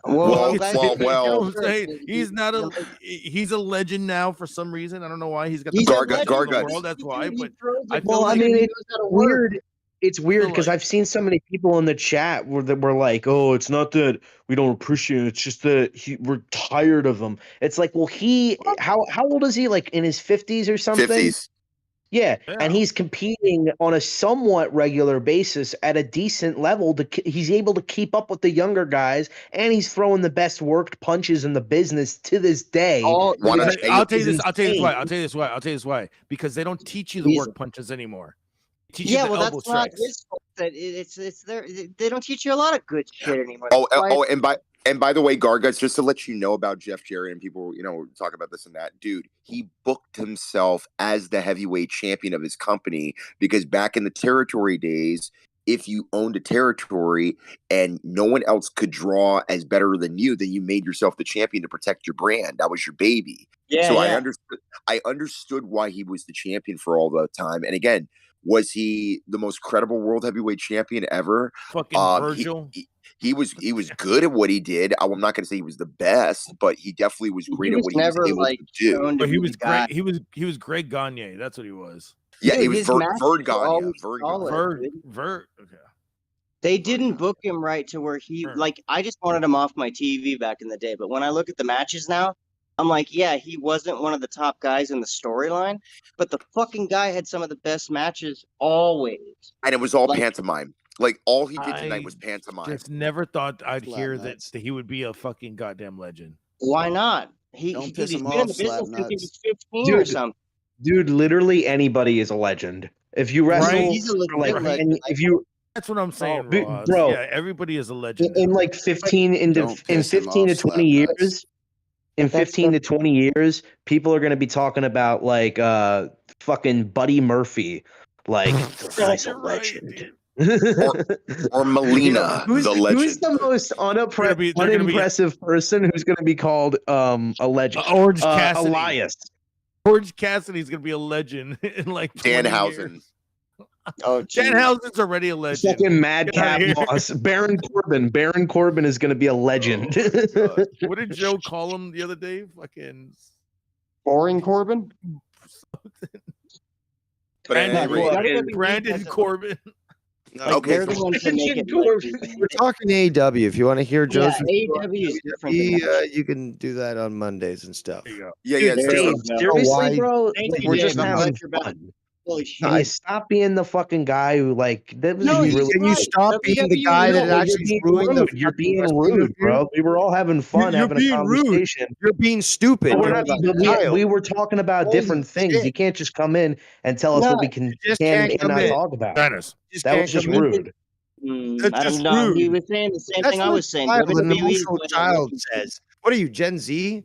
Well, you know what I'm saying? He's not a. He's a legend now for some reason. I don't know why he's got the Garguts. That's why. But I mean, it's weird. It's weird because I've seen so many people in the chat where we're like, "Oh, it's not that we don't appreciate it. It's just that we're tired of him." It's like, well, how old is he? Like in his 50s or something? 50s. Yeah, and he's competing on a somewhat regular basis at a decent level. He's able to keep up with the younger guys, and he's throwing the best worked punches in the business to this day. I'll tell you this why. Because they don't teach you the work punches anymore. Yeah, well, that's not his fault. That it's there. They don't teach you a lot of good shit anymore. And by the way, Garguts, just to let you know about Jeff Jarrett, and people, you know, talk about this and that, dude, he booked himself as the heavyweight champion of his company because back in the territory days, if you owned a territory and no one else could draw as better than you, then you made yourself the champion to protect your brand. That was your baby. Yeah, so I understood why he was the champion for all the time. And again, was he the most credible world heavyweight champion ever? Fucking Virgil. He was good at what he did. I'm not going to say he was the best, but he definitely was great at what he was able to do. But he was great. He was Greg Gagne. That's what he was. Yeah, he was Verd Gagne. Verd. Okay. They didn't book him right to where he like. I just wanted him off my TV back in the day, but when I look at the matches now, I'm like, yeah, he wasn't one of the top guys in the storyline, but the fucking guy had some of the best matches always. And it was all pantomime. Like, all he did tonight was pantomime. Just never thought I'd hear that he would be a fucking goddamn legend. Why not? He's been in the business since he was 15 or something. Dude, literally anybody is a legend. If you wrestle, that's what I'm saying, bro. Yeah, everybody is a legend. In like 15 to 20 years. In 15 to 20 years, people are going to be talking about like fucking Buddy Murphy, like the guy's a legend. or Melina, the legend. Who's the most unimpressive person who's going to be called a legend? Orange Cassidy. Elias. Orange Cassidy's going to be a legend in like Danhausen. Oh, Danhausen's already a legend. Fucking Madcap Moss. Baron Corbin. Baron Corbin is going to be a legend. What did Joe call him the other day? Fucking Boring Corbin. But at any rate, Brandon Corbin. Like, okay, they're the ones that make it. We're talking AEW. If you want to hear Joe's AEW is different than that. you can do that on Mondays and stuff. Yeah. Dave, seriously, bro, like, we're just having fun. fun. Holy Can you stop being the fucking guy who that was really Can you stop being the guy that actually ruined the? You're being rude, bro. We were all having fun, having a conversation. You're being stupid. We were talking about different things. You can't just come in and tell us what we can and cannot talk about. That was just rude. I don't know. He was saying the same thing I was saying. An emotional child says, "What are you, Gen Z?"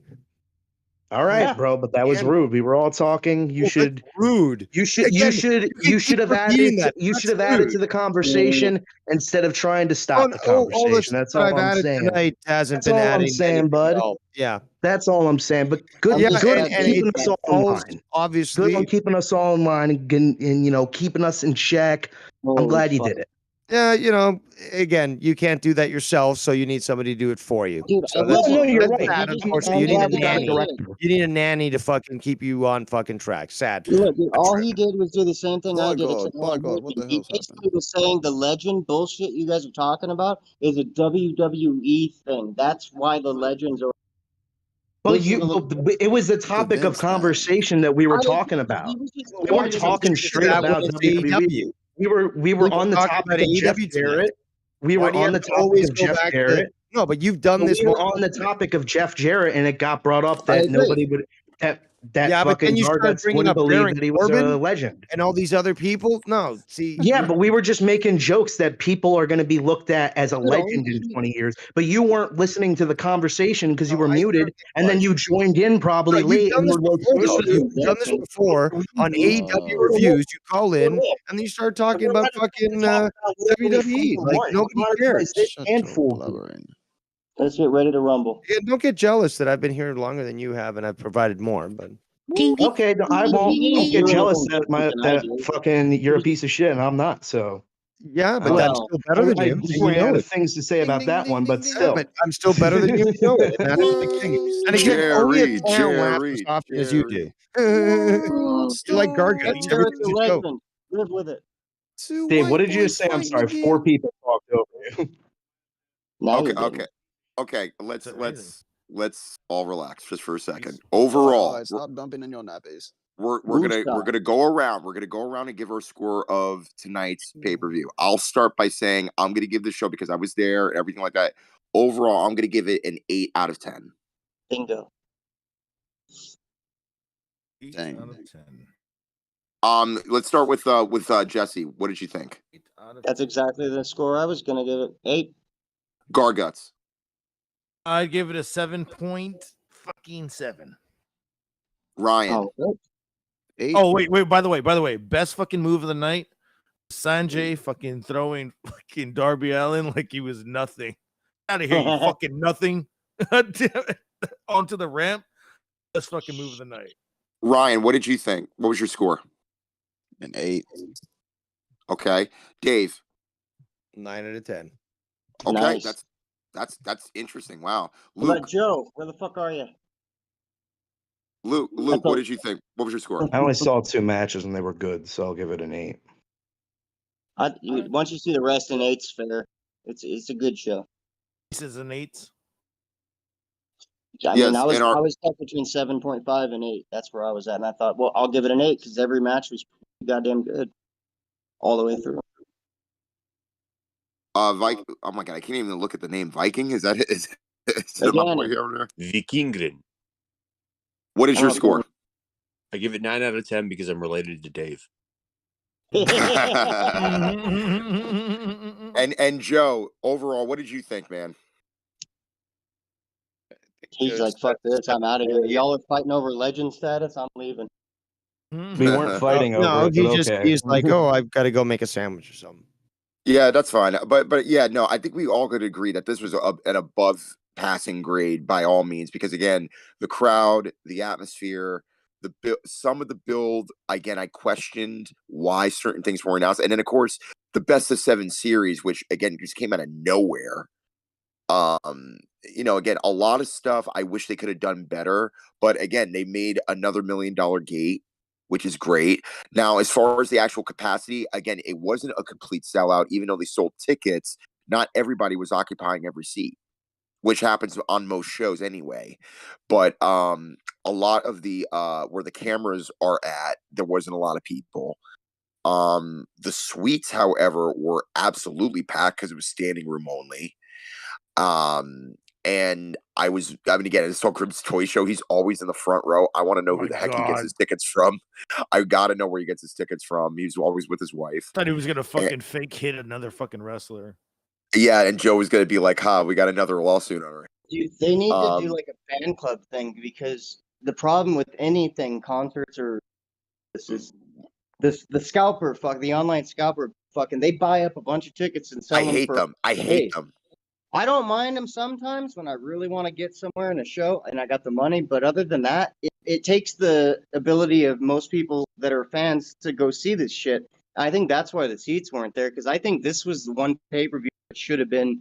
All right, bro, but that was rude. We were all talking. You should rude. You should have added to the conversation instead of trying to stop the conversation. That's all I'm saying. Tonight hasn't That's been all I'm adding saying, bud. Yeah, that's all I'm saying. But good on keeping us all in line. Obviously, good on keeping us all in line and keeping us in check. I'm glad you did it. Yeah, again, you can't do that yourself, so you need somebody to do it for you. Dude, so you're right. Unfortunately, you need a nanny. You need a nanny to fucking keep you on fucking track. Sad. Look, dude, all he did was do the same thing I did. What the He basically was saying the legend bullshit you guys are talking about is a WWE thing. That's why the legends are. Well, it was the topic of conversation that we were talking about. We weren't talking straight about WWE. We were on the topic of Jeff Jarrett. We were on the topic of Jeff Jarrett. No, but you've done this. We were on the topic of Jeff Jarrett, and it got brought up that nobody would that fucking Jarrett wouldn't believe that he was a legend. And all these other people. No, see. Yeah, but we were just making jokes that people are going to be looked at as a legend in 20 years. But you weren't listening to the conversation because you were muted, and then you joined in probably late. You've done this before on AEW reviews. You call in, and then you start talking about fucking WWE. Like, nobody cares. Let's get ready to rumble. Yeah, don't get jealous that I've been here longer than you have, and I've provided more. But okay, I won't get jealous that fucking you're a piece of shit and I'm not. So yeah, but that's still better than you. I ran out of things to say about that one, but still, but I'm still better than you. Know it. And that's the thing. And again, only a town laughs as often as you do. You're like Gargano. Live with it. Dave, what did you just say? I'm sorry. 4 people talked over you. Okay, let's all relax just for a second. Overall, stop dumping in your nappies. We're gonna go around. We're gonna go around and give our score of tonight's pay-per-view. I'll start by saying I'm gonna give the show because I was there and everything like that. Overall, I'm gonna give it an 8 out of 10. Bingo. 8 out of 10. Let's start with Jesse. What did you think? That's exactly the score I was gonna give it. 8. Garguts. I'd give it a 7.7. Ryan. Oh, wait. By the way, best fucking move of the night. Sanjay fucking throwing fucking Darby Allin like he was nothing. Out of here, you fucking nothing. Onto the ramp. Best fucking move of the night. Ryan, what did you think? What was your score? An 8. Okay. Dave. 9 out of 10. Okay, nice. That's interesting. Wow. Luke. But Joe, where the fuck are you? Luke, what did you think? What was your score? I only saw 2 matches and they were good, so I'll give it an 8. Once you see the rest in 8's fair. It's a good show. This is an 8. I mean, I was stuck between 7.5 and 8. That's where I was at, and I thought, well, I'll give it an 8 because every match was goddamn good, all the way through. Oh my god, I can't even look at the name. Viking? Is that it? Is it my boy over there? Vikingren. What is your score? I give it 9 out of 10 because I'm related to Dave. and Joe, overall, what did you think, man? He's like, fuck this, I'm out of here. Y'all are fighting over legend status, I'm leaving. We weren't fighting over it. He's like, oh, I've got to go make a sandwich or something. Yeah, that's fine. But yeah, no, I think we all could agree that this was an above passing grade by all means, because again, the crowd, the atmosphere, some of the build, again, I questioned why certain things were announced. And then of course, the best of 7 series, which again just came out of nowhere. Again, a lot of stuff I wish they could have done better, but again, they made another $1 million gate, which is great. Now, as far as the actual capacity, again, it wasn't a complete sellout, even though they sold tickets. Not everybody was occupying every seat, which happens on most shows anyway. But a lot of the where the cameras are at, there wasn't a lot of people. The suites, however, were absolutely packed because it was standing room only. And I mean, again, it's Stone Crim's toy show. He's always in the front row. I want to know who the heck he gets his tickets from. I got to know where he gets his tickets from. He's always with his wife. Thought he was going to fucking fake hit another fucking wrestler. Yeah, and Joe was going to be like, we got another lawsuit on her. Dude, they need to do like a fan club thing, because the problem with anything, concerts or this is the scalper, the online scalper, they buy up a bunch of tickets and sell them. I hate them. I don't mind them sometimes when I really want to get somewhere in a show and I got the money. But other than that, it takes the ability of most people that are fans to go see this shit. I think that's why the seats weren't there, because I think this was the one pay-per-view that should have been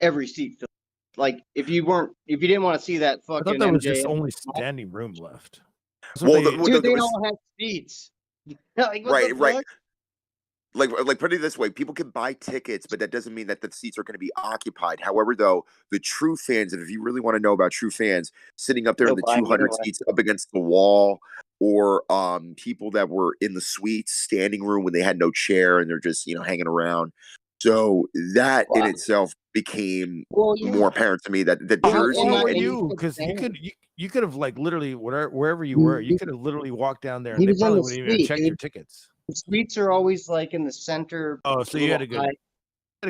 every seat filled. Like, if you didn't want to see that fucking I thought there was MJF, just only standing room left. Well, dude, they don't have seats. Like, what the fuck? Like put it this way, people can buy tickets, but that doesn't mean that the seats are going to be occupied. However, though, the true fans, and if you really want to know about true fans, sitting up there in the 200 seats up against the wall, or people that were in the suites, standing room when they had no chair and they're just hanging around. So that in itself became more apparent to me that Jersey. Because you could have like literally wherever you were, you could have literally walked down there and He they was on probably the wouldn't even check suite, your tickets. The suites are always like in the center. Oh, so you had a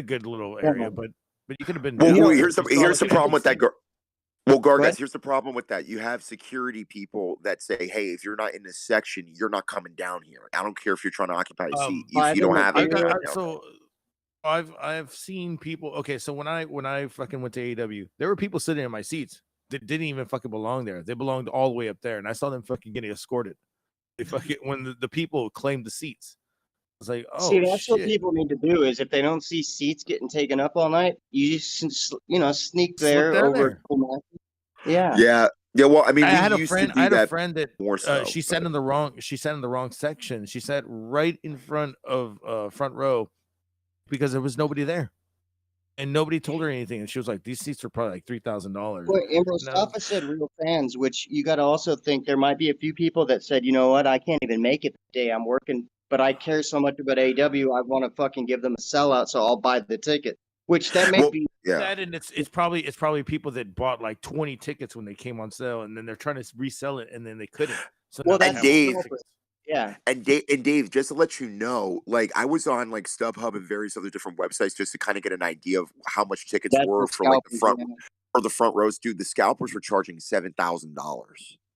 good little area, but you could have been. Well, here's the problem with that. Well, Gargas, here's the problem with that. You have security people that say, "Hey, if you're not in this section, you're not coming down here. I don't care if you're trying to occupy a seat. If you don't have it." I've seen people. Okay, so when I fucking went to AEW, there were people sitting in my seats that didn't even fucking belong there. They belonged all the way up there, and I saw them fucking getting escorted. They fucking when the people claimed the seats. I was like, oh, see, that's what people need to do. Is if they don't see seats getting taken up all night, you just sneak there over. Yeah. Well, I mean, I had a friend that more so, she sat in the wrong. She sat in the wrong section. She sat right in front of front row because there was nobody there, and nobody told her anything. And she was like, "These seats are probably like $3,000." And Mustafa said real fans, which you got to also think there might be a few people that said, you know what, I can't even make it today. I'm working, but I care so much about AEW. I want to fucking give them a sellout, so I'll buy the ticket. Which that may be that, and it's probably people that bought like 20 tickets when they came on sale, and then they're trying to resell it, and then they couldn't. So and Dave, yeah, and Dave, just to let you know, like I was on like StubHub and various other different websites just to kind of get an idea of how much tickets were for like the front or the front rows. Dude, the scalpers were charging $7,000.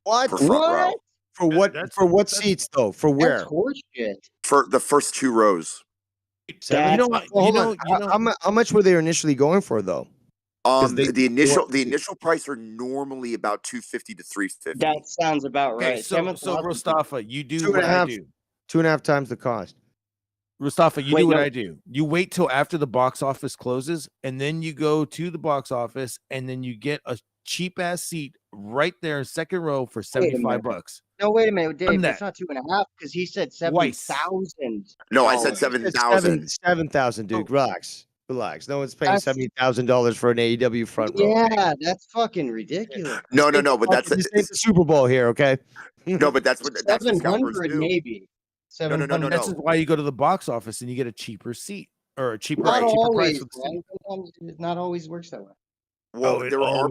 What? Per front row. For what seats though? For where? For the first two rows. How much were they initially going for though? The initial price are normally about $250 to $350. That sounds about right. Okay, so Mustafa, you do what I do. 2.5 times the cost. Mustafa, you do what I do. You wait till after the box office closes, and then you go to the box office, and then you get a cheap ass seat right there in second row for $75. No, wait a minute, Dave. That's not 2.5 because he said 7,000. No, I said 7,000. 7,000, dude. Relax. No one's paying $70,000 for an AEW front row. Yeah, that's fucking ridiculous. No, but that's the Super Bowl here, okay? No, but that's what 700 maybe. No. That's why you go to the box office and you get a cheaper seat or a cheaper price. Sometimes it not always works that way. Well, there are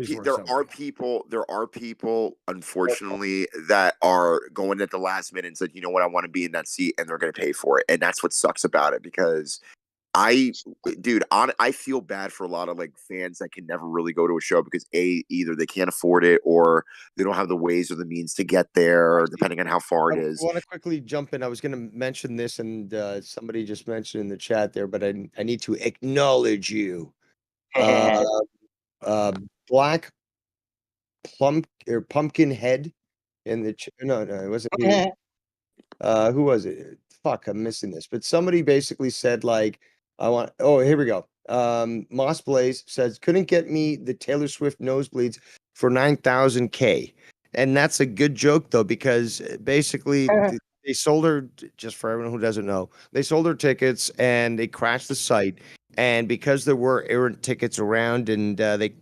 people, unfortunately, that are going at the last minute and said, you know what, I want to be in that seat, and they're going to pay for it. And that's what sucks about it, because I feel bad for a lot of like fans that can never really go to a show because either they can't afford it or they don't have the ways or the means to get there, depending on how far it is. I want to quickly jump in. I was going to mention this, and somebody just mentioned in the chat there, but I need to acknowledge you. Black pumpkin head in the no, it wasn't me. Who was it? Fuck, I'm missing this. But somebody basically said like, here we go. Moss Blaze says couldn't get me the Taylor Swift nosebleeds for $9,000 K, and that's a good joke though, because basically they sold her, just for everyone who doesn't know, they sold her tickets and they crashed the site. And because there were errant tickets around and they,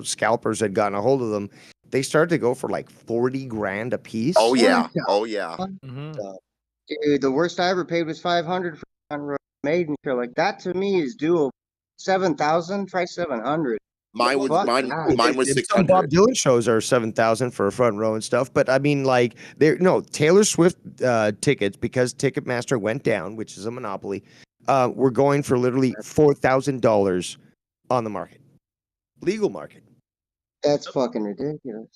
scalpers had gotten a hold of them, they started to go for like 40 grand a piece. Oh yeah. Oh yeah. Dude, the worst I ever paid was 500 for a maiden show. Like that to me is doable. 7,000, try 700. Mine was 600. Some Bob Dylan shows are 7,000 for a front row and stuff, but I mean, like, Taylor Swift tickets, because Ticketmaster went down, which is a monopoly. We're going for literally $4,000 on the market, legal market. That's fucking ridiculous.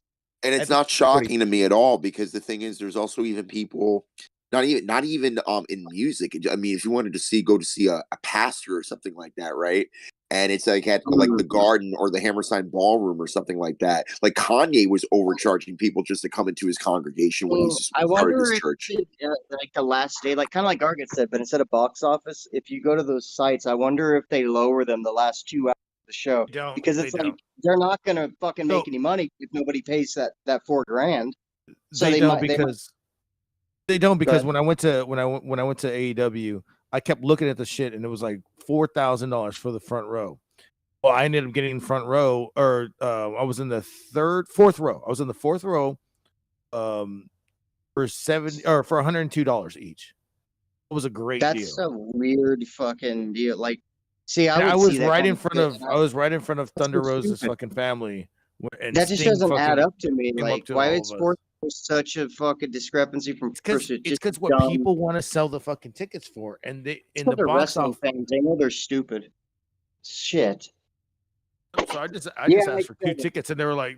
And it's not shocking to me at all, because the thing is, there's also even people, not even in music. I mean, if you wanted to go to see a pastor or something like that, right? And it's like at like the Garden or the Hammerstein Ballroom or something like that. Like Kanye was overcharging people just to come into his congregation when he's part of his church. Like the last day, like kind of like Gargett said, but instead of box office, if you go to those sites, I wonder if they lower them the last 2 hours of the show, because it's like they're not gonna fucking make any money if nobody pays that $4 grand. So they don't because when I went to AEW, I kept looking at the shit and it was like $4,000 for the front row. Well, I ended up getting front row, or I was in the fourth row. I was in the fourth row, for $102 each. It was a great deal. That's a weird fucking deal. Like, see, I was right in front of Thunder Rosa's fucking family. And that just doesn't add up to me. Like, why is sports such a fucking discrepancy from it's because what people want to sell the fucking tickets for, and they in the box office fans, they know they're stupid. Shit. So I just asked for 2 tickets, and they were like,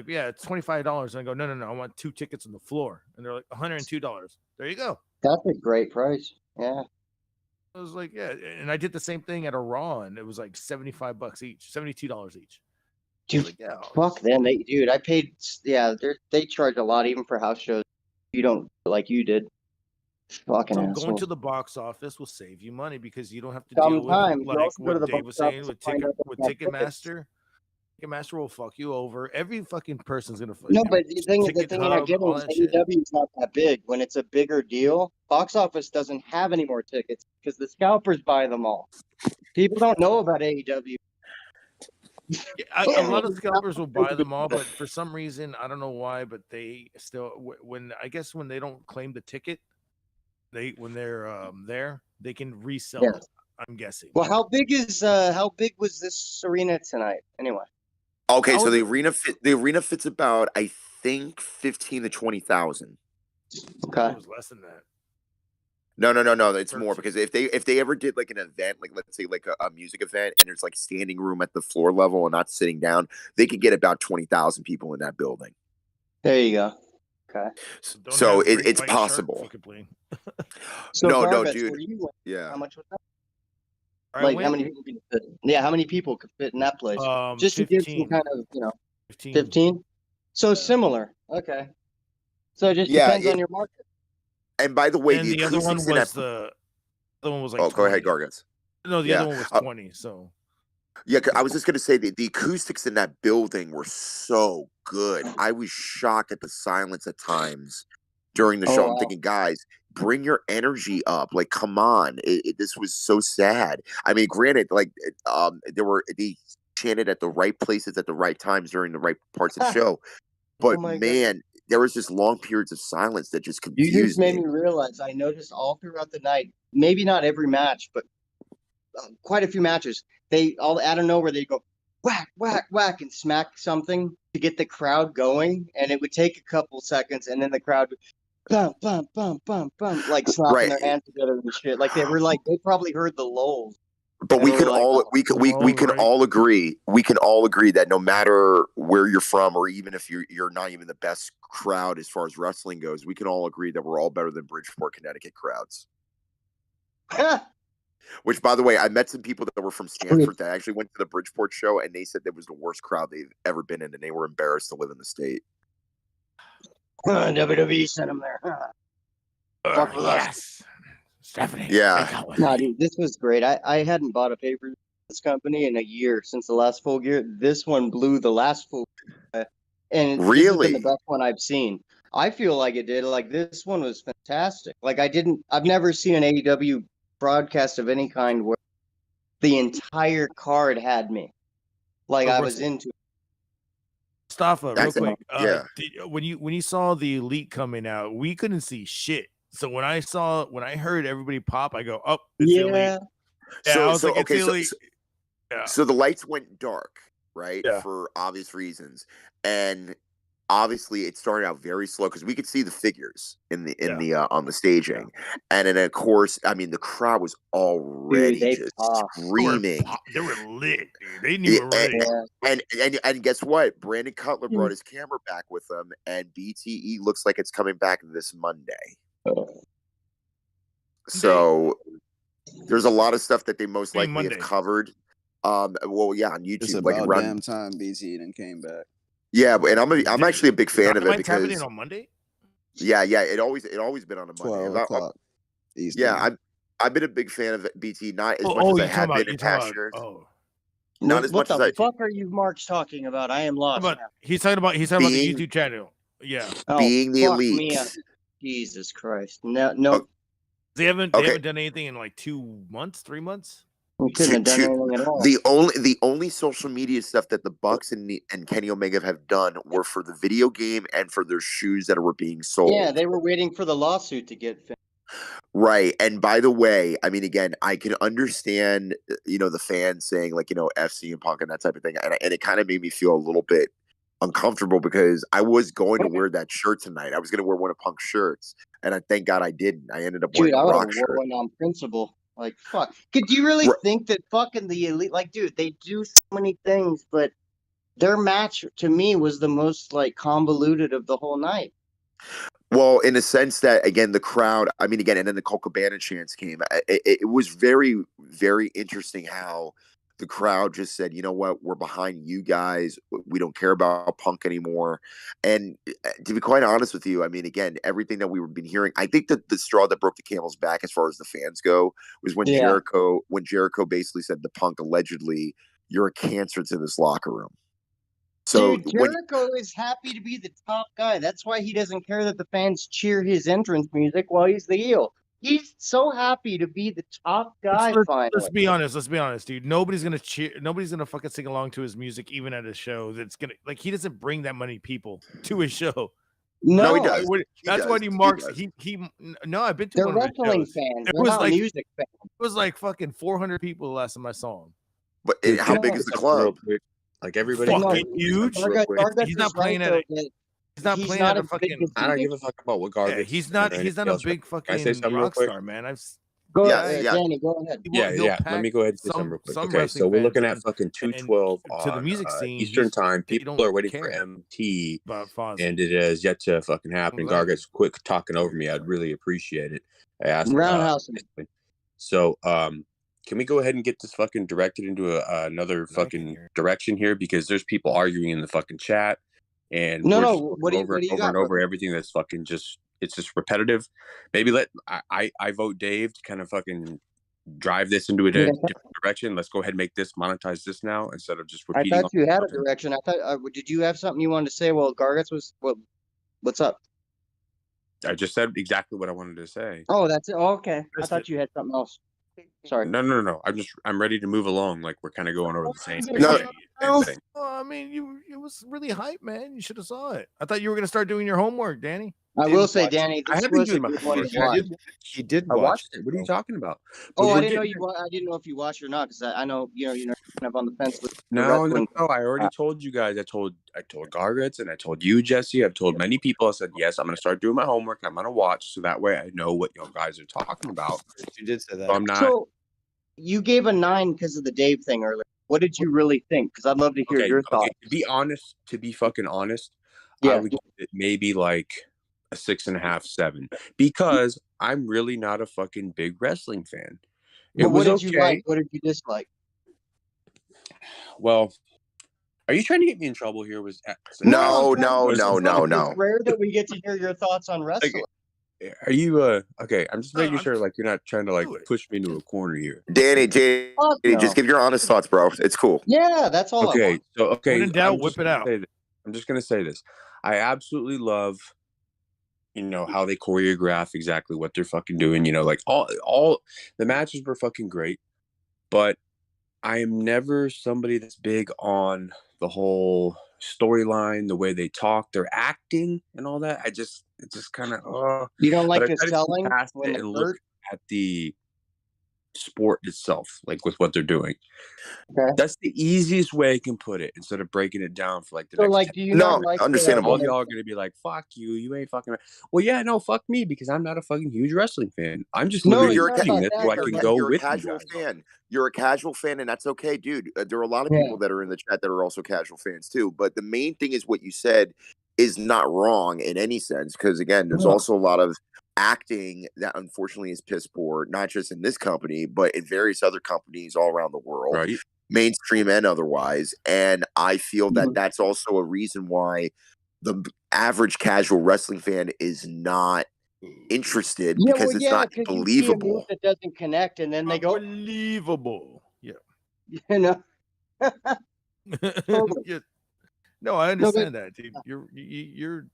yeah, it's $25. And I go, no, I want 2 tickets on the floor, and they're like $102. There you go. That's a great price. Yeah. I was like, yeah, and I did the same thing at a Raw, and it was like $75 each, $72 each. Dude, like, yeah, fuck them. I paid. Yeah, they charge a lot even for house shows. You don't like you did. Fucking asshole. Going to the box office will save you money, because you don't have to deal with like what Dave was saying with Ticketmaster. Ticketmaster will fuck you over. Every fucking person's gonna. No, but the thing you're not getting is AEW is not that big. When it's a bigger deal, box office doesn't have any more tickets because the scalpers buy them all. People don't know about AEW. A lot of scalpers will buy them all, but for some reason, I don't know why, but they still, when they don't claim the ticket, when they're there, they can resell it. I'm guessing. Well, how big was this arena tonight? Anyway. Okay, so the arena fits about, I think, 15 to 20,000. Okay. It was less than that. No. It's more, because if they ever did like an event, like let's say like a music event, and there's like standing room at the floor level and not sitting down, they could get about 20,000 people in that building. There you go. Okay. So it's possible. So no, Garbets, dude. Yeah. How much was that? Like how many people could fit? Yeah, how many people could fit in that place? Just 15. To give some kind of 15. So similar. Okay. So it just depends on your market. And by the way, the other one was the other one was like. Oh, 20. Go ahead, Gargants. No, the other one was 20. So. Yeah, I was just gonna say the acoustics in that building were so good. I was shocked at the silence at times during the show. I'm thinking, guys, bring your energy up. Like, come on. This was so sad. I mean, granted, like, they chanted at the right places at the right times during the right parts of the show. But man, there was just long periods of silence that just confused me. You just made me realize. I noticed all throughout the night, maybe not every match, but quite a few matches, they all out of nowhere, they go whack, whack, whack, and smack something to get the crowd going. And it would take a couple seconds, and then the crowd would bum, bum, bum, bum, bum, like slapping their hands together and shit. Like they probably heard the lulls. But we can all agree that no matter where you're from, or even if you're not even the best crowd as far as wrestling goes, we can all agree that we're all better than Bridgeport, Connecticut crowds. Which, by the way, I met some people that were from Stanford that actually went to the Bridgeport show, and they said that was the worst crowd they've ever been in, and they were embarrassed to live in the state. WWE sent them there. Yes. Stephanie. Yeah. No, dude, this was great. I hadn't bought a paper this company in a year since the last full gear. This one blew the last full gear. And really this has been the best one I've seen. I feel like it did. Like this one was fantastic. Like I've never seen an AEW broadcast of any kind where the entire card had me. Like I was into it. Mustafa, real quick. Yeah. When you saw the Elite coming out, we couldn't see shit. So when I heard everybody pop, I go, "Oh, it's yeah." Elite. Yeah, I was like, "It's Elite." So the lights went dark, right? Yeah. For obvious reasons, and obviously it started out very slow because we could see the figures in the on the staging, and then of course, I mean, the crowd was already just screaming. They were lit, dude. They knew already. And guess what? Brandon Cutler brought his camera back with him, and BTE looks like it's coming back this Monday. So there's a lot of stuff that they most likely have covered. Well, yeah, on YouTube. It's like about damn time BT then came back. Yeah, and I'm actually a big fan of it because happening on Monday. Yeah, it always been on a Monday. 12 o'clock Eastern. Yeah, I've been a big fan of BT, not as much as I have been in past years. Not as much as What the fuck are you, Marks, talking about? I am lost. But he's talking about the YouTube channel. Yeah, being the Elite. Me. Jesus Christ! No. They haven't done anything in like 2 months, 3 months. We couldn't have done anything at all. The only social media stuff that the Bucks and Kenny Omega have done were for the video game and for their shoes that were being sold. Yeah, they were waiting for the lawsuit to get finished. Right. And by the way, I mean, again, I can understand, the fans saying like, FC and Punk and that type of thing. And it kind of made me feel a little bit uncomfortable because I was going to wear that shirt tonight. I was going to wear one of Punk's shirts. And thank God I didn't. I ended up wearing a Rock shirt. One on principle. Like, fuck. Do you really think that fucking the Elite, like, dude, they do so many things, but their match to me was the most like convoluted of the whole night. Well, in a sense that, again, the crowd, I mean, again, and then the Colt Cabana chants came. It was very, very interesting how the crowd just said, you know what, we're behind you guys. We don't care about Punk anymore. And to be quite honest with you, I mean, again, everything that we've been hearing, I think that the straw that broke the camel's back as far as the fans go was when Jericho basically said to Punk, allegedly, you're a cancer to this locker room. So dude, Jericho is happy to be the top guy. That's why he doesn't care that the fans cheer his entrance music while he's the heel. He's so happy to be the top guy. Let's be honest, dude. Nobody's gonna cheer. Nobody's gonna fucking sing along to his music, even at a show. That's gonna he doesn't bring that many people to his show. No, he does. That's why he marks. No, I've been to They're one of his wrestling shows. fans. It They're was not like music fans. It was like fucking 400 people the last time I saw him. But how big is the club? Like everybody, fucking huge. He's not playing at. He's not playing at a fucking. I don't give a fuck about what garbage. Yeah, he's not a big fucking rock star, man. Go ahead, Danny. Go ahead. Yeah. Let me go ahead and say something real quick. Okay, so we're looking at fucking 2:12 to the music scene Eastern time. People are waiting for MT, and it has yet to fucking happen. Garget's quick talking over me. I'd really appreciate it. I asked Roundhouse. So, can we go ahead and get this fucking directed into another fucking direction here? Because there's people arguing in the fucking chat, and what do you got over everything that's fucking it's just repetitive. Maybe I vote Dave to kind of fucking drive this into a different direction. Let's go ahead and make this monetize this now instead of just repeating. I thought you had a direction. I thought did you have something you wanted to say? Well, Gargets was what's up? I just said exactly what I wanted to say. Oh, that's it. Oh, okay. I thought you had something else. Sorry. No. I'm ready to move along. Like we're kind of going over the same thing. Well, I mean, it was really hype, man. You should have saw it. I thought you were gonna start doing your homework, Danny. I will say, Danny, I have been doing my homework. He did. I watched it. What are you talking about? Oh, I didn't know you. I didn't know if you watched or not because I know you're kind of on the fence with. No. I already told you guys. I told Gargets and I told you, Jesse. I've told many people. I said yes. I'm gonna start doing my homework. I'm gonna watch so that way I know what you guys are talking about. You did say that. So I'm not. So you gave a 9 because of the Dave thing earlier. What did you really think? Because I'd love to hear your thoughts. To be fucking honest, I would give it maybe like a 6.5, 7, because I'm really not a fucking big wrestling fan. What did you like? What did you dislike? Well, are you trying to get me in trouble here? No. It's rare that we get to hear your thoughts on wrestling. Are you okay? I'm just making sure, like, you're not trying to like push me into a corner here. Danny, just give your honest thoughts, bro. It's cool. Yeah, that's all. Okay, I want. so When in doubt, whip it out. I'm just gonna say this. I absolutely love you know, how they choreograph exactly what they're fucking doing. You know, like all the matches were fucking great, but I am never somebody that's big on the whole storyline, the way they talk, their acting, and all that. It just kind of. You don't like But I the try to see selling past when it they and look hurt? at the sport itself, like with what they're doing. Okay. That's the easiest way I can put it, instead of breaking it down for like the So, next like, 10. do you not like Understandable. All when y'all are gonna be like, "Fuck you, you ain't fucking." Well, yeah, no, fuck me, because I'm not a fucking huge wrestling fan. I'm just No, literally it's not watching about this that, so I but, can like, go You're a with you casual guys. fan. You're a casual fan, and that's okay, dude. There are a lot of Yeah. people that are in the chat that are also casual fans too. But the main thing is what you said is not wrong in any sense, because again, there's No. also a lot of acting that unfortunately is piss poor, not just in this company, but in various other companies all around the world, Right. mainstream and otherwise. And I feel that that's also a reason why the average casual wrestling fan is not interested, Yeah, because well, it's yeah, not because you see a move believable. that doesn't connect, and then they go, Unbelievable. Yeah. you know. Yeah. No, I No, understand but that, dude. You're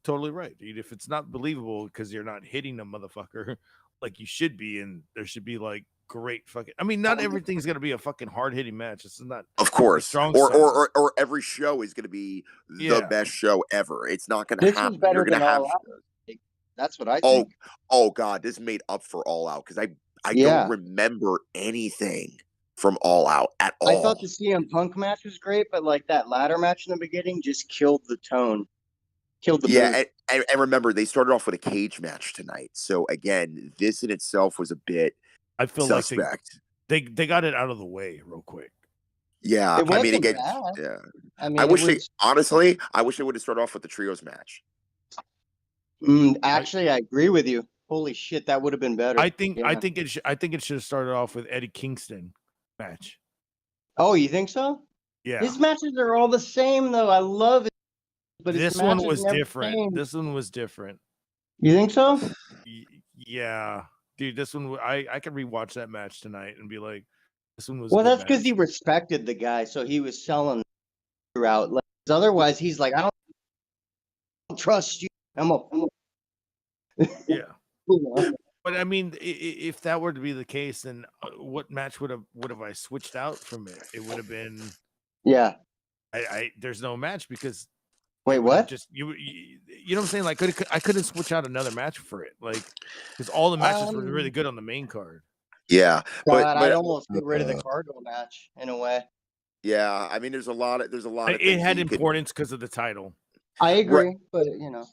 totally right, dude. If it's not believable because you're not hitting a motherfucker like you should be, and there should be like great fucking. I mean, not everything's gonna be a fucking hard hitting match. This is not Of my course, strong or side. or every show is going to be the Yeah. best show ever. It's not going to this was happen. better You're going than to have All Out. That's what I oh think. oh god, this made up for All Out, because I Yeah. don't remember anything from All Out at I thought all. the CM Punk match was great, but like that ladder match in the beginning just killed the tone, killed the mood. Yeah, and remember, they started off with a cage match tonight. So again, this in itself was a bit I feel suspect. like they got it out of the way real quick. Yeah, It I mean, wasn't again, bad. yeah. I mean, I it wish they was. honestly, I wish they would have started off with the trios match. Actually, I agree with you. Holy shit, that would have been better. I think Yeah. it should have started off with Eddie Kingston match. Oh, you think so? Yeah. His matches are all the same, though. I love it, but his This one matches was never different. change. This one was different. You think so? Yeah, dude. This one, I could rewatch that match tonight and be like, this one was. Well, a good that's because match. he respected the guy, so he was selling throughout. Like, otherwise, he's like, I don't trust you. I'm a. Yeah. You know? But I mean, if that were to be the case, then what match would have I switched out from it? It would have been. Yeah. There's no match because. Wait, what? Just you know what I'm saying? Like, I couldn't switch out another match for it, like, because all the matches were really good on the main card. Yeah, God, I'd almost get rid of the Cargill match in a way. Yeah, I mean, there's a lot of It things had that you could- importance because of the title. I agree, but you know.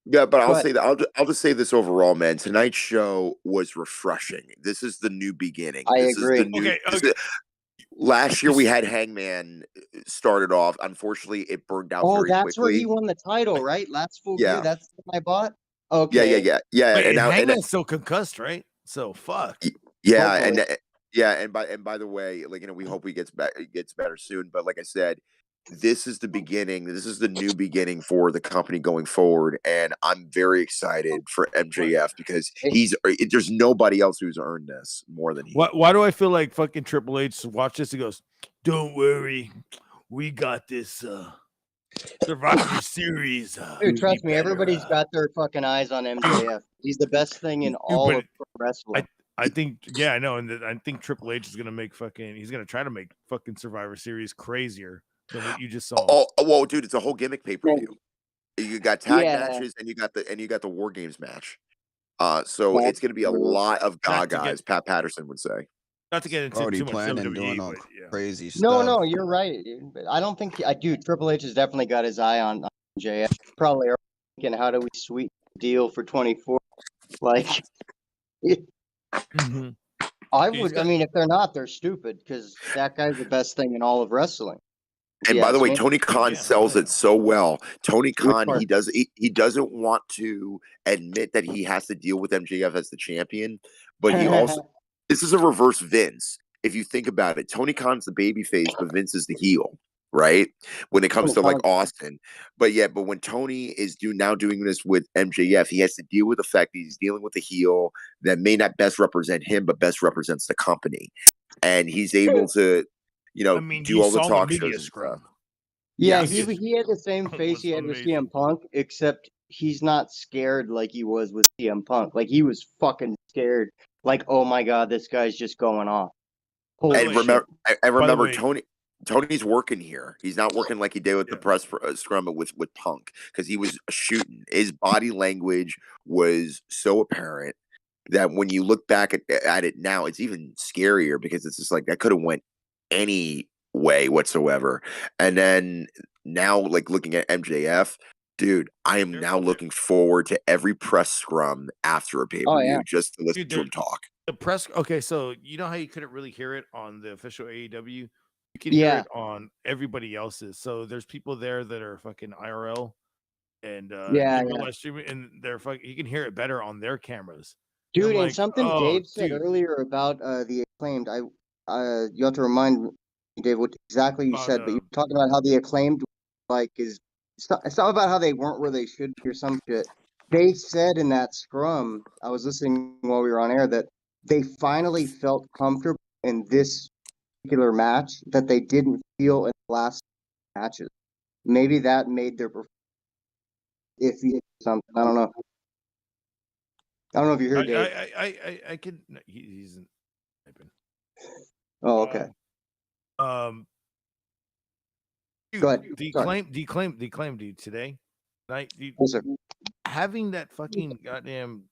Yeah, but I'll But- say that I'll just say this overall, man. Tonight's show was refreshing. This is the new beginning. I This agree. Is the new, Okay, this is- last year we had Hangman started off. Unfortunately, it burned out Oh, very that's where quickly. he won the title, right? Last full Yeah. gear. That's the one I bought. Okay. Yeah. Wait, and now, Hangman's still concussed, right? So fuck. yeah, Hopefully. and by the way, like, you know, we hope he gets better soon. But like I said, this is the beginning. This is the new beginning for the company going forward, and I'm very excited for MJF because there's nobody else who's earned this more than he. Why do I feel like fucking Triple H watch this and goes, "Don't worry, we got this Survivor Series." Dude, trust me, everybody's got their fucking eyes on MJF. He's the best thing in all of pro wrestling. I think, yeah, I know, and I think Triple H is gonna make he's gonna try to make fucking Survivor Series crazier than what you just saw. Oh, well, dude, it's a whole gimmick pay-per-view. You got tag Yeah. matches and you got the War Games match. So That's it's going to be a true. lot of Not to gaga, as Pat Patterson would say. Not to get into Already too much planning WWE, doing all but yeah. crazy stuff. No, you're right. Dude. But I don't think dude, Triple H has definitely got his eye on MJF. Probably are thinking, how do we sweeten the deal for 24? Like, Mhm. I mean, if they're not, they're stupid because that guy's the best thing in all of wrestling. And by the way, man. Tony Khan sells it so well. Tony Khan, part? he doesn't want to admit that he has to deal with MJF as the champion, but he also this is a reverse Vince. If you think about it, Tony Khan's the babyface, but Vince is the heel, right? When it comes to like Austin. But when Tony is doing this with MJF, he has to deal with the fact that he's dealing with a heel that may not best represent him, but best represents the company. And he's able to do all the talk shows and stuff. Yeah, Yes. he had the same face he had with CM Punk, except he's not scared like he was with CM Punk. Like he was fucking scared. Like, oh my god, this guy's just going off. I Holy shit. remember Tony's working here. He's not working like he did with the press scrum with Punk because he was shooting. His body language was so apparent that when you look back at it now, it's even scarier because it's just like that could have went any way whatsoever. And then now, like looking at MJF, dude, I am now looking forward to every press scrum after a pay-per-view just to listen to him talk. The press, okay, so you know how you couldn't really hear it on the official AEW? You can hear it on everybody else's. So there's people there that are fucking IRL and live streaming, and they're fucking, you can hear it better on their cameras. Dude, and something Dave said earlier about the Acclaimed, you have to remind me, Dave, what exactly you said, but you talked about how the Acclaimed it's not about how they weren't where they should be or some shit. They said in that scrum, I was listening while we were on air, that they finally felt comfortable in this particular match that they didn't feel in the last matches. Maybe that made their performance iffy or something. I don't know. I don't know if you heard Dave. I can. He's typing. Oh, okay. Dude, Go ahead. Declaim, dude. Today, night, dude, having that fucking goddamn,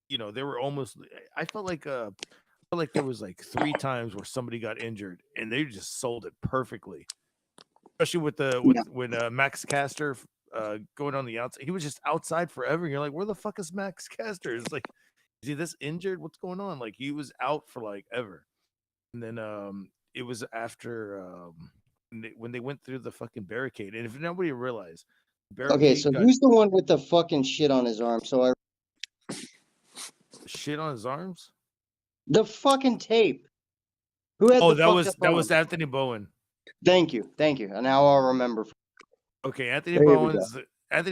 they were almost. I felt like there was like 3 times where somebody got injured, and they just sold it perfectly. Especially when Max Caster going on the outside, he was just outside forever. And you're like, where the fuck is Max Caster? It's like, is he this injured? What's going on? Like he was out for like ever. And then it was after when they went through the fucking barricade. And if nobody realized, okay, so who's the one with the fucking shit on his arm? Shit on his arms? The fucking tape. Who had that was Anthony Bowen. Thank you. And now I'll remember. Okay, Anthony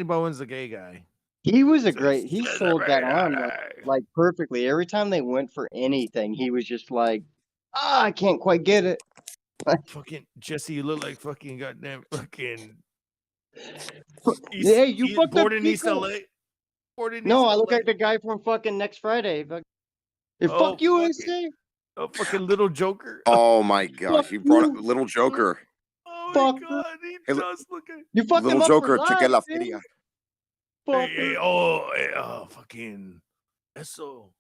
Bowen's the gay guy. He was he sold that arm like perfectly. Every time they went for anything, he was just like, I can't quite get it. Fucking Jesse, you look like fucking goddamn fucking. You fucked born up in East LA. No, I look like the guy from fucking Next Friday. Fuck you, USA. Oh, fucking Little Joker. Oh my gosh, you brought up Little Joker. Oh my god, he does look at you. Fucked Little him Joker, up check la life, feria. Fucking eso.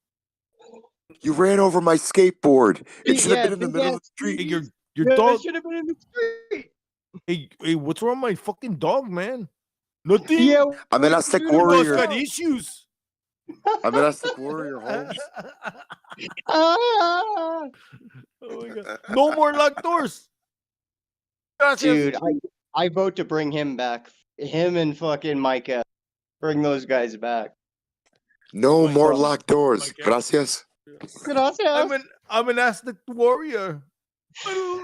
You ran over my skateboard. It should have been in the middle of the street. Hey, your dog should have been in the street. Hey, what's wrong with my fucking dog, man? Nothing. Yeah, I'm an Aztec warrior. Got issues. I'm an Aztec warrior, Holmes. Oh my god. No more locked doors. Dude, I vote to bring him back. Him and fucking Micah. Bring those guys back. No more locked doors. Gracias. Gracias. I'm an Aztec warrior.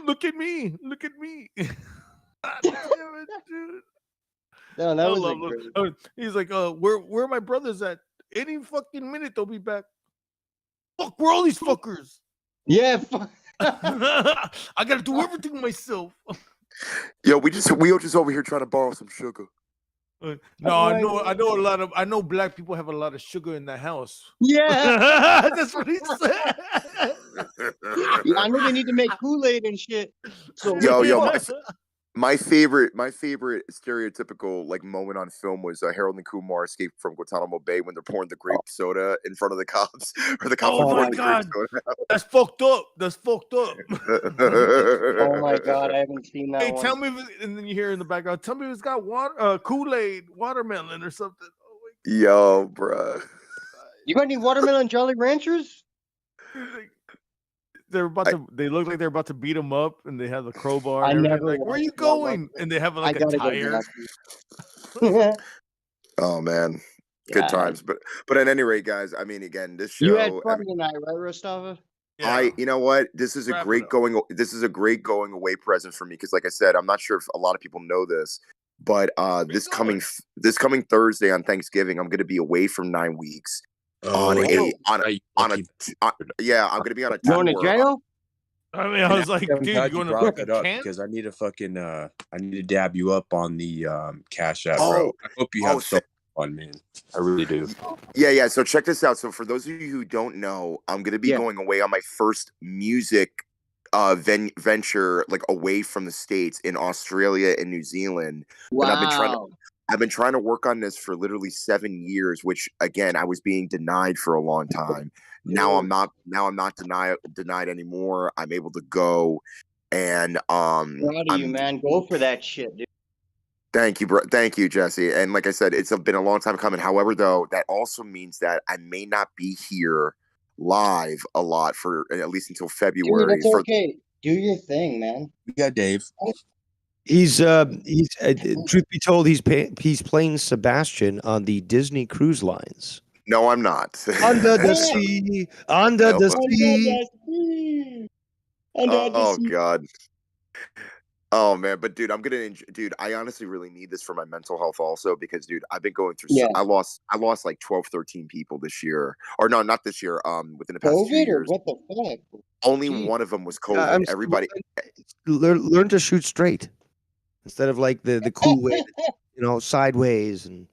Look at me. Look at me. Damn it, dude. No, that was he's like, where are my brothers at? Any fucking minute they'll be back. Fuck, where are all these fuckers? Yeah, I gotta do everything myself. Yo, we just over here trying to borrow some sugar. No, I know black people have a lot of sugar in the house. Yeah, that's what he said. Yeah, I know they need to make Kool-Aid and shit. So yo, my favorite stereotypical like moment on film was Harold and Kumar escape from Guantanamo Bay when they're pouring the grape soda in front of the cops, or the cops are pouring the grape soda. That's fucked up. That's fucked up. Oh my god, I haven't seen that. Hey, one. tell me, and then you hear in the background, tell me if it's got water, Kool-Aid, watermelon, or something. Oh my god. Yo, bruh. You got any watermelon Jolly Ranchers? They're about to. They look like they're about to beat him up, and they have the crowbar. I never. Like, where are you going? And they have like a tire. Oh man, good times. But at any rate, guys, I mean, again, this show. You had fun tonight, right, Rostava? Yeah. You know what? This is a great going away present for me because, like I said, I'm not sure if a lot of people know this, but this coming Thursday on Thanksgiving, I'm going to be away from 9 weeks. I'm gonna be on a going to jail. I mean, I was like, dude, you going brought to that up because I need to fucking I need to dab you up on the Cash App, bro. I hope you have fun, man. I really do. Yeah. So check this out. So for those of you who don't know, I'm going to be going away on my first music venture, like away from the States, in Australia and New Zealand. Wow. But I've been trying to work on this for literally 7 years, which again, I was being denied for a long time. Now I'm not denied anymore. I'm able to go, and proud of you, man. Go for that shit, dude. Thank you, bro. Thank you, Jesse. And like I said, it's been a long time coming. However, though, that also means that I may not be here live a lot for at least until February. Dude, it's okay. Do your thing, man. Yeah, Dave. He's truth be told, he's playing Sebastian on the Disney Cruise Lines. No, I'm not. Under the sea, under the sea. Oh God. Oh man, but dude, dude, I honestly really need this for my mental health also, because dude, I've been going through I lost like 12, 13 people this year. Or no, not this year, within the past 2 years. What the fuck? Only one of them was COVID. Everybody learn to shoot straight instead of like the cool way, sideways and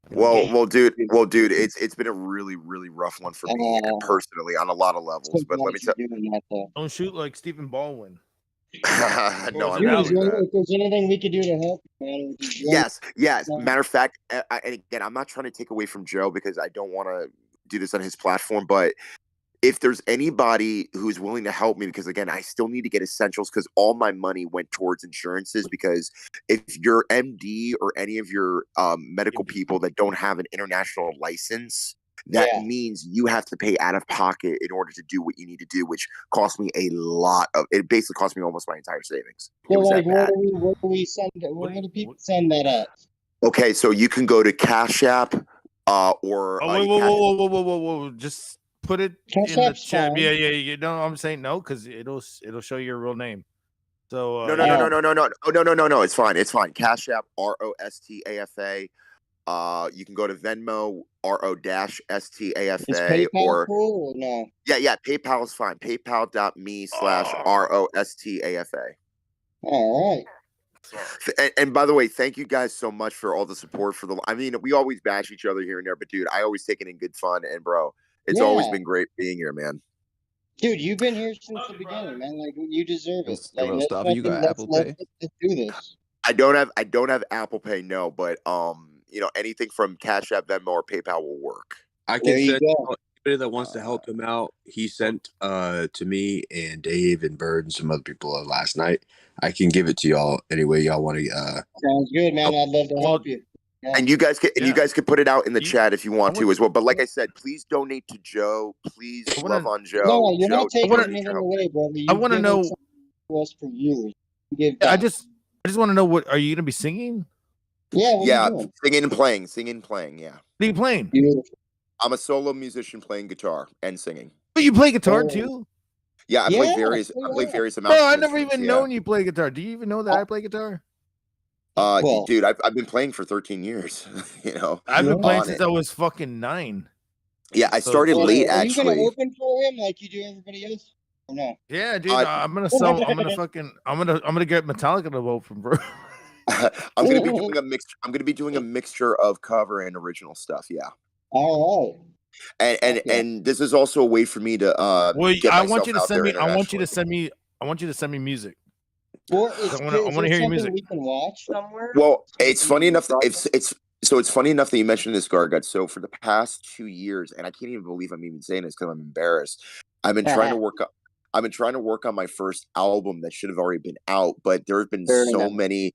well, dude, it's been a really, really rough one for me personally on a lot of levels. But let me tell you, don't shoot like Stephen Baldwin. No, I'm Dude, not if there's anything we could do to help, man. Yes. Matter of fact, and again, I'm not trying to take away from Joe because I don't want to do this on his platform, but if there's anybody who's willing to help me, because again, I still need to get essentials because all my money went towards insurances, because if you're MD or any of your medical people that don't have an international license, that means you have to pay out of pocket in order to do what you need to do, which cost me a lot of, it basically cost me almost my entire savings. So like, where do we send it? Where do people send that at? Okay, so you can go to Cash App or whoa. Just put it Cash in the App's chat. fine. Yeah. You know, I'm saying no because it'll show your real name. So no. It's fine. Cash App ROSTAFA. You can go to Venmo RO-STAFA. Is PayPal or cool or no? Yeah. PayPal is fine. PayPal.me/ROSTAFA. All right. And by the way, thank you guys so much for all the support for the. I mean, we always bash each other here and there, but dude, I always take it in good fun. And bro, it's always been great being here, man. Dude, you've been here since the beginning, man. Like, you deserve it. Like, you got Apple Pay? Let's do this. I don't have Apple Pay, no, but anything from Cash App, Venmo, or PayPal will work. I can send anybody that wants to help him out. He sent to me and Dave and Bird and some other people last night. I can give it to y'all any way y'all want to. Sounds good, man. I'd love to help you. Yeah. And you guys can put it out in the chat if you want to as well. But like I said, please donate to Joe. Please love on Joe. No, you're not taking Joe, anything away, brother. I want to know. To us for years. I just want to know, what are you going to be singing? Yeah. Singing and playing. Yeah. What are you playing? I'm a solo musician playing guitar and singing. But you play guitar too? Yeah, I play various amounts. No, I never even known you play guitar. Do you even know that I play guitar? Dude, I've been playing for 13 years. I've been playing since I was fucking 9. Yeah, I started late actually. Are you gonna open for him like you do everybody else? Or no? Yeah, dude. I'm gonna get Metallica to vote from, bro. I'm gonna be doing a mix. I'm gonna be doing a mixture of cover and original stuff. Yeah. All right. And this is also a way for me to get I myself want you to out send there me. I want you to send me music. Or I want to hear your music. We can watch somewhere. Well, it's funny enough that it's funny enough that you mentioned this, Gargut. So for the past 2 years, and I can't even believe I'm even saying this because I'm embarrassed. I've been trying to work on my first album that should have already been out, but there have been so many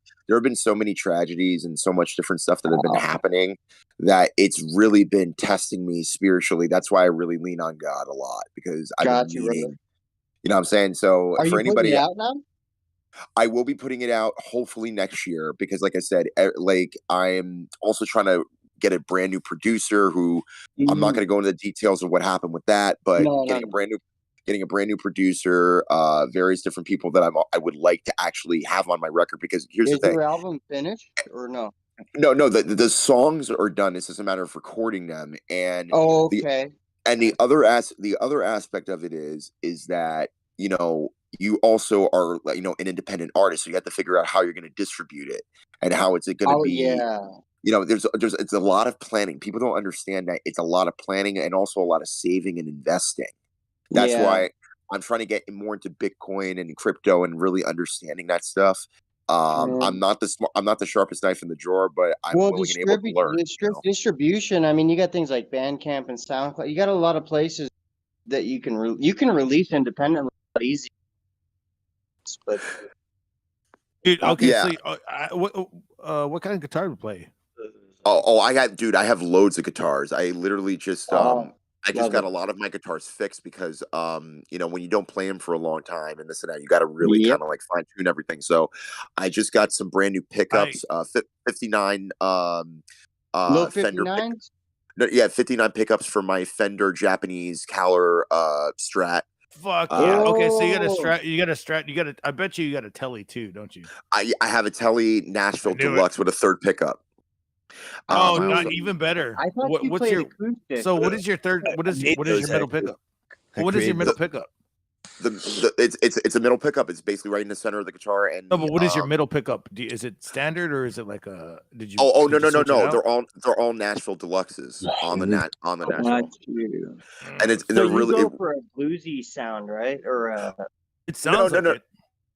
tragedies and so much different stuff that have been happening that it's really been testing me spiritually. That's why I really lean on God a lot, because I've been needing, you know what I'm saying? So Are for you anybody putting it out now? I will be putting it out hopefully next year, because like I said, like I'm also trying to get a brand new producer who I'm not going to go into the details of what happened with that, but getting a brand new producer, various different people that I would like to actually have on my record, because here's the thing. Is your album finished or no? No, the songs are done. It's just a matter of recording them. And the other aspect of it is that, you also are, an independent artist, so you have to figure out how you're going to distribute it and how it's going to be. there's it's a lot of planning. People don't understand that it's a lot of planning and also a lot of saving and investing. That's why I'm trying to get more into Bitcoin and crypto and really understanding that stuff. I'm not the sharpest knife in the drawer, but I'm willing and able to learn. Distribution. I mean, you got things like Bandcamp and SoundCloud. You got a lot of places that you can release independently, but easy. But dude, okay, so what kind of guitar do you play? I have loads of guitars. I literally just I just got a lot of my guitars fixed because when you don't play them for a long time and this and that, you got to really kind of like fine tune everything. So I just got some brand new pickups, 59 low Fender 59s? 59 pickups for my Fender Japanese Caller Strat. Fuck yeah. Okay, so you got a strat, I bet you got a Telly too, don't you? I have a Telly Nashville Deluxe with a third pickup. Oh, not even better. I thought what's your acoustic, so what is your third? What is your middle pickup? What is your middle pickup? It's a middle pickup. It's basically right in the center of the guitar. And no, but what is your middle pickup? Is it standard or is it like a? Did you? Oh no. They're all Nashville Deluxes on the Nashville. And they're really go for a bluesy sound, right? Or it sounds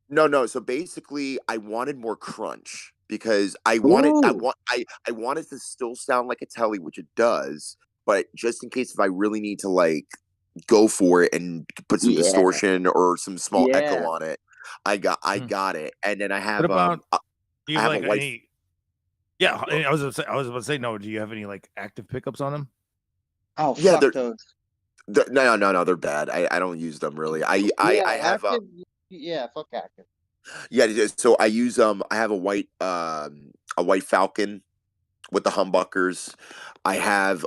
no. So basically, I wanted more crunch. Because I wanted to still sound like a Telly, which it does, but just in case if I really need to like go for it and put some distortion or some small echo on it, I got it. And then I have what about I have a white. I was about to say no. Do you have any like active pickups on them? Oh yeah, fuck those. No, they're bad. I don't use them really. I have active, fuck active. Yeah, so I use I have a white Falcon with the humbuckers. I have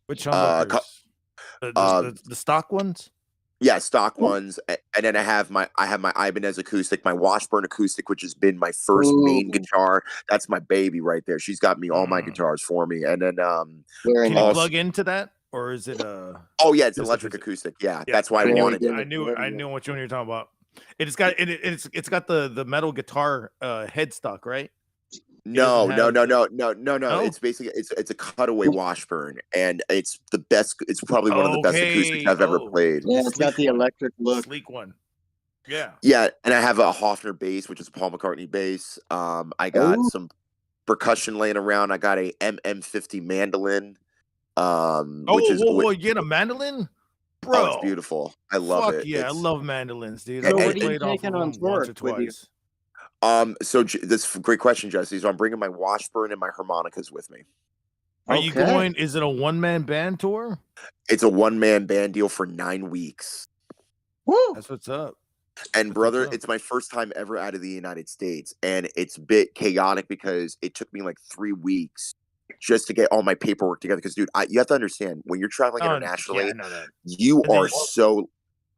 which humbuckers? The stock ones? Yeah, stock ones. And then I have my Ibanez acoustic, my Washburn acoustic, which has been my first main guitar. That's my baby right there. She's got me all my guitars for me. And then can you plug into that? Or is it oh yeah, it's electric acoustic. Yeah, that's why I wanted it. I knew what one you're talking about. It's got the metal guitar headstock, right? No. It's basically it's a cutaway Washburn, and it's the best. It's probably one of the best acoustics I've ever played. Yeah, it's got the electric look. Sleek one. Yeah. Yeah, and I have a Hofner bass, which is a Paul McCartney bass. I got some percussion laying around. I got a MM50 mandolin. You get a mandolin? Bro, oh, it's beautiful. I love it. Yeah, I love mandolins, dude. So what are you taking on tour with you? So this is a great question, Jesse. So I'm bringing my Washburn and my harmonicas with me. Are you going? Is it a one-man band tour? It's a one-man band deal for 9 weeks. Woo! That's what's up. And brother, it's my first time ever out of the United States, and it's a bit chaotic because it took me like 3 weeks just to get all my paperwork together. Because, dude, you have to understand, when you're traveling internationally, you are so,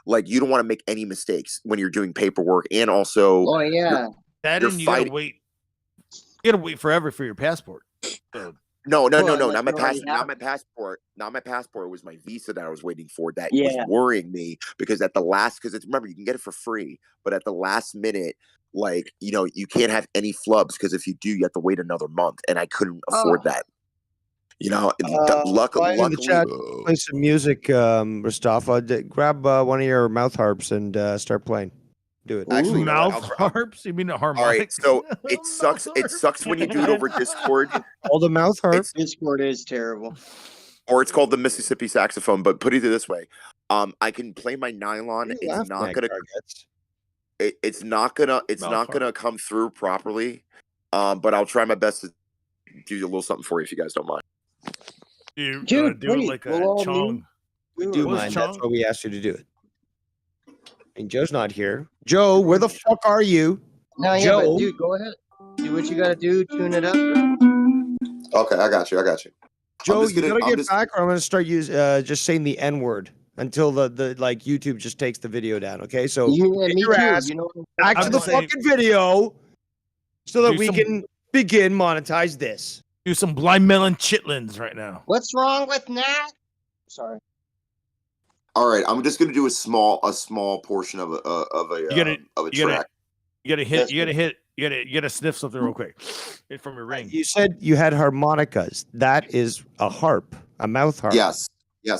like, you don't want to make any mistakes when you're doing paperwork. And also, you gotta wait. You gotta wait forever for your passport. So. No. Not my passport. Not my passport. It was my visa that I was waiting for. That was worrying me because remember, you can get it for free, but at the last minute, like, you can't have any flubs because if you do, you have to wait another month, and I couldn't afford that. Luckily, in the chat, play some music, Mustafa. Grab one of your mouth harps and start playing. Do it. Actually, mouth harps? You mean a harmonic? All right, so it sucks. It sucks when you do it over Discord. All the mouth harps. Discord is terrible. Or it's called the Mississippi saxophone. But put it this way, I can play my nylon. It's not gonna. It's not gonna come through properly. But I'll try my best to do a little something for you if you guys don't mind. Do it like a chong. We do mind. That's why we asked you to do it. And Joe's not here. Joe, where the fuck are you? No, yeah, but dude, go ahead. Do what you gotta do. Tune it up. Okay, I got you. Joe, you gotta get back, or I'm gonna start just saying the N word until the like YouTube just takes the video down. Okay, so get your ass back to the fucking video so that we can begin monetize this. Do some blind melon chitlins right now. What's wrong with Nat? Sorry. All right, I'm just gonna do a small portion of a track. You gotta hit You gotta sniff something real quick from your ring. You said you had harmonicas. That is a harp, a mouth harp. Yes,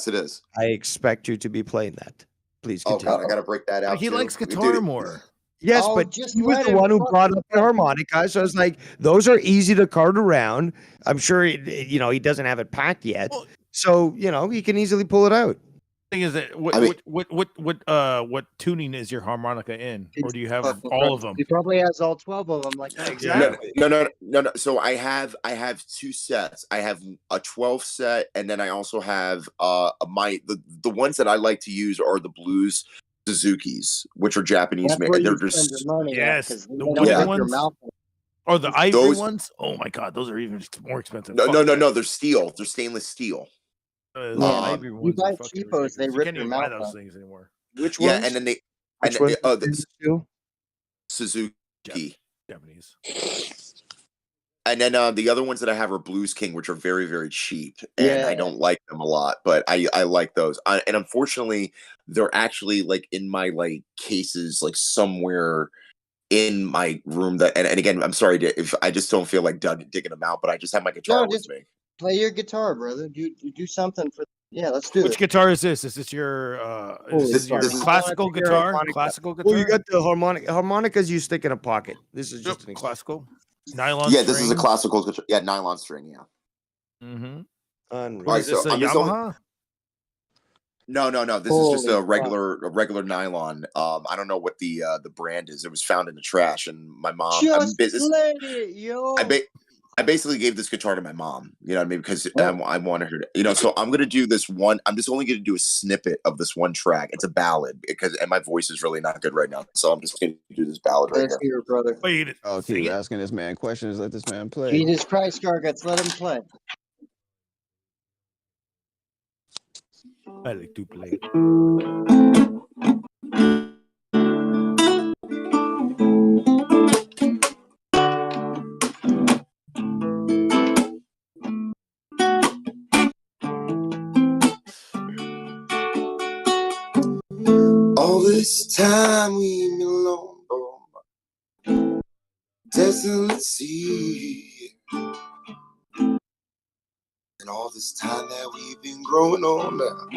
it is. I expect you to be playing that. Please Oh continue. God, I gotta break that out. He too. likes guitar more. Yes, but he was the one who brought up the harmonica. So I was like, those are easy to cart around. I'm sure he doesn't have it packed yet. So, he can easily pull it out. Thing is that what tuning is your harmonica in, or do you have all of them? He probably has all 12 of them, like that. Exactly. No. So I have 2 sets. I have a 12 set, and then I also have the ones that I like to use are the blues Suzuki's, which are Japanese made. They're just the white ones. Or the ivory ones? Oh my God, those are even more expensive. No. They're steel. They're stainless steel. You buy cheapos, they rip your mouth those out. things anymore. Which ones? Yeah, and then Suzuki. Japanese. And then the other ones that I have are Blues King, which are very, very cheap, and I don't like them a lot, but I like those. And unfortunately, they're actually like in my cases, like somewhere in my room. That and again, I'm sorry if I just don't feel like digging them out, but I just have my guitar with me. Play your guitar, brother. Do something for. Yeah, let's do it. Which guitar is this? Is this your classical guitar? Classical guitar? Well, you got the harmonicas you stick in a pocket. This is just an classical nylon. Yeah, this is a classical guitar. Yeah, nylon string. Yeah. Mm-hmm. Unreal. All right, so I'm just Yamaha? No. This is just a regular nylon. I don't know what the brand is. It was found in the trash, and my mom. Just let it, yo. I basically gave this guitar to my mom, you know what I mean? Because I wanted her to, so I'm going to do this one. I'm just only going to do a snippet of this one track. It's a ballad and my voice is really not good right now. So I'm just going to do this ballad right here. Brother. Oh, keep asking this man questions. Let this man play. Jesus Christ, Garguts, let him play. I like to play. All this time we've been alone, desolate sea. And all this time that we've been growing on now.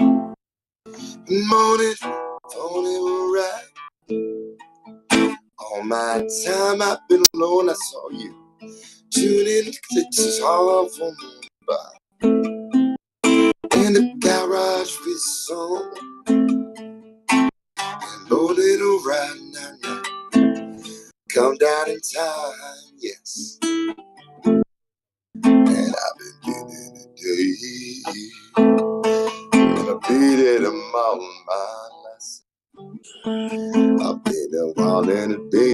Morning, thought it was right. All my time I've been alone, I saw you. Tune in, it's just hard for me. In the garage with song. Rolling around now. Come down in time, yes. And I've been getting a day. And I beat it among my last. I've been a while in a day.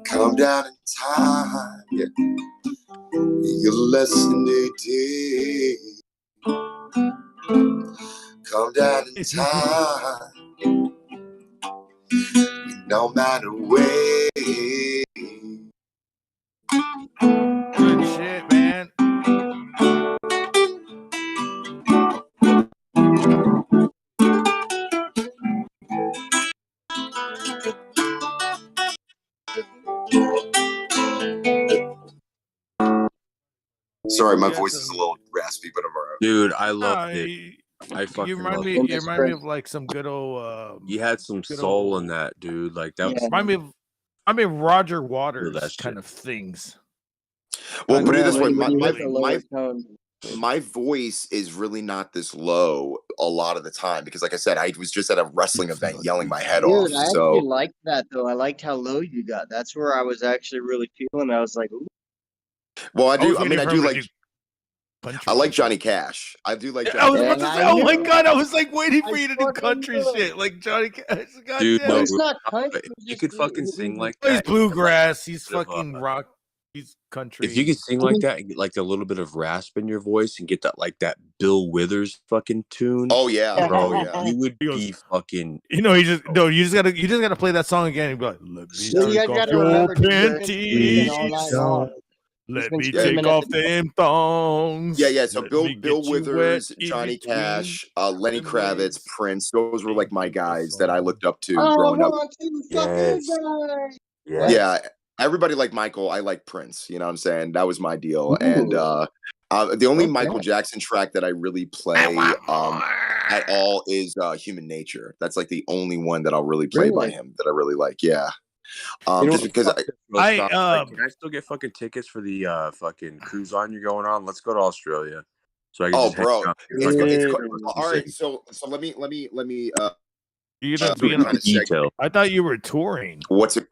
Come down in time, yeah. You're less than a day. Come down in time. No matter where. Good shit, man. Sorry, my voice is a little raspy, but I'm all right. Dude, I love it. I fucking You remind me of like some good old. You had some soul in that, dude. Like that was. Remind me of Roger Waters kind of things. Well, put it this way, my voice is really not this low a lot of the time because, like I said, I was just at a wrestling event yelling my head off. I actually liked that though. I liked how low you got. That's where I was actually really feeling. I was like, ooh. Well, I do. I mean, I do like. I like Johnny Cash. I do like. I was about to say, oh my God! I was like waiting for you to do country shit, like Johnny Cash. God Dude, damn. no, It's not country. you could fucking sing like He's that. bluegrass. He's fucking rock. He's country. If you could sing like that and get like a little bit of rasp in your voice and get that Bill Withers fucking tune. Oh yeah, bro, yeah. You would be fucking. You just gotta play that song again and be like, let me take off your panties. Let me take off them thongs. Yeah. So Bill Withers, Johnny Cash, Lenny Kravitz, Prince. Those were like my guys that I looked up to growing up. Yes. Yeah. Everybody liked Michael. I like Prince. You know what I'm saying? That was my deal. And the only Michael Jackson track that I really play at all is Human Nature. That's like the only one that I'll really play by him that I really like. Yeah. Just because can I still get fucking tickets for the fucking cruise line you're going on? Let's go to Australia. So I can just hang out. All right. So let me You're gonna be in detail. I thought you were touring. What's it?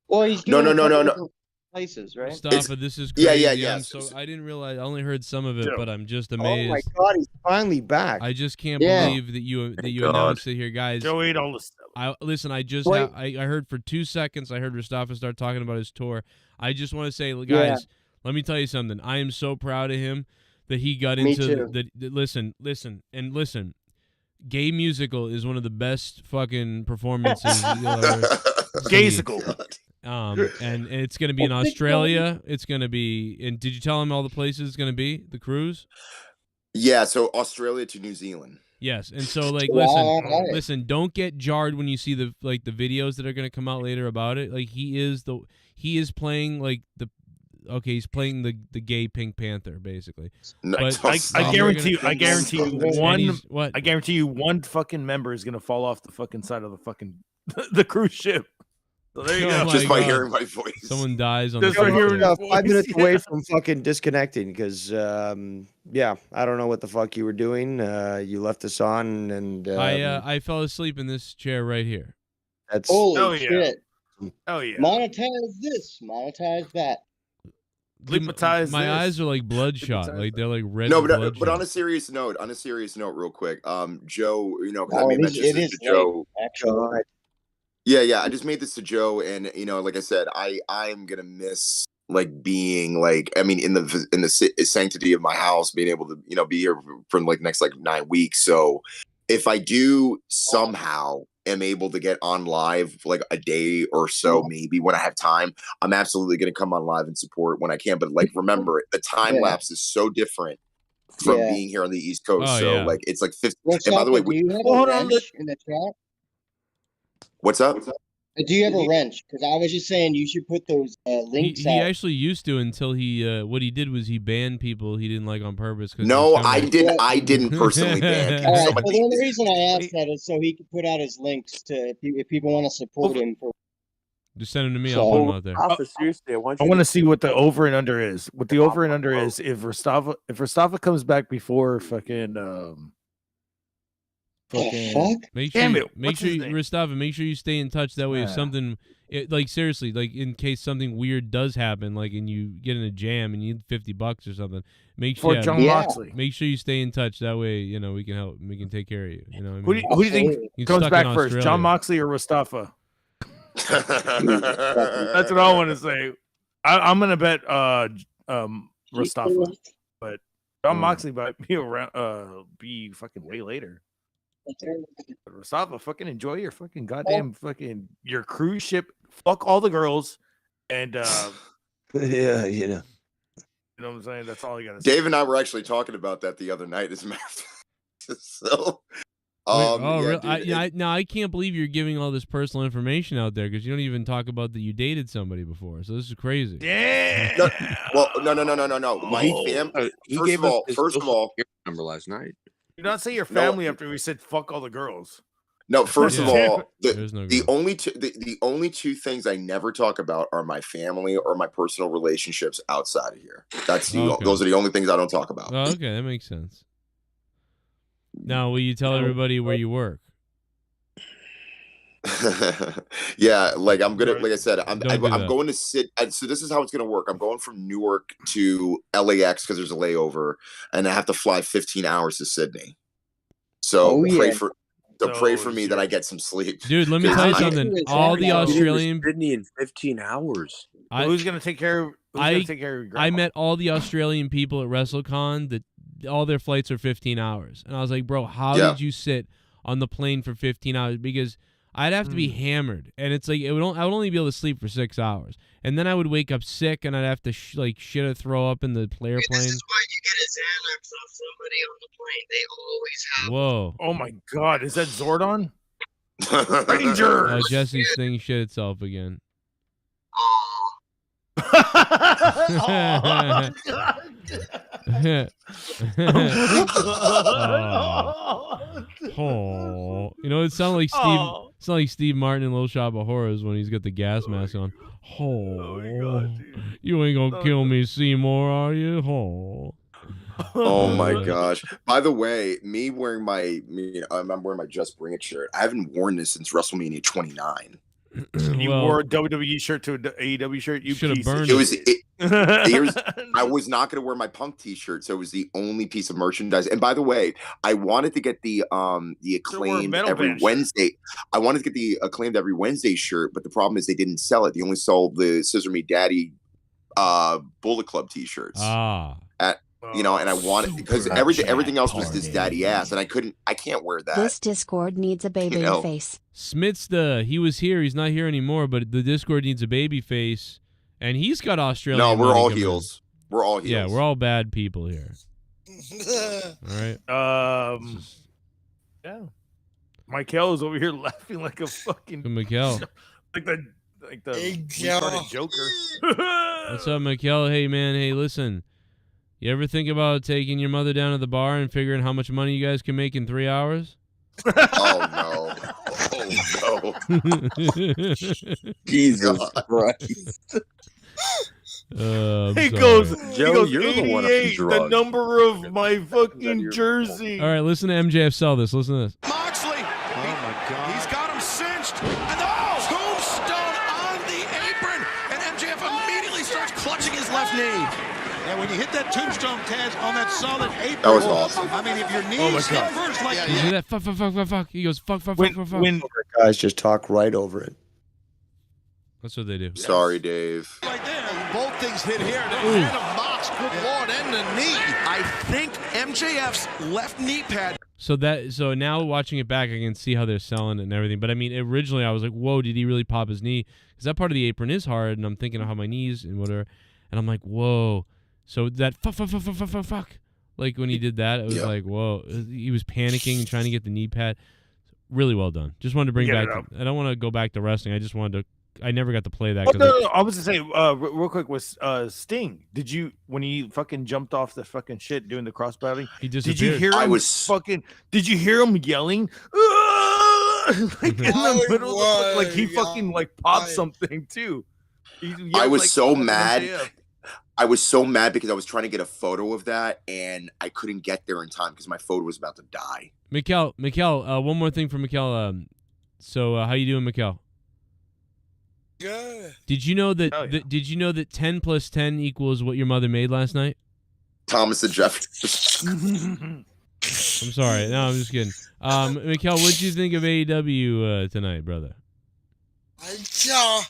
Well, he's No. places, right? Mustafa, this is crazy. Yeah. I didn't realize. I only heard some of it, but I'm just amazed. Oh my God, he's finally back. I just can't believe that you announced it here, guys. Joe ate all the stuff. Listen. I just I heard for 2 seconds. I heard Mustafa start talking about his tour. I just want to say, guys, let me tell you something. I am so proud of him that he got into the listen. Gay musical is one of the best fucking performances you'll ever see. Gaysicle. And it's going to be in Australia. It's going to be. And did you tell him all the places it's going to be? The cruise. Yeah. So Australia to New Zealand. Yes, and so listen. Don't get jarred when you see the videos that are going to come out later about it. Like he is playing like the. Okay, he's playing the gay Pink Panther, basically. No, but I guarantee you one fucking member is gonna fall off the fucking side of the fucking the cruise ship. So there you go. Just by hearing my voice. Someone dies on Just the by hearing his 5 minutes voice. away from fucking disconnecting because I don't know what the fuck you were doing. You left us on, and I fell asleep in this chair right here. That's holy shit. Oh yeah. Monetize this, monetize that. My eyes are like bloodshot, like they're like red. But on a serious note, real quick, Joe, because I made mention this to Joe. Actually. Yeah, I just made this to Joe, and like I said, I'm gonna miss like being like, I mean, in the sanctity of my house, being able to be here for like next like 9 weeks. So if I do somehow am able to get on live for like a day or so, maybe when I have time, I'm absolutely going to come on live and support when I can. But like, remember, the time lapse is so different from being here on the East Coast. Like, it's like 50. And by the way, do you have a wrench in the chat? What's up? Do you have a wrench? Because I was just saying you should put those links He actually used to until he what he did was he banned people he didn't like on purpose. No, I didn't personally ban people. All right, so the only reason I asked that is so he could put out his links to if people want to support him. Just send them to me. I'll put them out there. Seriously, I want to see what the over and under is. What the over and under is if Rostava comes back before fucking make sure Rostava, make sure you stay in touch. That way, if something like seriously, like in case something weird does happen, like and you get in a jam and you need $50 or something, make sure Moxley. Make sure you stay in touch. That way, we can help. We can take care of you. You know, what I mean? Who do you think comes back first, John Moxley or Mustafa? That's what I want to say. I'm gonna bet Mustafa, but John Moxley might be around. Be fucking way later. Mustafa, fucking enjoy your fucking goddamn fucking your cruise ship. Fuck all the girls, and yeah, you know what I'm saying. That's all you gotta say. Dave and I were actually talking about that the other night. As a matter of fact. So. Really? I can't believe you're giving all this personal information out there because you don't even talk about that you dated somebody before. So this is crazy. Yeah. No. My family. First of all, number last night. You not say your family after we said fuck all the girls. No, first of all, the only two things I never talk about are my family or my personal relationships outside of here. Those are the only things I don't talk about. Oh, okay, that makes sense. Now, will you tell everybody where you work? Yeah, like I'm gonna, like I said, I'm going to sit. So this is how it's gonna work. I'm going from Newark to LAX because there's a layover, and I have to fly 15 hours to Sydney. So pray for me that I get some sleep, dude. Let me tell you something. All the Australian Sydney in 15 hours. Who's gonna take care of? I met all the Australian people at WrestleCon that all their flights are 15 hours, and I was like, bro, how did you sit on the plane for 15 hours? Because I'd have to be hammered, and it's like I would only be able to sleep for 6 hours, and then I would wake up sick, and I'd have to shit or throw up in the airplane. This is why you get a Xanax off somebody on the plane. They always have. Whoa! Oh my God, is that Zordon? Ranger. Jesse's thing shit itself again. Oh, you know, it sounds like Steve. It's not like Steve Martin in Little Shop of Horrors when he's got the gas mask on. You ain't gonna kill me, Seymour, are you? Oh my gosh! By the way, I'm wearing my Just Bring It shirt. I haven't worn this since WrestleMania 29. You wore a WWE shirt to an AEW shirt. You should have burned it. I was not going to wear my Punk T-shirt, so it was the only piece of merchandise. And by the way, I wanted to get the Acclaimed every Wednesday. I wanted to get the Acclaimed every Wednesday shirt, but the problem is they didn't sell it. They only sold the Scissor Me Daddy Bullet Club T-shirts. And I wanted because everything else was this daddy ass, and I can't wear that. This Discord needs a baby face. Smith's he was here. He's not here anymore, but the Discord needs a baby face, and he's got Australian. No, we're money all coming heels. We're all heels. Yeah, we're all bad people here. All right. Yeah. Michael is over here laughing like a fucking Michael. like the retarded Joker. What's up, Michael? Hey man, hey listen. You ever think about taking your mother down to the bar and figuring how much money you guys can make in 3 hours? Oh no. Oh no. Jesus Christ. He goes, you're the one the number of my fucking jersey. All right, listen to MJF sell this. Listen to this. Moxley. Oh my God. He's got him cinched. And the tombstone on the apron. And MJF immediately starts clutching his left knee. Yeah, when you hit that tombstone, Taz, on that solid apron. That was awesome. I mean, if your knees hit first like You hear that? Fuck, fuck, fuck, fuck, fuck. He goes, fuck, fuck, fuck, fuck, fuck. Guys just talk right over it. That's what they do. Sorry, Dave. right there. Both things hit here. The head of Mox, good Lord, and the knee. I think MJF's left knee pad. So now watching it back, I can see how they're selling it and everything. But I mean, originally I was like, whoa, did he really pop his knee? Because that part of the apron is hard, and I'm thinking of how my knees and whatever. And I'm like, whoa. So that fuck. Like when he did that, it was like, whoa. He was panicking and trying to get the knee pad. Really well done. Just wanted to bring back. I don't want to go back to wrestling. I just wanted to. I never got to play that. No, I was to say real quick was Sting. Did you when he fucking jumped off the fucking shit doing the cross batting? He disappeared. Did you hear him Did you hear him yelling? Like in the middle, like he fucking like popped something too. I was so mad. I was so mad because I was trying to get a photo of that and I couldn't get there in time because my photo was about to die. Mikkel, one more thing for Mikkel. So how you doing, Mikkel? Good. Did you know that? Did you know that 10 plus 10 equals what your mother made last night? Thomas and Jefferson. I'm sorry. No, I'm just kidding. Mikkel, what did you think of AEW tonight, brother? I saw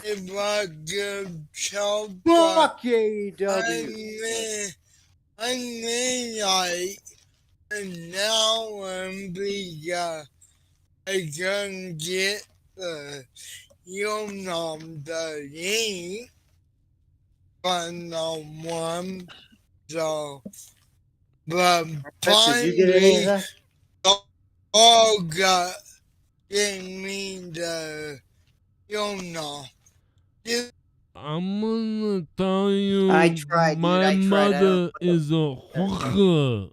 a good show. Fuck AEW. I mean, like, and now I can get the the link on the one. So, but Did you get any of that? all got give me the I'm gonna tell you. I tried, my dude. mother is a hooker.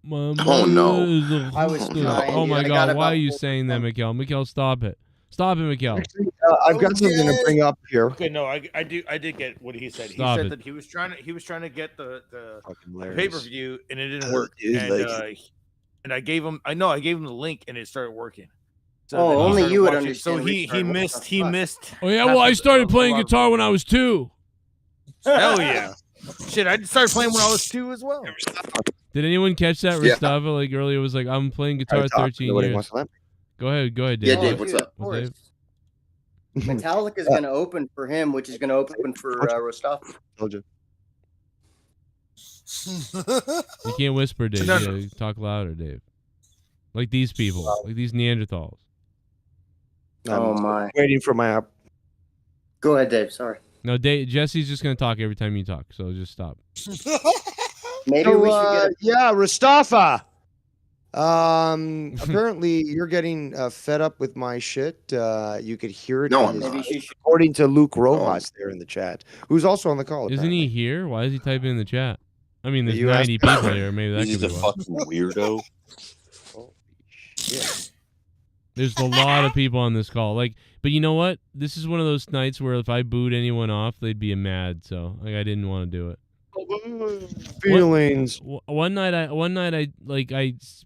My mother Oh, no. is a I was hooker. trying, Oh dude. my I got God! Why about are you 4%. saying that, Mikkel? Mikkel, stop it! Stop it, Mikkel. Actually, I've got something to bring up here. Okay, no, I did get what he said. Stop he said it. that he was trying to get the hilarious. pay-per-view and it didn't work. And I gave him the link and it started working. So Oh, then he only started you would watching. understand. So he Richard. he missed. Oh yeah, well I started playing guitar when I was 2. Hell yeah. Shit, I started playing when I was 2 as well. Did anyone catch that? Yeah. Ristava like earlier was like, I'm playing guitar Alright, talk. 13 Nobody years. wants to let me. Go ahead, Dave. Yeah, Dave, what's dude, up? Of course. Dave? Metallica's going to open for him, which is going to open for Rostov. Told you. You can't whisper, Dave. No, You gotta talk louder, Dave. Like these people, like these Neanderthals. Oh my! Waiting for my app. Go ahead, Dave. Sorry. No, Dave, Jesse's just gonna talk every time you talk, so just stop. Maybe we should get. Yeah, Mustafa. Apparently you're getting fed up with my shit. You could hear it. No, in I'm his- not. according to Luke Rojas there in the chat, who's also on the call. Isn't he here? Why is he typing in the chat? I mean, there's You 90 asked- people here. Maybe that He's could be a why. fucking weirdo. Yeah. There's a lot of people on this call. Like, but you know what? This is one of those nights where if I booed anyone off, they'd be mad. So like, I didn't want to do it. Feelings. One night,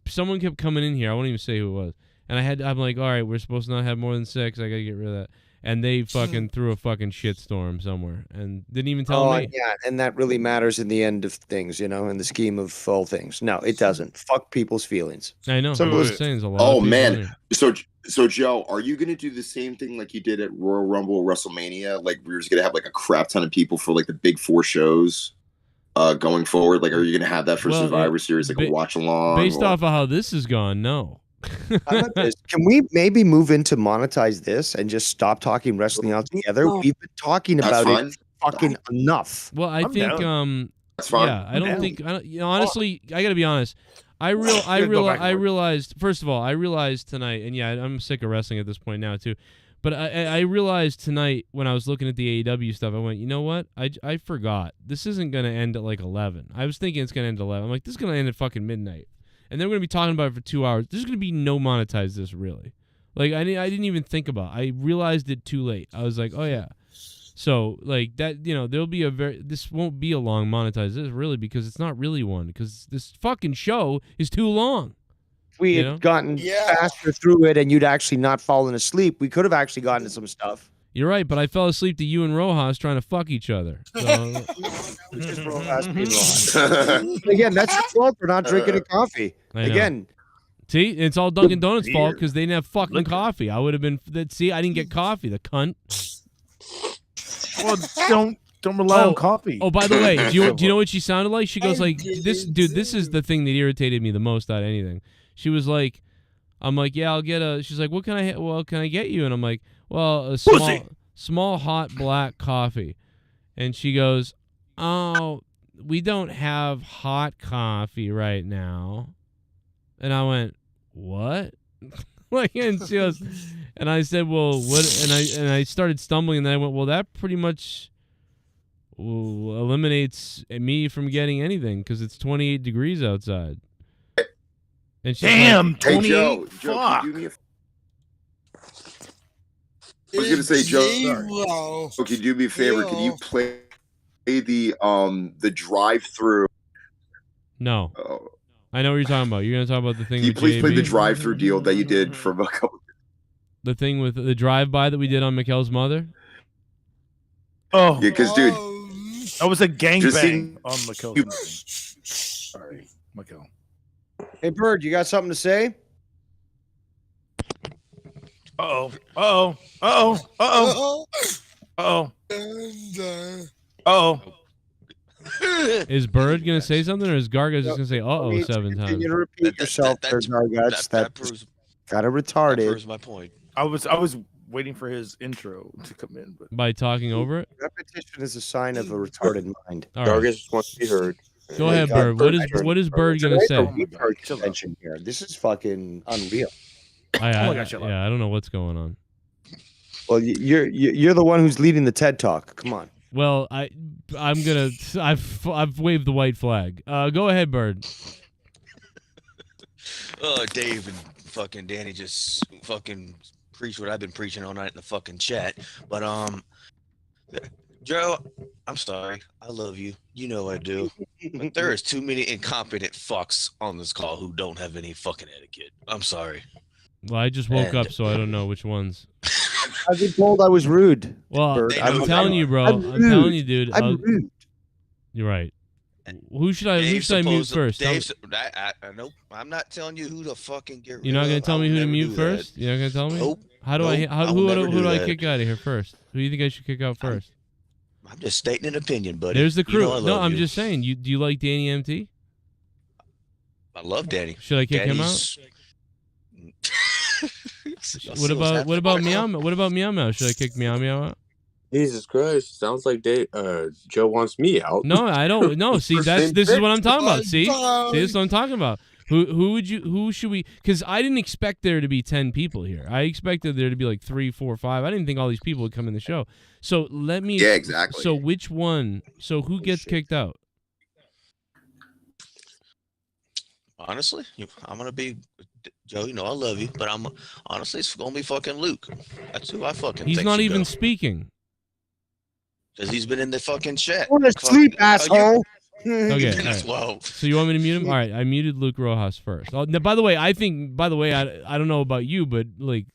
someone kept coming in here. I won't even say who it was. And I'm like, all right, we're supposed to not have more than 6. I gotta get rid of that. And they fucking threw a fucking shitstorm somewhere and didn't even tell me. Yeah, and that really matters in the end of things, you know, in the scheme of all things. No, it doesn't. Fuck people's feelings. I know. Simple I'm as- just saying, there's a lot Oh of people in man, here. so Joe, are you gonna do the same thing like you did at Royal Rumble, WrestleMania? Like we're just gonna have like a crap ton of people for like the big 4 shows going forward. Like, are you gonna have that for Well, Survivor Series, like a watch along? Based off of how this has gone, no. How about this? Can we maybe move into monetize this and just stop talking wrestling altogether? We've been talking That's about fine. it fucking enough. Well, I think That's fine. yeah, I don't think you know, honestly, I got to be honest. I realized first of all, I realized tonight, and yeah, I'm sick of wrestling at this point now too. But I realized tonight when I was looking at the AEW stuff, I went, you know what? I forgot. This isn't going to end at like 11. I was thinking it's going to end at 11. I'm like, this is going to end at fucking midnight. And then we're going to be talking about it for 2 hours. There's going to be no monetize this, really. Like, I didn't even think about it. I realized it too late. I was like, oh, yeah. So, like, that, you know, there'll be this won't be a long monetize this, really, because it's not really one. Because this fucking show is too long. If we You had know? gotten faster through it and you'd actually not fallen asleep, we could have actually gotten to some stuff. You're right, but I fell asleep to you and Rojas trying to fuck each other. So, Again, that's your fault for not drinking a coffee. I know. Again, see, it's all Dunkin' Donuts' fault because they didn't have fucking coffee. I would have been. See, I didn't get coffee. The cunt. Well, don't rely on coffee. Oh, by the way, do you know what she sounded like? She goes like, "This dude, this is the thing that irritated me the most out of anything." She was like, "I'm like, yeah, I'll get a." She's like, "What can I? Well, can I get you?" And I'm like, "Well, a small hot black coffee." And she goes, "Oh, we don't have hot coffee right now." And I went, "What?" Like, and she goes, and I said, "Well, what?" And I started stumbling, and then I went, "Well, that pretty much eliminates me from getting anything because it's 28 degrees outside." And she's Damn, like, Hey, 28. Joe, Fuck. can you do me I was gonna say, Joe, can you do me a favor? Can you play the drive-through? No. I know what you're talking about. You're gonna talk about the thing. Can you with please play the JB? drive-through deal that you did from a couple? The thing with the drive-by that we did on Mikkel's mother. Oh, Yeah, because dude, that was a gangbang Just see- on Mikkel's. Sorry, Mikkel. hey, Bird, you got something to say? Uh-oh. Uh-oh. Uh-oh. Uh-oh. Uh-oh. Uh-oh. Is Bird gonna say something, or is Garga just gonna say "uh-oh" 7 times? Continue to repeat yourself, there, Garguts. That's kind of retarded. Proves my point. I was waiting for his intro to come in, but By talking over it. Repetition is a sign of a retarded mind. All right. Gargus just wants to be heard. Go ahead, Bird. What is Bird gonna say? Convention here. This is fucking unreal. I don't know what's going on. Well, you're the one who's leading the TED Talk. Come on. Well, I've waved the white flag. Go ahead, Bird. Dave and fucking Danny just fucking preach what I've been preaching all night in the fucking chat. But Joe, I'm sorry. I love you. You know I do. But there is too many incompetent fucks on this call who don't have any fucking etiquette. I'm sorry. Well, I just woke up, so I don't know which ones. I've been told I was rude. Well, Bird. I'm telling you, bro. I'm telling you, dude. I'm rude. You're right. Who should I mute first? Nope. I'm not telling you who to fucking get rid of. You're not gonna tell me who to mute do first? that. You're not gonna tell me? Nope. How do I? Nope. Who do I that. kick out of here first? Who do you think I should kick out first? I'm just stating an opinion, buddy. There's the You crew. know I No, love I'm you. just saying. Do you like Danny MT? I love Danny. Should I kick him out? What about Meow? What about Meow Meow? Should I kick Meow Meow out? Jesus Christ! Sounds like Joe wants me out. No, I don't. No, see, this is what I'm talking about. See, this is what I'm talking about. Who should we? Because I didn't expect there to be 10 people here. I expected there to be like 3, 4, 5. I didn't think all these people would come in the show. So let me. Yeah, exactly. So which one? So who gets kicked out? Honestly, I'm gonna be Joe. You know I love you, but honestly, it's gonna be fucking Luke. That's who I fucking. He's think not should even go. speaking. Because he's been in the fucking chat. Go to sleep, asshole. Okay. All right. Whoa. So you want me to mute him? All right. I muted Luke Rojas first. Now, by the way, I don't know about you, but like,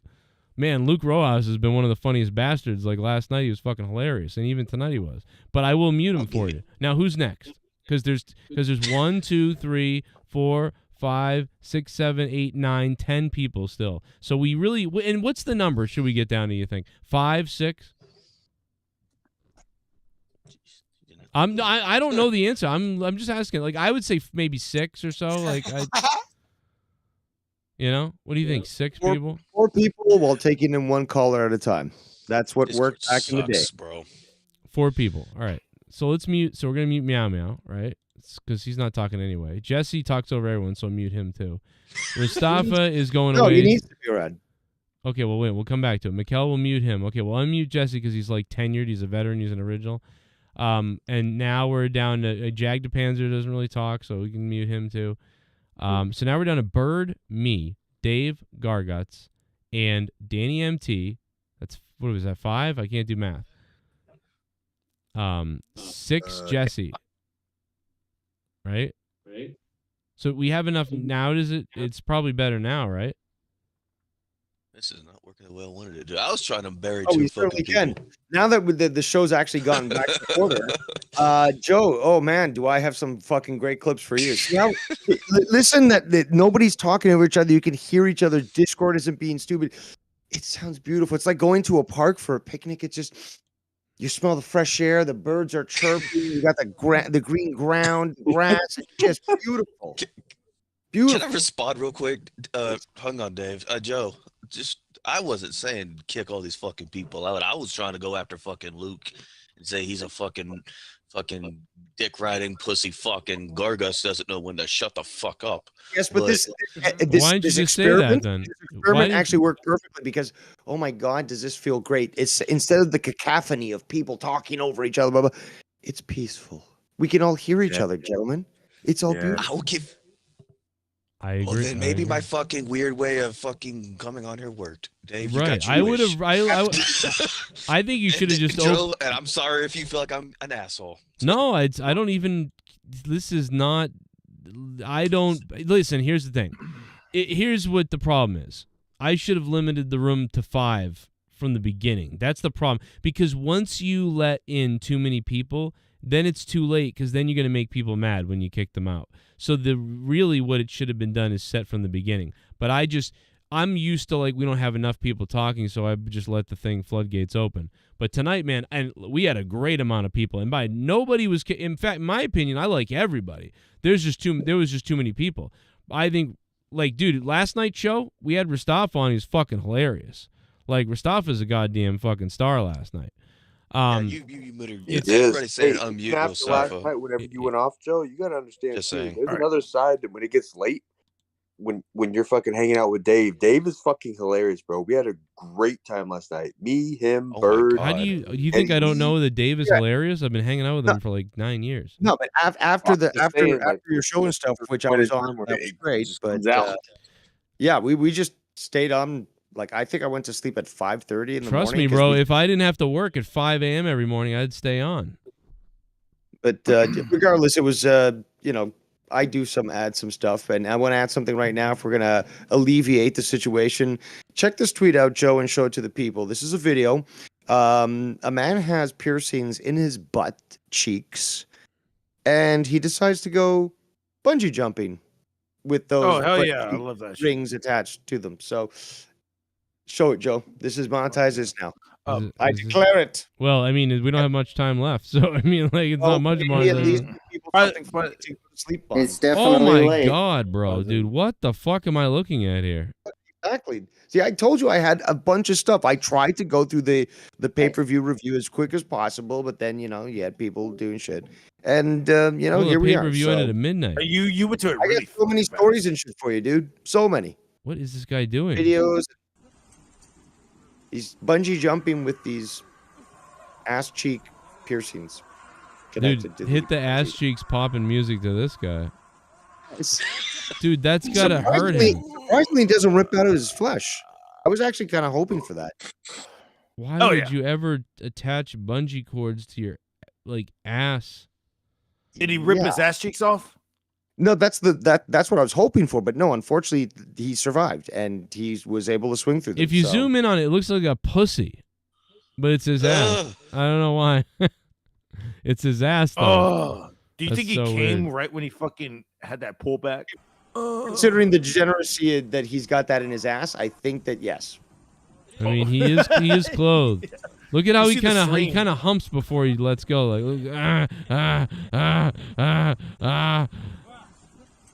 man, Luke Rojas has been one of the funniest bastards. Like last night, he was fucking hilarious, and even tonight he was. But I will mute him for you. Now, who's next? Because there's 1, 2, 3, 4, 5, 6, 7, 8, 9, 10 people still. So we really. And what's the number? Should we get down to? You think 5, 6? I don't know the answer. I'm just asking. Like I would say maybe 6 or so. Like you know, what do you think? 6 people? 4 people while taking in one caller at a time. That's what worked back in the day, bro. 4 people. All right. So let's mute. So we're gonna mute Meow Meow, right? Because he's not talking anyway. Jesse talks over everyone, so mute him too. Mustafa is going away. No, he needs to be red. Okay, well wait. We'll come back to it. Mikkel will mute him. Okay, well unmute Jesse because he's like tenured. He's a veteran. He's an original. And now we're down to Jag de Panzer doesn't really talk, so we can mute him too. So now we're down to Bird, me, Dave Garguts, and Danny MT. That's what was that? 5? I can't do math. 6 Jesse. Right? So we have enough now. It's probably better now, right? This is not working the way I wanted it to do. I was trying to bury Oh, 2 we fucking certainly people. can. Now that the show's actually gotten back to order, Joe, oh man, do I have some fucking great clips for you. See how, listen, that nobody's talking over each other. You can hear each other. Discord isn't being stupid. It sounds beautiful. It's like going to a park for a picnic. It's just, you smell the fresh air. The birds are chirping. You got the green ground, grass. It's just beautiful. Beautiful. Can I respond real quick? Hang on, Dave. Joe, I wasn't saying kick all these fucking people out. I was trying to go after fucking Luke and say he's a fucking dick riding pussy fucking Gargus doesn't know when to shut the fuck up. Yes, but this Why didn't you this just say that experiment, then? this experiment actually worked perfectly because, oh my God, does this feel great? It's instead of the cacophony of people talking over each other, blah, blah, it's peaceful. We can all hear each other, gentlemen. It's all beautiful. I will give. I agree. Well, then maybe my fucking weird way of fucking coming on here worked, Dave. You Right. got I your would wish. have. I think you should have just. Joe, and I'm sorry if you feel like I'm an asshole. No, I don't even. This is not. I don't listen. Here's the thing. Here's what the problem is. I should have limited the room to 5 from the beginning. That's the problem because once you let in too many people, then it's too late because then you're going to make people mad when you kick them out. So really what it should have been done is set from the beginning. But I'm used to like we don't have enough people talking, so I just let the floodgates open. But tonight, man, and we had a great amount of people, and nobody was. In fact, in my opinion, I like everybody. There was just too many people. I think, like, dude, last night's show we had Rostov on. He's fucking hilarious. Like Rostov is a goddamn fucking star last night. You everybody saying unmute After last yourself. night, whenever you went off, Joe, you gotta understand Just too. saying. There's Alright. another side that when it gets late, when you're fucking hanging out with Dave. Dave is fucking hilarious, bro. We had a great time last night. Me, him, Bird. How do you think I don't know that Dave is hilarious? I've been hanging out with him for like 9 years. No, but after saying, like, your show and stuff, which I when was it- on, that was great. But comes out. yeah, we just stayed on. Like I think I went to sleep at 5:30 in the morning. Trust me, bro. If I didn't have to work at 5 a.m. every morning, I'd stay on. But regardless, it was I do add some stuff, and I want to add something right now. If we're gonna alleviate the situation, check this tweet out, Joe, and show it to the people. This is a video. A man has piercings in his butt cheeks, and he decides to go bungee jumping with those. Oh, hell butt yeah. I cheek love that shit. rings attached to them. So, show it, Joe. This is Monetize this now. I declare it. Well, I mean, we don't have much time left, so I mean, like, it's not much more. At least people something funny to go to sleep on. It's Oh definitely my late. God, bro, dude, what the fuck am I looking at here? Exactly. See, I told you I had a bunch of stuff. I tried to go through the pay-per-view review as quick as possible, but then you had people doing shit, and Well, here the we are. pay-per-view ended at midnight. You went to it I really got so many stories and shit for you, dude. So many What is this guy doing? videos. He's bungee jumping with these ass cheek piercings. Dude, connected to hit the ass cheeks popping music to this guy. Dude, that's gotta hurt him. Surprisingly, it doesn't rip out of his flesh. I was actually kind of hoping for that. Why would you ever attach bungee cords to your ass? Did he rip his ass cheeks off? No, that's what I was hoping for, but no, unfortunately, he survived and he was able to swing through them. If you zoom in on it, it looks like a pussy, but it's his ass. I don't know why. It's his ass, though. Oh, do you That's think he so came weird. right when he fucking had that pullback? Considering the degeneracy that he's got that in his ass, I think that yes. I mean, he is clothed. Look at how You he see the kind frame. of humps before he lets go. Like, look,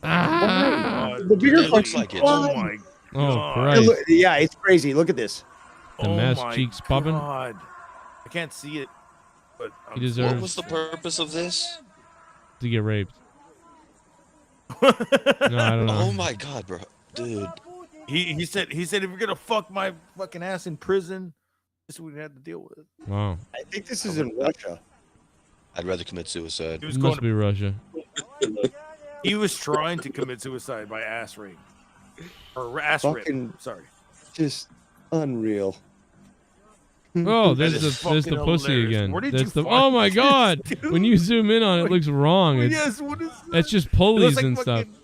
The bigger It looks like it. Oh my Oh, Christ. Yeah, it's crazy. Look at this. The mask cheeks popping. God. I can't see it, but He deserves What was the purpose of this? to get raped. No, I don't know. Oh my God, bro, dude. He said if you're gonna fuck my fucking ass in prison, this is what we had to deal with. Wow. I think this is in Russia. I'd rather commit suicide. He was It going must be Russia. He was trying to commit suicide by ass rape. Or ass rape. Fucking- Sorry. Just unreal. Oh, That there's is the pussy hilarious. again. Where did That's you the, find oh my this, God! dude? When you zoom in on it, it looks wrong. It's, Yes, what is that? That's just It looks pulleys like and stuff. fucking-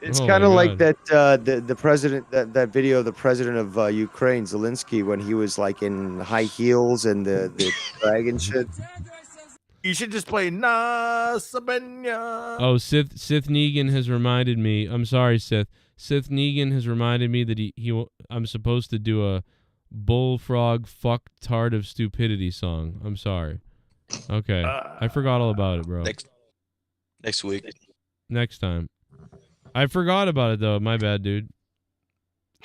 It's Oh kind of my like God. that the president that video of the president of Ukraine, Zelensky, when he was like in high heels and the dragon shit. You should just play Nasabenya. Oh, Sith Negan has reminded me. I'm sorry, Sith. Sith Negan has reminded me that I'm supposed to do a bullfrog fuck tart of stupidity song. I'm sorry. Okay, I forgot all about it, bro. Next week. Next time. I forgot about it though. My bad, dude.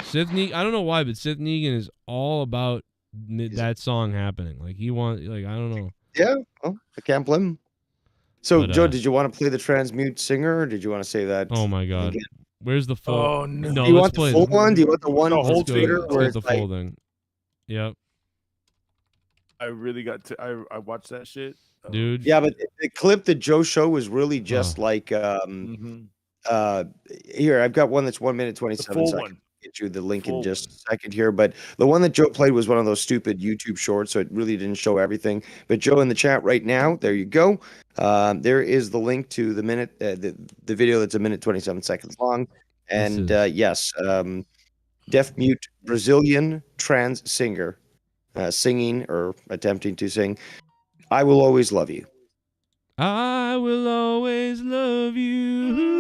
Sith Negan. I don't know why, but Sith Negan is all about that song happening. Like he wants. Like I don't know. Yeah, well, I can't blame him. So, But, Joe, did you want to play the transmute singer, or did you want to say that? Oh my God. again? Where's the full? Oh, no. No, Do you let's want play the full one? Do you want the one No, on hold Twitter Let's where get the it's like, full thing. Yep, I really got to. I watched that shit, dude. yeah, but the clip that Joe showed was really just like Mhm. here, I've got one that's 1 minute 27 full seconds. one. Get you the link Full in just a second here, but the one that Joe played was one of those stupid YouTube shorts, so it really didn't show everything. But Joe, in the chat right now, there you go. There is the link to the minute, the video that's 1 minute 27 seconds long, and yes, deaf mute Brazilian trans singer singing or attempting to sing "I Will Always Love You." I will always love you.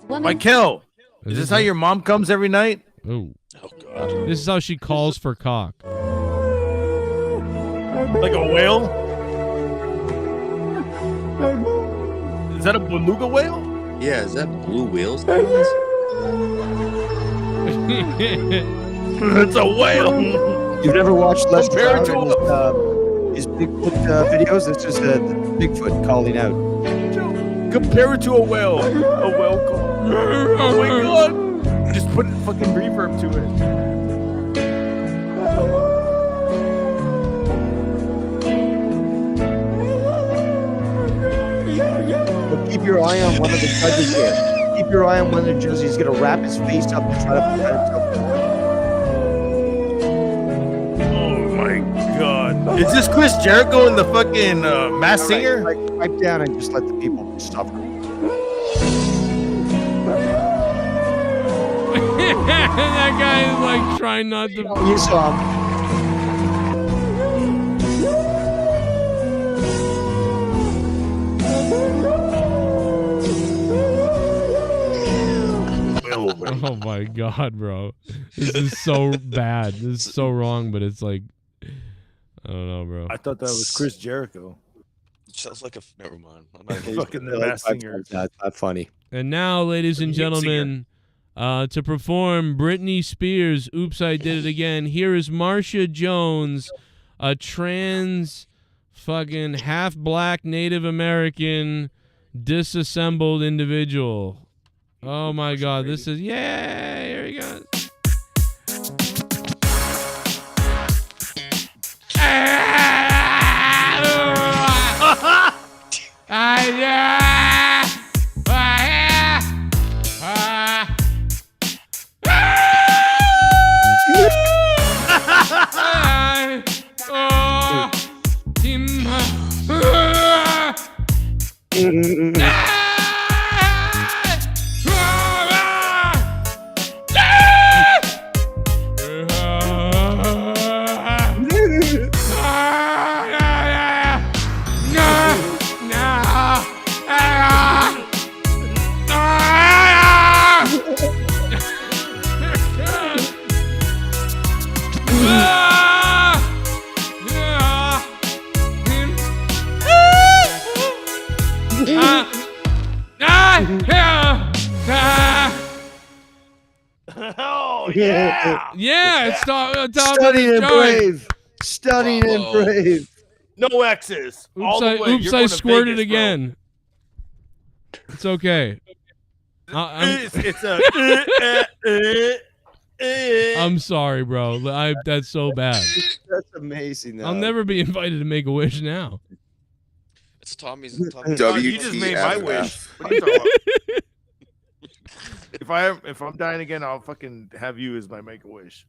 Michael, is this how your mom comes every night? Oh God. This is how she calls for cock. Like a whale? Is that a beluga whale? Yeah, is that blue whales? It's a whale. You've never watched Les Compare it Brown and his Bigfoot videos? This is Bigfoot calling out. Compare it to a whale. A whale call. Oh my God. Just put fucking reverb to it. But keep your eye on one of the judges here. Keep your eye on one of the judges. He's going to wrap his face up to try to prevent himself. Oh my God. Is this Chris Jericho in the fucking Masked Singer? Pipe down and just let the people suffer. That guy is like trying not to. You saw him. Oh my God, bro. This is so bad. This is so wrong, but it's like, I don't know, bro. I thought that was Chris Jericho. Sounds like a. Never mind. I'm not Fucking the Like Masked Singer. That's not funny. And now, ladies and gentlemen, To perform Britney Spears' Oops, I Did It Again, here is Marsha Jones, a trans fucking half-black Native American disassembled individual. Oh my God, this is, yay, here he goes. Oh yeah, yeah! It's top Stunning and brave, stunning and brave. No X's. All the way. Oops, I squirted again. It's okay. I'm sorry, bro. That's so bad. That's amazing. Though. I'll never be invited to Make-A-Wish now. It's Tommy's. You just made my wish. What are you talking about? If I'm dying again, I'll fucking have you as my Make-A-Wish.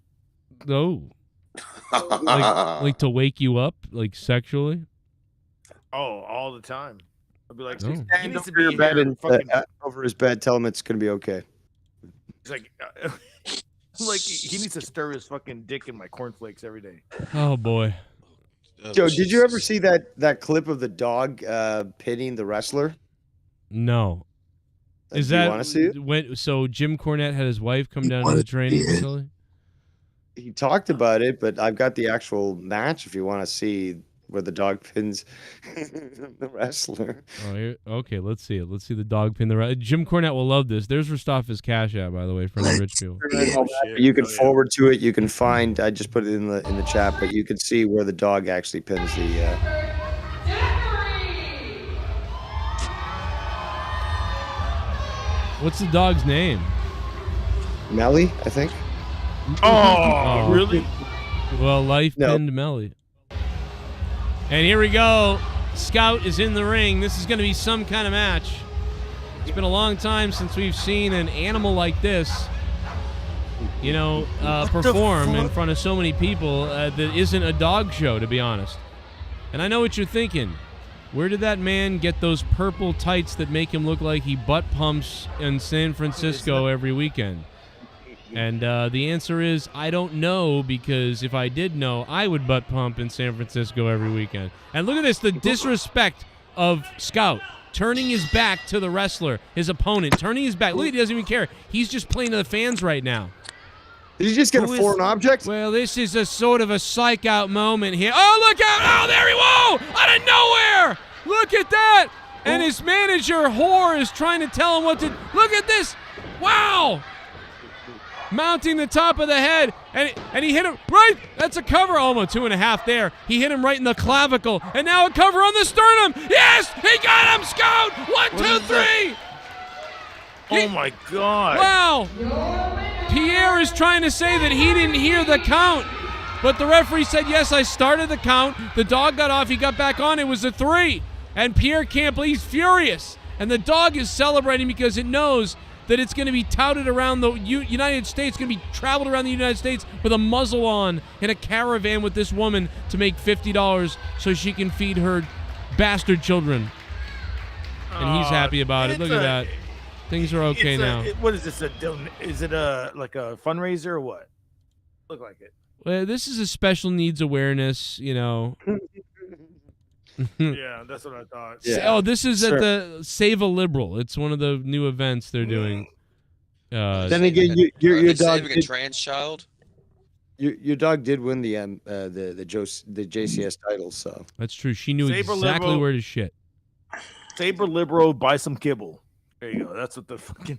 No. like to wake you up, like sexually? Oh, all the time. I'll be like, stand over your bed and over his bed. Tell him it's gonna be okay. He's like, he needs to stir his fucking dick in my cornflakes every day. Oh boy. Joe, did you ever see that clip of the dog pinning the wrestler? No. Is Do you that wanna see it? when? So Jim Cornette had his wife come down to the training facility. He talked about it, but I've got the actual match if you want to see where the dog pins the wrestler. Oh, okay. Let's see it. Let's see the dog pin the wrestler. Jim Cornette will love this. There's Rostaf's Cash App, by the way, for the rich people. You can forward to it. You can find. I just put it in the chat, but you can see where the dog actually pins the. What's the dog's name? Melly, I think. Oh, really? Well, life pinned Melly. And here we go. Scout is in the ring. This is going to be some kind of match. It's been a long time since we've seen an animal like this, perform in front of so many people that isn't a dog show, to be honest. And I know what you're thinking. Where did that man get those purple tights that make him look like he butt pumps in San Francisco every weekend? And the answer is, I don't know, because if I did know, I would butt pump in San Francisco every weekend. And look at this, the disrespect of Scout. Turning his back to the wrestler, his opponent. Turning his back. Look, he doesn't even care. He's just playing to the fans right now. Did he just get a foreign object? Well, this is a sort of a psych-out moment here. Oh, look out! Oh, there he whoa! Out of nowhere! Look at that! And his manager, whore, is trying to tell him what to... Look at this! Wow! Mounting the top of the head, and he hit him right. That's a cover, almost 2.5 there. He hit him right in the clavicle, and now a cover on the sternum. Yes, he got him. Scout. 1, 2, 3. Oh my God! Wow. Pierre is trying to say that he didn't hear the count, but the referee said yes. I started the count. The dog got off. He got back on. It was a 3, and Pierre can't believe. He's furious, and the dog is celebrating because it knows that it's going to be touted around the United States, going to be traveled around the United States with a muzzle on in a caravan with this woman to make $50 so she can feed her bastard children. And he's happy about it. Look at that. Things are okay now. What is this? Is it like a fundraiser or what? Look like it. Well, this is a special needs awareness, Yeah, that's what I thought. Yeah. Oh, this is at the Save a Liberal. It's one of the new events they're doing. Then again, your dog saving a trans child. Your dog did win the JCS title, so that's true. She knew exactly where to shit. Saber Liberal, buy some kibble. There you go. That's what the fucking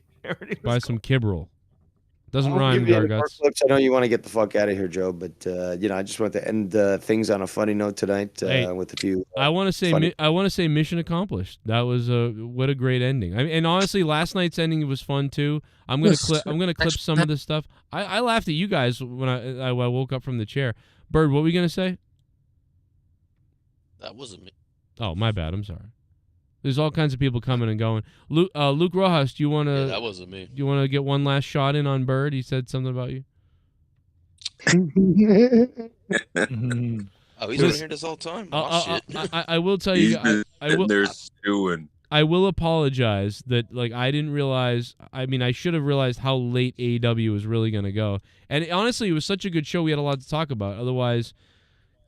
buy some kibble. Doesn't I'll rhyme, give you any more Garguts. clips. I know you want to get the fuck out of here, Joe, but I just want to end things on a funny note tonight Hey, with a few. I want to say mission accomplished. That was what a great ending. I mean, and honestly, last night's ending was fun too. I'm gonna clip some of this stuff. I laughed at you guys when I woke up from the chair. Bird, what were we gonna say? That wasn't me. Oh, my bad. I'm sorry. There's all kinds of people coming and going. Luke Rojas, do you want to? Yeah, that wasn't me. Do you want to get one last shot in on Bird? He said something about you. Oh, he's been here this whole time. Shit. I will tell you. I will apologize that I didn't realize. I mean, I should have realized how late AEW was really going to go. And honestly, it was such a good show. We had a lot to talk about. Otherwise,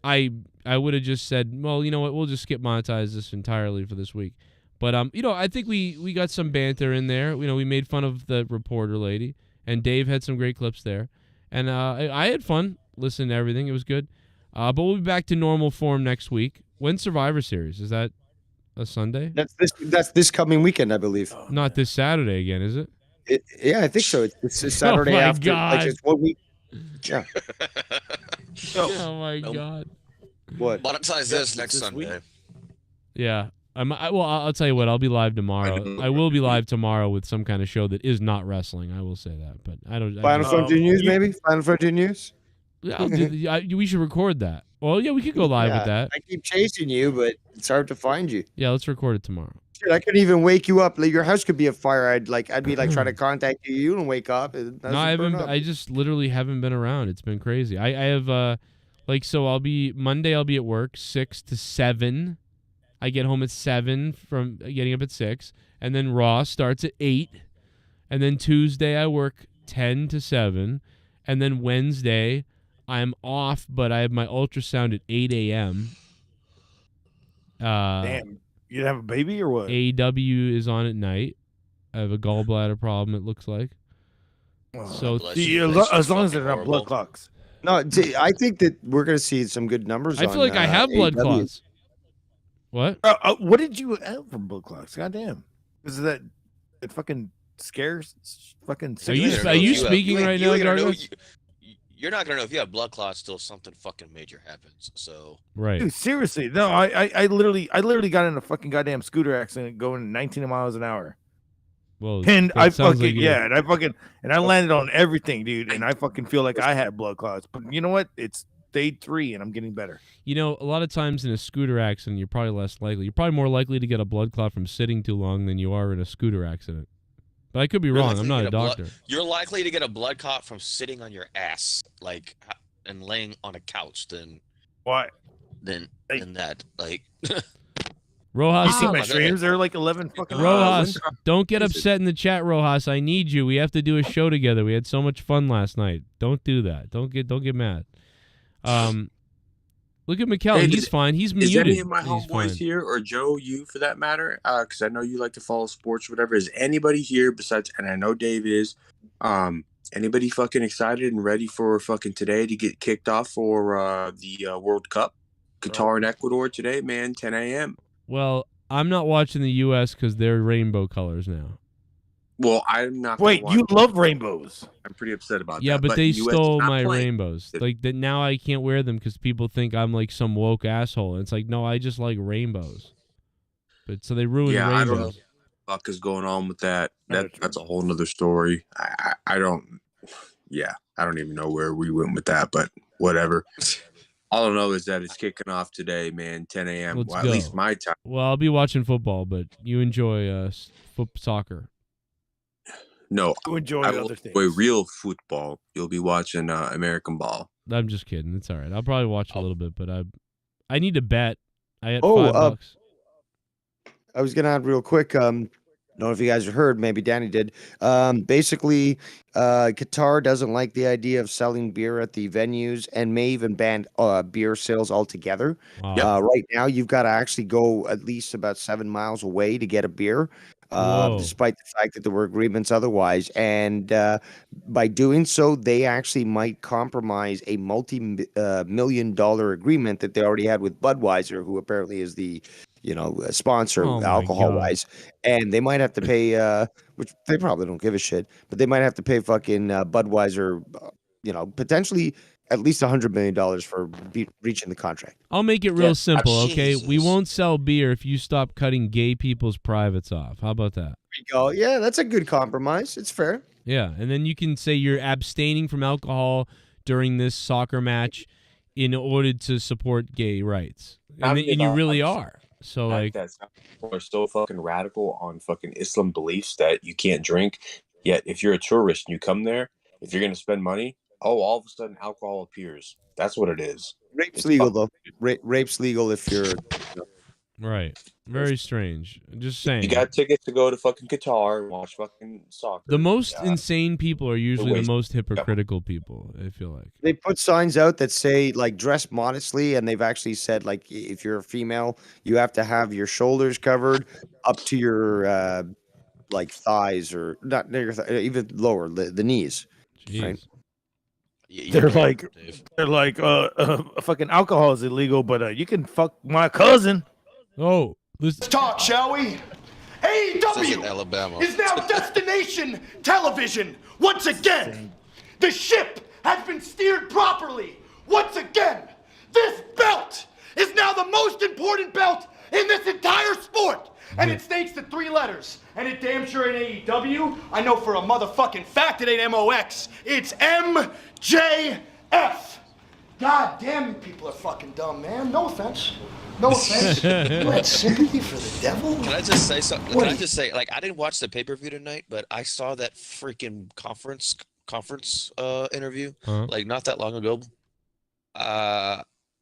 I would have just said, well, you know what? We'll just skip Monetize this entirely for this week. But I think we got some banter in there. We made fun of the reporter lady, and Dave had some great clips there, and I had fun listening to everything. It was good. But we'll be back to normal form next week. When's Survivor Series? Is that a Sunday? That's this coming weekend, I believe. Not this Saturday again, is it? Yeah, I think so. It's a Saturday my after. God. It's 1 week. Yeah. Oh my God. What? Monetize this next Sunday. Yeah. I'll tell you what. I'll be live tomorrow. I will be live tomorrow with some kind of show that is not wrestling. I will say that, but I don't. Final Frontier News, maybe. Final Frontier News. We should record that. Well, yeah, we could go live with that. I keep chasing you, but it's hard to find you. Yeah, let's record it tomorrow. Shit, I couldn't even wake you up. Your house could be afire. I'd be trying to contact you. You don't wake up. No, I haven't. I just literally haven't been around. It's been crazy. I have so I'll be Monday. I'll be at work 6 to 7. I get home at 7 from getting up at 6, and then Raw starts at 8, and then Tuesday I work 10 to 7, and then Wednesday I'm off, but I have my ultrasound at 8 a.m. Damn, you have a baby or what? AEW is on at night. I have a gallbladder problem. It looks like. So as long as they're not blood clots. No, I think that we're going to see some good numbers. I feel like I have blood clots. What? What did you have from blood clots? Goddamn. Is that it fucking scares fucking Are you speaking right now, Gargos? You're not gonna know if you have blood clots till something fucking major happens. So right. Dude, seriously. No, I literally got in a fucking goddamn scooter accident going 19 miles an hour. Well, and I fucking and I landed on everything, dude, and I fucking feel like I had blood clots. But you know what? It's day 3 and I'm getting better. A lot of times in a scooter accident, you're probably less likely. You're probably more likely to get a blood clot from sitting too long than you are in a scooter accident. But I could be wrong. I'm not a doctor. You're likely to get a blood clot from sitting on your ass, and laying on a couch than what? Than that, Rojas, you see my streams? They're 11 fucking Rojas, don't get upset in the chat, Rojas. I need you. We have to do a show together. We had so much fun last night. Don't do that. Don't get mad. Look at Mikkel. He's fine. He's muted. Is any of my homeboys here, or Joe, you for that matter? Because I know you like to follow sports or whatever. Is anybody here besides, and I know Dave is, anybody fucking excited and ready for fucking today to get kicked off for the World Cup? Qatar and Ecuador today, man, 10 a.m. Well, I'm not watching the U.S. because they're rainbow colors now. Well, I'm not. Wait, you love rainbows? I'm pretty upset about that. Yeah, but they US stole my rainbows. That now I can't wear them because people think I'm like some woke asshole. And it's like, no, I just like rainbows. But so they ruined rainbows. I don't know what the fuck is going on with that. That's a whole nother story. I don't. Yeah, I don't even know where we went with that, but whatever. All I know is that it's kicking off today, man, 10 a.m. Well, at least my time. Well, I'll be watching football, but you enjoy soccer. No, you enjoy other things. Real football. You'll be watching American ball. I'm just kidding. It's all right. I'll probably watch a little bit, but I need to bet. I had $5. I was gonna add real quick. Don't know if you guys heard. Maybe Danny did. Basically, Qatar doesn't like the idea of selling beer at the venues and may even ban beer sales altogether. Wow. Right now, you've got to actually go at least about 7 miles away to get a beer. Despite the fact that there were agreements otherwise. And by doing so, they actually might compromise a multi-million-dollar agreement that they already had with Budweiser, who apparently is the sponsor Oh my alcohol God. wise, and they might have to pay, which they probably don't give a shit, but they might have to pay fucking Budweiser, potentially at least $100 million for breaching the contract. I'll make it real Yeah. simple, okay? Jesus. We won't sell beer if you stop cutting gay people's privates off. How about that? There you go. Yeah, that's a good compromise. It's fair. Yeah, and then you can say you're abstaining from alcohol during this soccer match in order to support gay rights. And you really are. So, like, that people are so fucking radical on fucking Islam beliefs that you can't drink. Yet, if you're a tourist and you come there, if you're gonna spend money, all of a sudden alcohol appears. That's what it is. Rape's legal though. Rape's legal if you're. right. Very strange. Just saying. You got tickets to go to fucking Qatar and watch fucking soccer. The most insane people are usually the waste- most hypocritical people, I feel like. They put signs out that say like dress modestly, and they've actually said like if you're a female, you have to have your shoulders covered up to your like thighs, or not near your even lower the knees. Right? They're like, fucking alcohol is illegal, but you can fuck my cousin. Oh, Let's talk, shall we? AEW is now destination television once again. The ship has been steered properly once again. This belt is now the most important belt in this entire sport. And it's thanks to 3 letters. And it damn sure ain't AEW. I know for a motherfucking fact it ain't MOX. It's MJF. God damn, you people are fucking dumb, man. No offense. No offense. You had sympathy for the devil? Can I just say something? What Can do I you- just say, like, I didn't watch the pay-per-view tonight, but I saw that freaking conference interview like not that long ago.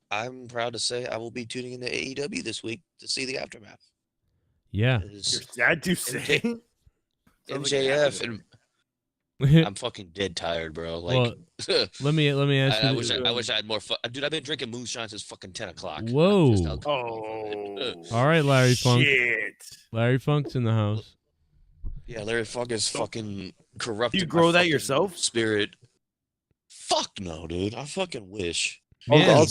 I'm proud to say I will be tuning into AEW this week to see the aftermath. Yeah. You're sad to say. MJF and I'm fucking dead tired, bro. Like, let me ask you. I wish I had more fun. Dude, I've been drinking moonshine since fucking 10 o'clock. Whoa. Oh. All right, Larry Funk. Shit. Larry Funk's in the house. Yeah, Larry Funk is fucking corrupted. You grow my that fucking yourself? Spirit. Fuck no, dude. I fucking wish. I'll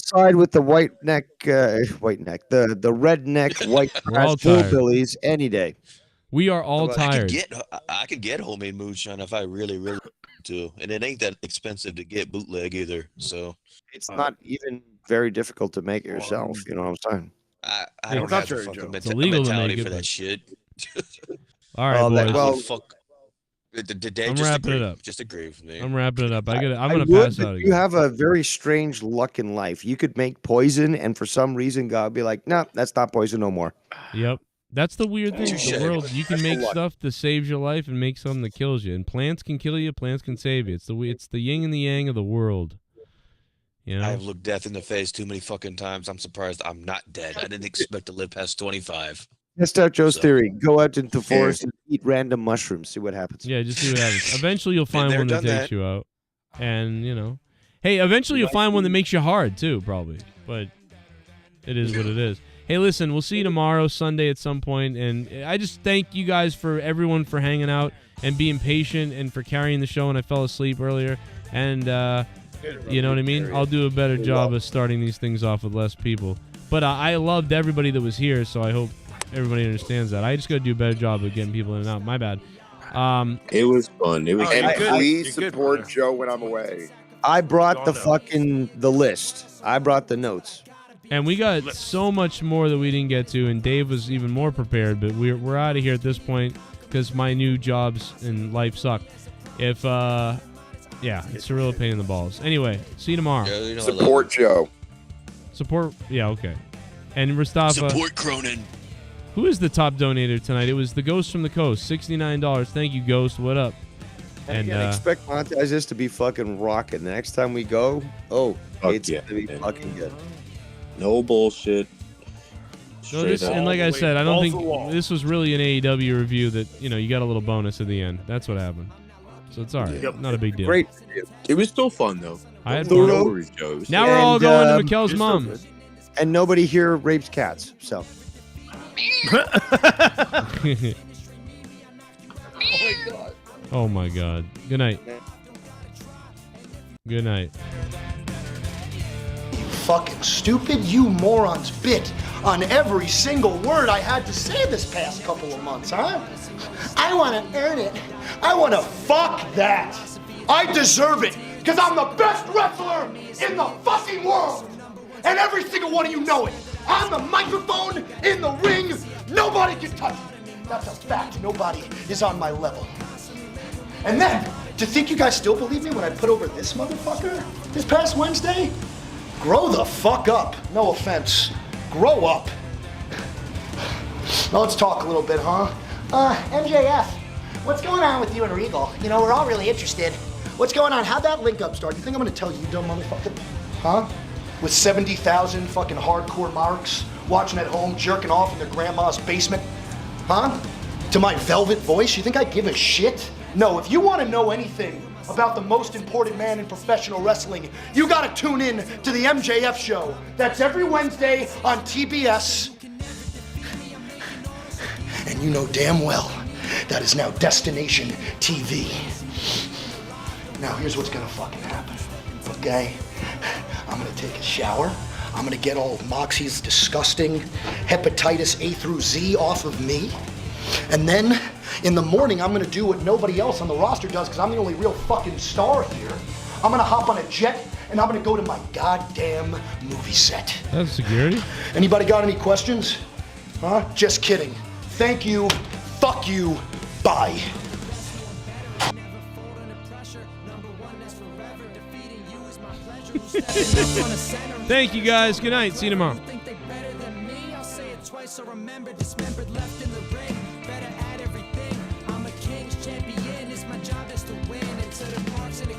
side with the white neck, the redneck white We're all trash tired. hillbillies any day. We are all tired. I could get homemade moonshine if I really want to, and it ain't that expensive to get bootleg either. So It's not even very difficult to make it yourself. You know what I'm saying? I don't have the fucking mentality for that shit. All right, boys. Fuck. Did I'm just wrapping agree? it up. Just agree with me. I'm wrapping it up. I'm gonna would, pass but out you again. have a very strange luck in life. You could make poison, and for some reason, God would be like, "No, that's not poison no more." Yep. That's the weird thing. Touche. The world, you can make That's a lot. stuff that saves your life and make something that kills you. And plants can kill you. Plants can save you. It's the yin and the yang of the world. You know. I've looked death in the face too many fucking times. I'm surprised I'm not dead. I didn't expect to live past 25. Test out Joe's theory. Go out into the forest and eat random mushrooms. See what happens. Yeah, just see what happens. Eventually, you'll find there, one that done takes that. you out, and hey, eventually you'll find one that makes you hard too, probably. But it is what it is. Hey, listen, we'll see you tomorrow, Sunday at some point, and I just thank you guys everyone for hanging out and being patient and for carrying the show. And I fell asleep earlier, and you know what I mean. I'll do a better job of starting these things off with less people. But I loved everybody that was here, so I hope everybody understands that. I just got to do a better job of getting people in and out. My bad. It was fun. It was And fun. please support Joe when I'm away. I brought the list. I brought the notes. And we got so much more that we didn't get to, and Dave was even more prepared, but we're out of here at this point because my new jobs and life suck. It's a real pain in the balls. Anyway, see you tomorrow. Yeah, Support Joe. Support, yeah, okay. And Mustafa. Support Cronin. Who is the top donator tonight? It was the Ghost from the Coast, $69. Thank you, Ghost. What up? And again, expect Monetize to be fucking rocking. The next time we go, it's yeah, gonna be fucking good. No bullshit. No, this, and like I said, I don't think this was really an AEW review that, you got a little bonus at the end. That's what happened. So it's all right. Yep. Not a big deal. Great. It was still fun, though. I had No fun. worries, Joe. Now we're all going to um, Mikkel's mom. And nobody here rapes cats, so. Oh my God. Good night. Good night. You fucking stupid, you morons bit on every single word I had to say this past couple of months, huh? I want to earn it. I want to fuck that. I deserve it because I'm the best wrestler in the fucking world. And every single one of you know it. I'm the microphone in the ring. Nobody can touch me. That's a fact. Nobody is on my level. And then, to think you guys still believe me when I put over this motherfucker this past Wednesday? Grow the fuck up. No offense. Grow up. Now let's talk a little bit, huh? MJF, what's going on with you and Regal? You know, we're all really interested. What's going on? How'd that link up start? You think I'm gonna tell you, dumb motherfucker? Huh? With 70,000 fucking hardcore marks watching at home, jerking off in their grandma's basement? Huh? To my velvet voice? You think I give a shit? No, if you want to know anything about the most important man in professional wrestling, you gotta tune in to the MJF show. That's every Wednesday on TBS. And you know damn well that is now Destination TV. Now here's what's gonna fucking happen, okay? I'm gonna take a shower. I'm gonna get all of Moxie's disgusting hepatitis A through Z off of me. And then in the morning, I'm gonna do what nobody else on the roster does because I'm the only real fucking star here. I'm gonna hop on a jet and I'm gonna go to my goddamn movie set. That's security. Anybody got any questions? Huh? Just kidding. Thank you. Fuck you. Bye. Thank you guys. Good night. See you tomorrow. So remember, dismembered, left in the ring. Better at everything. I'm a king's champion. It's my job just to win. And to the marks and the